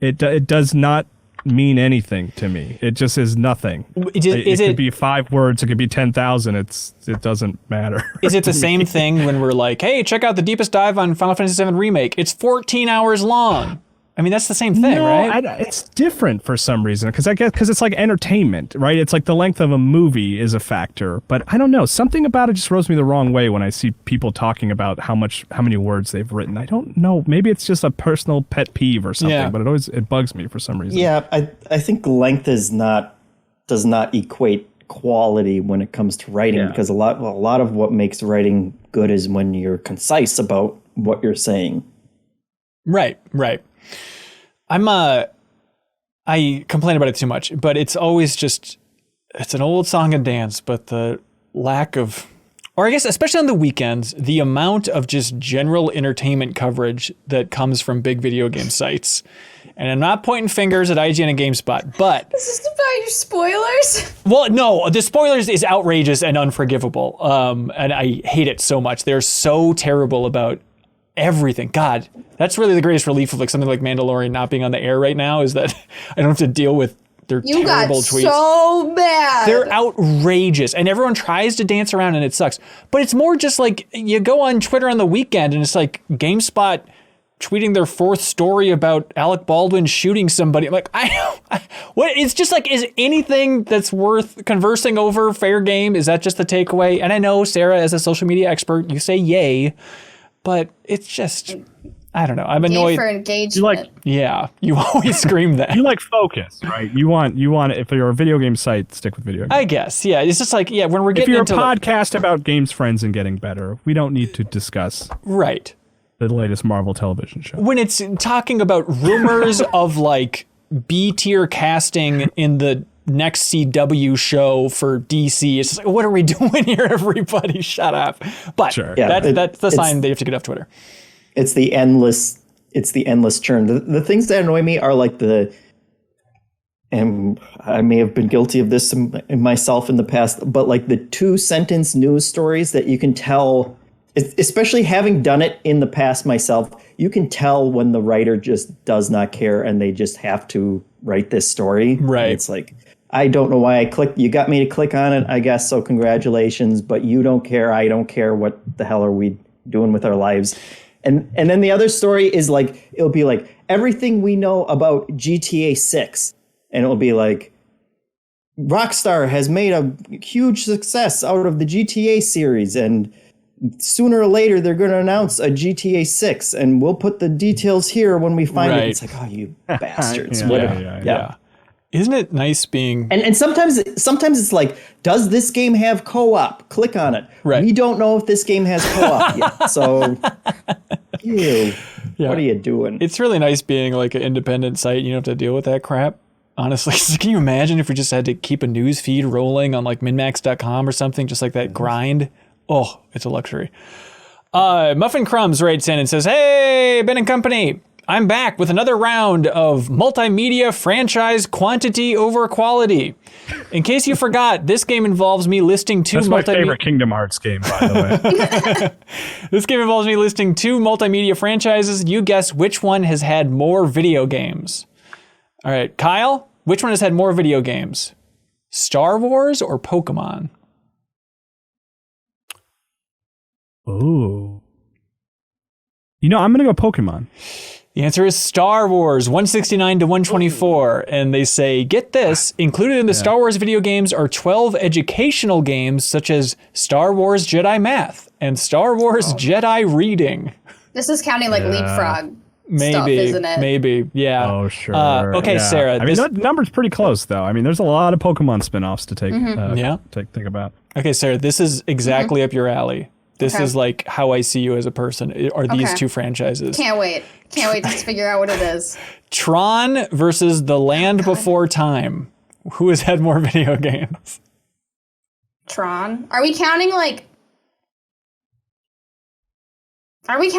it does not mean anything to me. It just is nothing. It could be 5 words. It could be 10,000. It doesn't matter. Is it the same thing when we're like, hey, check out the deepest dive on Final Fantasy VII Remake? It's 14 hours long. I mean, that's the same thing, No, right? it's different for some reason because it's like entertainment, right? It's like the length of a movie is a factor, but I don't know. Something about it just rubs me the wrong way when I see people talking about how many words they've written. I don't know. Maybe it's just a personal pet peeve or something, Yeah. but it bugs me for some reason. Yeah, I think length does not equate quality when it comes to writing, because a lot of what makes writing good is when you're concise about what you're saying. Right. I complain about it too much, but it's always just, it's an old song and dance, but the lack of or I guess especially on the weekends, the amount of just general entertainment coverage that comes from big video game sites. And I'm not pointing fingers at IGN and GameSpot, but... Is this about your spoilers? Well, no, the spoilers is outrageous and unforgivable. And I hate it so much. They're so terrible about everything. God, that's really the greatest relief of like something like Mandalorian not being on the air right now, is that I don't have to deal with their terrible tweets. So bad. They're outrageous, and everyone tries to dance around, and it sucks. But it's more just like you go on Twitter on the weekend, and it's like GameSpot tweeting their fourth story about Alec Baldwin shooting somebody. I'm like, what? It's just like, is anything that's worth conversing over fair game? Is that just the takeaway? And I know, Sarah, as a social media expert, you say yay, but it's just... I don't know. I'm annoyed. For engagement. Yeah, you always scream that. You like focus, right? You want if you're a video game site, stick with video games. I guess, yeah. It's just like, when we're getting into... If you're a into podcast about games, friends, and getting better, we don't need to discuss right the latest Marvel television show. When it's talking about rumors of like B-tier casting in the next CW show for DC, it's just like, what are we doing here, everybody? Shut up. But sure. That's the sign they have to get off Twitter. It's the endless churn. The things that annoy me are like and I may have been guilty of this in myself in the past, but like the 2-sentence news stories that you can tell, especially having done it in the past myself, you can tell when the writer just does not care and they just have to write this story. Right. And it's like, I don't know why I clicked. You got me to click on it, I guess, so congratulations, but you don't care. I don't care. What the hell are we doing with our lives? And then the other story is like, it'll be like everything we know about GTA 6. And it'll be like, Rockstar has made a huge success out of the GTA series. And sooner or later, they're going to announce a GTA 6. And we'll put the details here when we find it. It's like, oh, you bastards. Yeah. Isn't it nice being... And sometimes it's like, does this game have co-op? Click on it. Right. We don't know if this game has co-op yet. So, what are you doing? It's really nice being like an independent site. You don't have to deal with that crap. Honestly, can you imagine if we just had to keep a news feed rolling on like MinnMax.com or something, just like that grind? Oh, it's a luxury. Muffin Crumbs writes in and says, hey, Ben and Company. I'm back with another round of multimedia franchise quantity over quality. In case you forgot, this game involves me listing two That's my favorite Kingdom Hearts game, by the way. This game involves me listing two multimedia franchises. You guess which one has had more video games. All right, Kyle, which one has had more video games? Star Wars or Pokemon? Ooh. I'm going to go Pokemon. The answer is Star Wars, 169 to 124. And they say, get this, included in the Star Wars video games are 12 educational games such as Star Wars Jedi Math and Star Wars Jedi Reading. This is counting like Leapfrog stuff, isn't it? Maybe, yeah. Oh, sure. Okay, yeah. Sarah. I mean, that number's pretty close, though. I mean, there's a lot of Pokemon spin-offs to take, think about. Okay, Sarah, this is exactly up your alley. This is like how I see you as a person, are these two franchises. Can't wait to figure out what it is. Tron versus The Land Before Time. Who has had more video games? Tron? Are we counting like... I want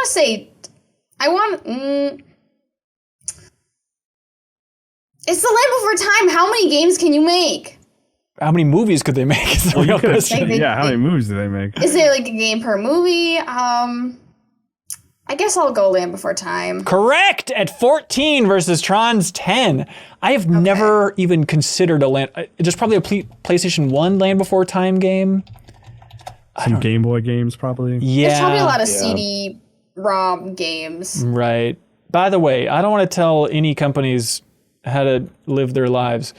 to say... It's The Land Before Time. How many games can you make? How many movies could they make? Is the real question. How many movies do they make? Is there like a game per movie? I guess I'll go Land Before Time. Correct! At 14 versus Tron's 10. I have never even considered a Land... There's probably a PlayStation 1 Land Before Time game. Some Game Boy games, probably. Yeah. There's probably a lot of CD-ROM games. Right. By the way, I don't want to tell any companies how to live their lives.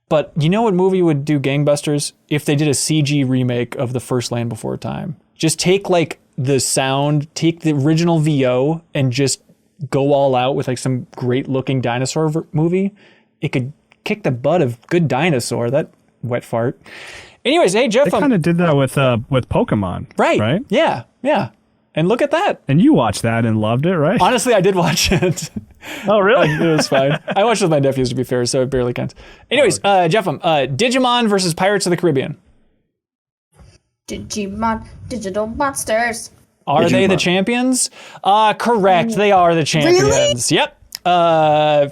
But you know what movie would do gangbusters? If they did a CG remake of the first Land Before Time. Just take like the sound, take the original VO and just go all out with like some great looking dinosaur movie. It could kick the butt of good dinosaur, that wet fart. Anyways, hey Jeff. They kind of did that with Pokemon. Right? Yeah. And look at that. And you watched that and loved it, right? Honestly, I did watch it. Oh, really? It was fine. I watched it with my nephews, to be fair, so it barely counts. Anyways, Jeff, Digimon versus Pirates of the Caribbean. Digimon, digital monsters. Are they the champions? Correct. They are the champions. Really? Yep.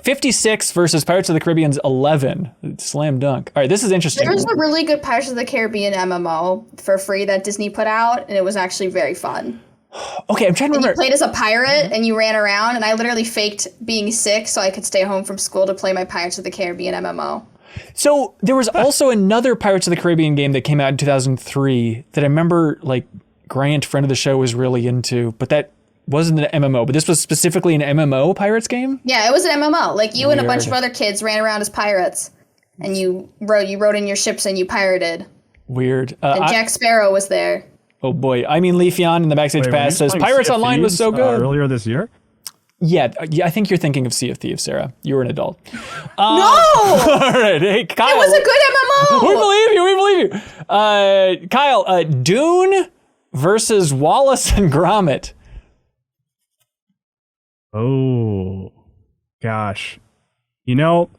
56 versus Pirates of the Caribbean's 11. Slam dunk. All right, this is interesting. There was a really good Pirates of the Caribbean MMO for free that Disney put out, and it was actually very fun. Okay, I'm trying to And you remember. played as a pirate, and you ran around, and I literally faked being sick so I could stay home from school to play my Pirates of the Caribbean MMO. So there was also another Pirates of the Caribbean game that came out in 2003 that I remember, like, Grant, friend of the show, was really into, but that wasn't an MMO. But this was specifically an MMO Pirates game? Yeah, it was an MMO. Like, you and a bunch Weird. of other kids ran around as pirates, and you rode in your ships and you pirated. Weird. And Jack Sparrow was there. Oh boy. I mean, Leafeon in the backstage Wait, were pass you says playing Pirates Sea of Online was Thieves, so good. earlier this year. Yeah, I think you're thinking of Sea of Thieves, Sarah. You were an adult. No! All right. Hey, Kyle. It was a good MMO! We believe you. We believe you. Kyle, Dune versus Wallace and Gromit. Oh, gosh. You know,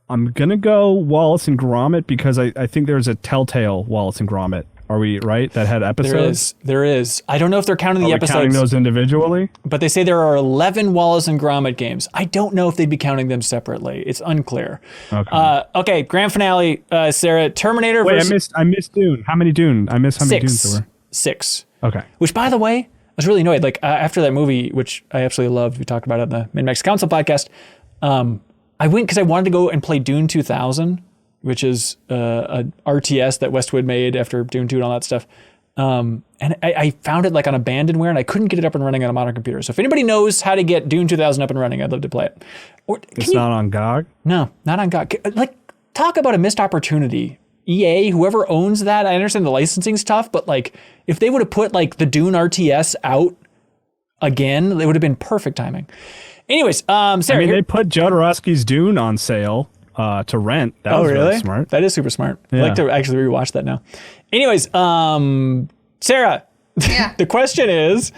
I'm going to go Wallace and Gromit because I think there's a Telltale Wallace and Gromit. Are we right? That had episodes? There is. I don't know if they're counting the Are we counting episodes, those individually? but they say there are 11 Wallace and Gromit games. I don't know if they'd be counting them separately. It's unclear. Okay. Okay, grand finale, Sarah. Terminator Wait, versus I missed Dune. How many Dune? I missed how many Dunes there were. 6. Okay. Which, by the way, I was really annoyed. Like, after that movie, which I absolutely loved, we talked about it on the MinnMax Council podcast, I went because I wanted to go and play Dune 2000, which is a RTS that Westwood made after Dune 2 and all that stuff. And I found it like on abandonware, and I couldn't get it up and running on a modern computer. So if anybody knows how to get Dune 2000 up and running, I'd love to play it. Or, It's not on GOG? No, not on GOG. Like, talk about a missed opportunity. EA, whoever owns that, I understand the licensing's tough, but like, if they would have put like the Dune RTS out again, it would have been perfect timing. Anyways, Sarah. I mean, they put Jodorowsky's Dune on sale to rent. That was really smart. That is super smart. I'd Yeah. like to actually rewatch that now. Anyways, Sarah, Yeah. the question is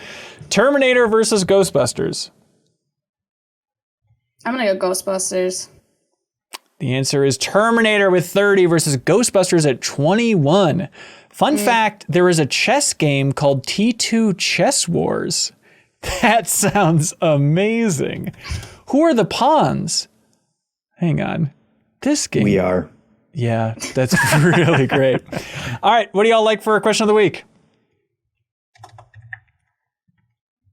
Terminator versus Ghostbusters. I'm gonna go Ghostbusters. The answer is Terminator with 30 versus Ghostbusters at 21. Fun fact, there is a chess game called T2 Chess Wars. That sounds amazing. Who are the pawns? Hang on. This game. We are. Yeah, that's really great. All right, what do y'all like for a question of the week?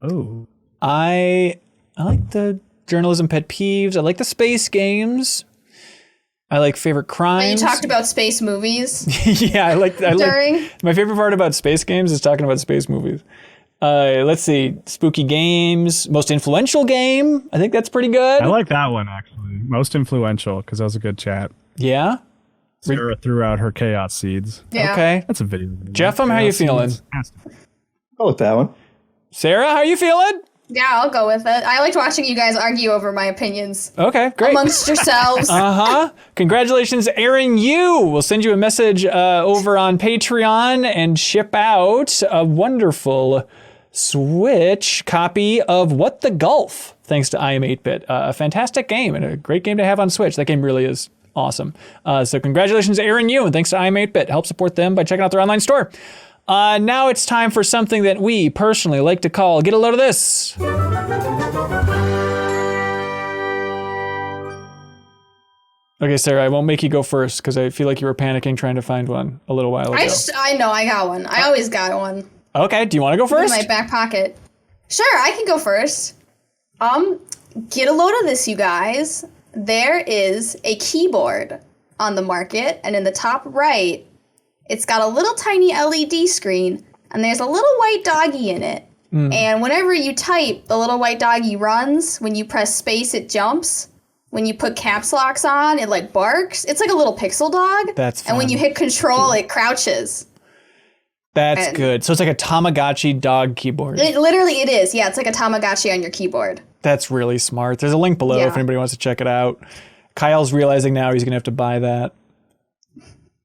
Oh. I like the journalism pet peeves. I like the space games. I like favorite crimes. You talked about space movies yeah, I like during. my favorite part about space games is talking about space movies. Let's see, spooky games, most influential game. I think that's pretty good. I like that one, actually. Most influential, because that was a good chat. Yeah. Sarah threw out her chaos seeds. Yeah. Okay. That's a video. Jeff, how you feeling? Go with that one. Sarah, how you feeling? Yeah, I'll go with it. I liked watching you guys argue over my opinions Okay, great. amongst yourselves. Congratulations, Aaron Yu. We'll send you a message over on Patreon and ship out a wonderful Switch copy of What the Gulf, thanks to I Am 8-Bit. A fantastic game and a great game to have on Switch. That game really is awesome. So congratulations, Aaron Yu, and thanks to I Am 8-Bit. Help support them by checking out their online store. Now it's time for something that we personally like to call Get a Load of This. Okay, Sarah, I won't make you go first because I feel like you were panicking trying to find one a little while ago. I know I got one. I always got one Okay, do you want to go in first? my back pocket. Sure, I can go first. Get a load of this, you guys. There is a keyboard on the market, and in the top right, it's got a little tiny LED screen, and there's a little white doggy in it. And whenever you type, the little white doggy runs. When you press space, it jumps. When you put caps locks on, it like barks. It's like a little pixel dog. That's And when fun. you hit control, it crouches. That's And- good. So it's like a Tamagotchi dog keyboard. It is. Yeah, it's like a Tamagotchi on your keyboard. That's really smart. There's a link below Yeah. if anybody wants to check it out. Kyle's realizing now he's gonna have to buy that.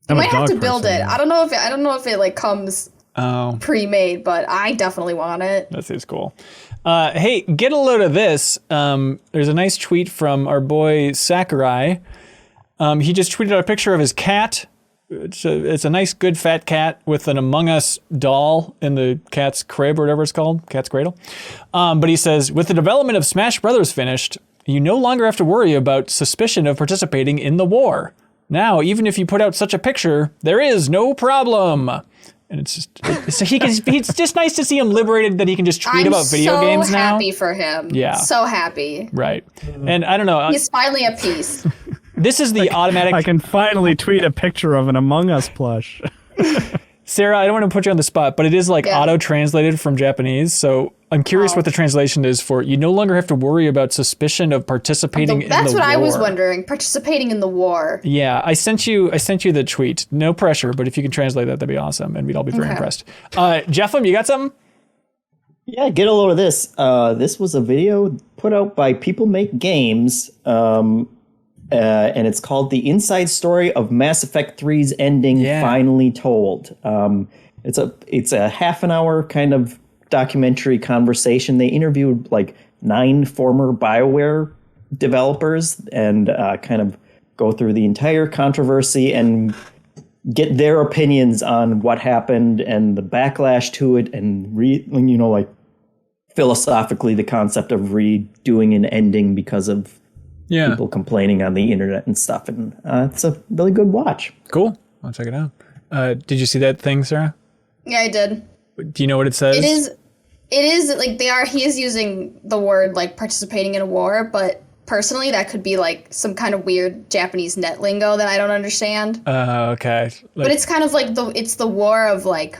You might have to build it. I don't know if it like comes Oh, pre-made, but I definitely want it. that seems cool. Hey, get a load of this. There's a nice tweet from our boy Zachary. He just tweeted out a picture of his cat It's a nice, good fat cat with an Among Us doll in the cat's crib or whatever it's called, cat's cradle. But he says, with the development of Smash Brothers finished, you no longer have to worry about suspicion of participating in the war. Now, even if you put out such a picture, there is no problem. And it's just, it's just nice to see him liberated that he can just tweet about video games now. I'm so happy for him. Yeah. So happy. Right. And I don't know. He's finally at peace. This is the automatic. I can finally tweet a picture of an Among Us plush. Sarah, I don't want to put you on the spot, but it is like auto-translated from Japanese. So I'm curious what the translation is for. You no longer have to worry about suspicion of participating in the war. That's what I was wondering. Participating in the war. Yeah, I sent you the tweet. No pressure, but if you can translate that, that'd be awesome, and we'd all be very impressed. Jeffem, you got something? Yeah, get a load of this. This was a video put out by People Make Games, and it's called The Inside Story of Mass Effect 3's Ending Finally Told. It's a half an hour kind of documentary conversation. They interviewed like 9 former BioWare developers and kind of go through the entire controversy and get their opinions on what happened and the backlash to it, and like philosophically the concept of redoing an ending because of people complaining on the internet and stuff. And it's a really good watch. Cool. I'll check it out. Did you see that thing, Sarah? Yeah, I did. Do you know what it says? It is like he is using the word like participating in a war, but personally that could be like some kind of weird Japanese net lingo that I don't understand. Okay. But it's kind of like the war of like,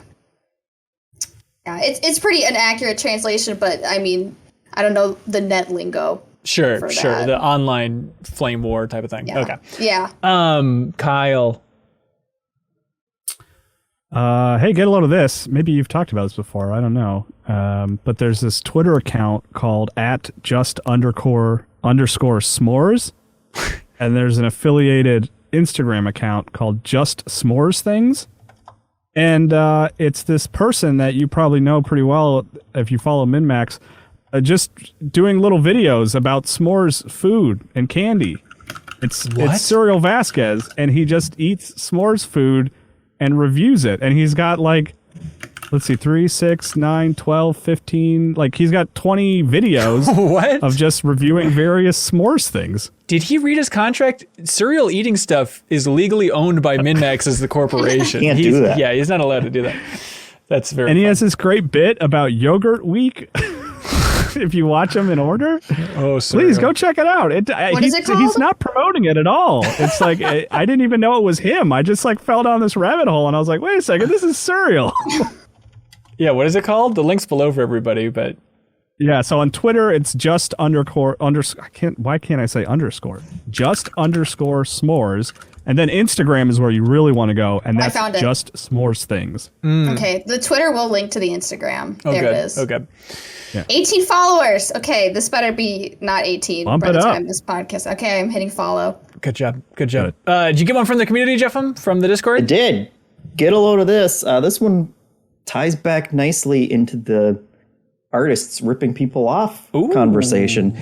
it's pretty an accurate translation, but I mean, I don't know the net lingo. Sure. The online flame war type of thing. Yeah. Okay. Yeah. Kyle. Hey, get a load of this. Maybe you've talked about this before. I don't know. But there's this Twitter account called @just_s'mores. And there's an affiliated Instagram account called Just S'mores Things. And it's this person that you probably know pretty well if you follow MinnMax, just doing little videos about s'mores food and candy. It's Cyril Vasquez, and he just eats s'mores food and reviews it. And he's got like, let's see, 3, 6, 9, 12, 15. Like he's got 20 videos of just reviewing various s'mores things. Did he read his contract? Cereal eating stuff is legally owned by MinnMax as the corporation. Can't do that. Yeah, he's not allowed to do that. That's very. And he has this great bit about Yogurt Week. If you watch them in order, please go check it out. What is it called? He's not promoting it at all. It's like I didn't even know it was him. I just like fell down this rabbit hole, and I was like, wait a second, this is cereal. Yeah, what is it called? The link's below for everybody, but yeah. So on Twitter, it's just why can't I say underscore? Just underscore s'mores. And then Instagram is where you really want to go, and that's just s'mores things. Okay, the Twitter will link to the Instagram. There it is. Okay. Yeah. 18 followers. Okay, this better be not 18 Bump by the it up. time this podcast. Okay, I'm hitting follow. Good job. Did you get one from the community, Jeffem, from the Discord? I did. Get a load of this. This one ties back nicely into the artists ripping people off conversation.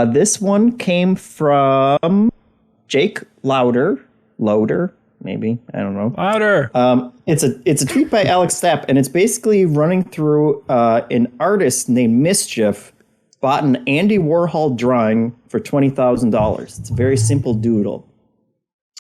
This one came from Jake Loader, maybe, I don't know. Louder. It's a tweet by Alex Stapp, and it's basically running through an artist named Mischief bought an Andy Warhol drawing for $20,000. It's a very simple doodle,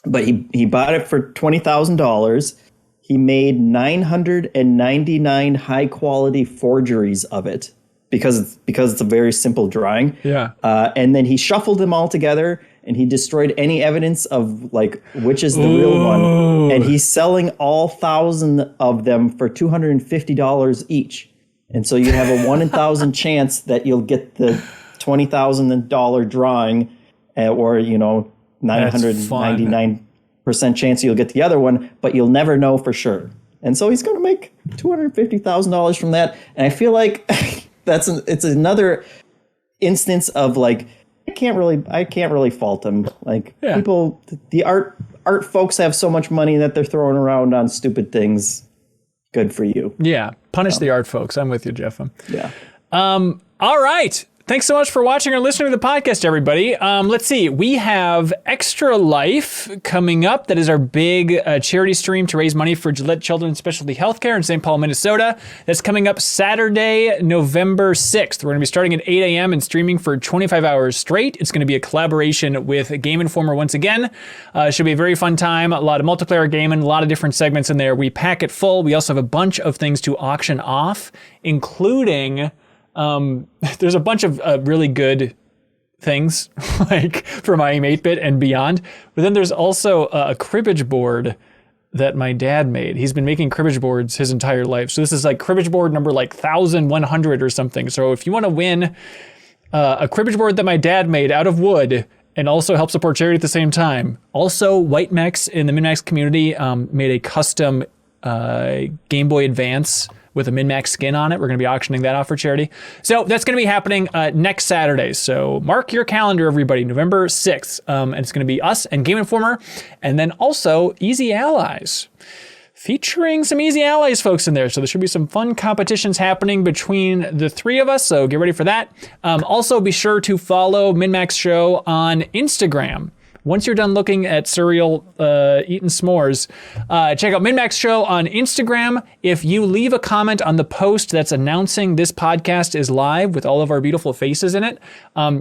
but he bought it for $20,000. He made 999 high quality forgeries of it because it's a very simple drawing. Yeah. And then he shuffled them all together, and he destroyed any evidence of like which is the real one. And he's selling all 1,000 of them for $250 each. And so you have a 1 in 1,000 chance that you'll get the $20,000 drawing, or 999% chance you'll get the other one, but you'll never know for sure. And so he's going to make $250,000 from that. And I feel like it's another instance of like, I can't really fault them. Like people, the art folks have so much money that they're throwing around on stupid things. Good for you. Yeah. Punish the art folks. I'm with you, Jeff. Yeah. All right. Thanks so much for watching or listening to the podcast, everybody. Let's see. We have Extra Life coming up. That is our big charity stream to raise money for Gillette Children's Specialty Healthcare in St. Paul, Minnesota. That's coming up Saturday, November 6th. We're going to be starting at 8 a.m. and streaming for 25 hours straight. It's going to be a collaboration with Game Informer once again. It should be a very fun time. A lot of multiplayer gaming, a lot of different segments in there. We pack it full. We also have a bunch of things to auction off, including... there's a bunch of really good things like from I Am 8-Bit and beyond, but then there's also a cribbage board that my dad made. He's been making cribbage boards his entire life. So this is like cribbage board number like 1100 or something. So if you want to win a cribbage board that my dad made out of wood and also help support charity at the same time. Also, WhiteMax in the MinnMax community made a custom Game Boy Advance with a MinnMax skin on it. We're going to be auctioning that off for charity. So that's going to be happening next Saturday. So mark your calendar, everybody, November 6th. And it's going to be us and Game Informer, and then also Easy Allies, featuring some Easy Allies folks in there. So there should be some fun competitions happening between the three of us. So get ready for that. Also, be sure to follow MinnMax Show on Instagram. Once you're done looking at cereal, eating s'mores, check out MinnMax Show on Instagram. If you leave a comment on the post that's announcing this podcast is live with all of our beautiful faces in it,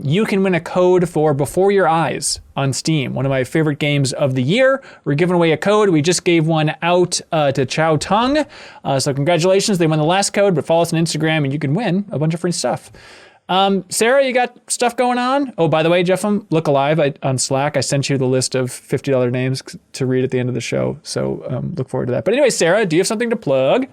you can win a code for Before Your Eyes on Steam, one of my favorite games of the year. We're giving away a code. We just gave one out to Chow Tung. So congratulations. They won the last code, but follow us on Instagram and you can win a bunch of free stuff. Sarah, you got stuff going on? Oh, by the way, Jeff, look alive on Slack. I sent you the list of $50 names to read at the end of the show. So look forward to that. But anyway, Sarah, do you have something to plug?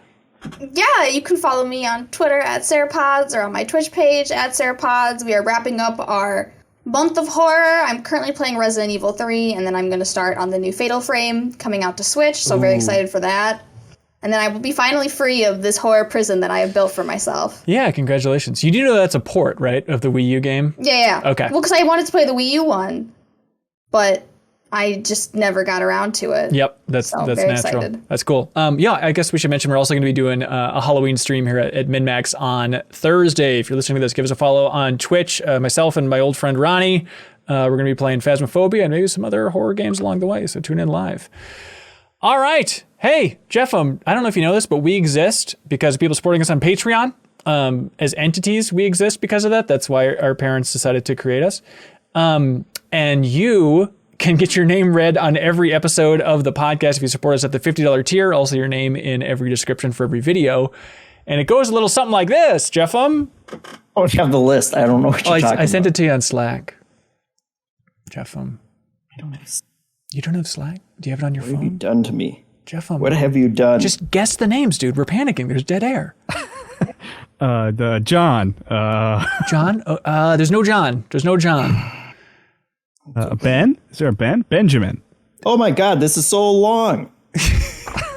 Yeah, you can follow me on Twitter at SarahPods or on my Twitch page at SarahPods. We are wrapping up our month of horror. I'm currently playing Resident Evil 3, and then I'm going to start on the new Fatal Frame coming out to Switch. So very excited for that. And then I will be finally free of this horror prison that I have built for myself. Yeah, congratulations. You do know that's a port, right, of the Wii U game? Yeah. Okay. Well, because I wanted to play the Wii U one, but I just never got around to it. Yep, that's very natural. excited. That's cool. Yeah, I guess we should mention we're also going to be doing a Halloween stream here at MinnMax on Thursday. If you're listening to this, give us a follow on Twitch. Myself and my old friend Ronnie, we're going to be playing Phasmophobia and maybe some other horror games along the way, so tune in live. All right. Hey, Jeff, I don't know if you know this, but we exist because of people supporting us on Patreon. As entities, we exist because of that. That's why our parents decided to create us. And you can get your name read on every episode of the podcast if you support us at the $50 tier. Also, your name in every description for every video. And it goes a little something like this, Jeff. I don't have the list. I don't know what you're talking about. I sent it to you on Slack. Jeff, I don't have. You don't have Slack? Do you have it on your phone? What have you done to me? Jeff, what have you done? Just guess the names, dude. We're panicking. There's dead air. The John. John? There's no John. There's no John. Ben? Is there a Ben? Benjamin. Oh my God, this is so long.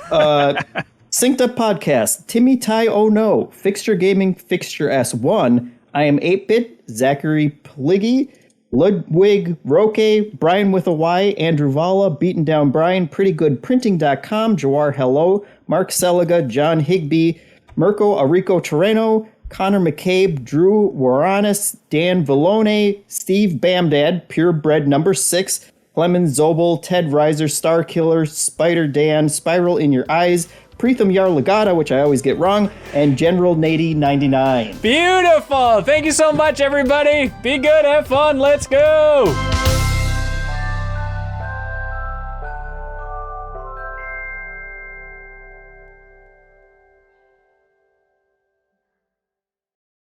Synced Up Podcast, Timmy Tie Oh No, Fixture Gaming, Fixture S1, I Am 8-Bit, Zachary Pligge, Ludwig Roque, Bryan with a Y, Andrew Vala, BeatenDownBrian, PrettyGoodPrinting.com, Jawarhello, Mark Seliga, John Higby, Mirko Arico-Torreno, Connor McCabe, Drew Waranis, Dan Villone, Steve Bamdad, Purebred number 6, Clemens Zobel, Ted Ryser, Starkiller, Spider Dan, SpiralInYourEyes, Preetham Yarlagadda, which I always get wrong, and General Nady 99. Beautiful. Thank you so much, everybody. Be good. Have fun. Let's go.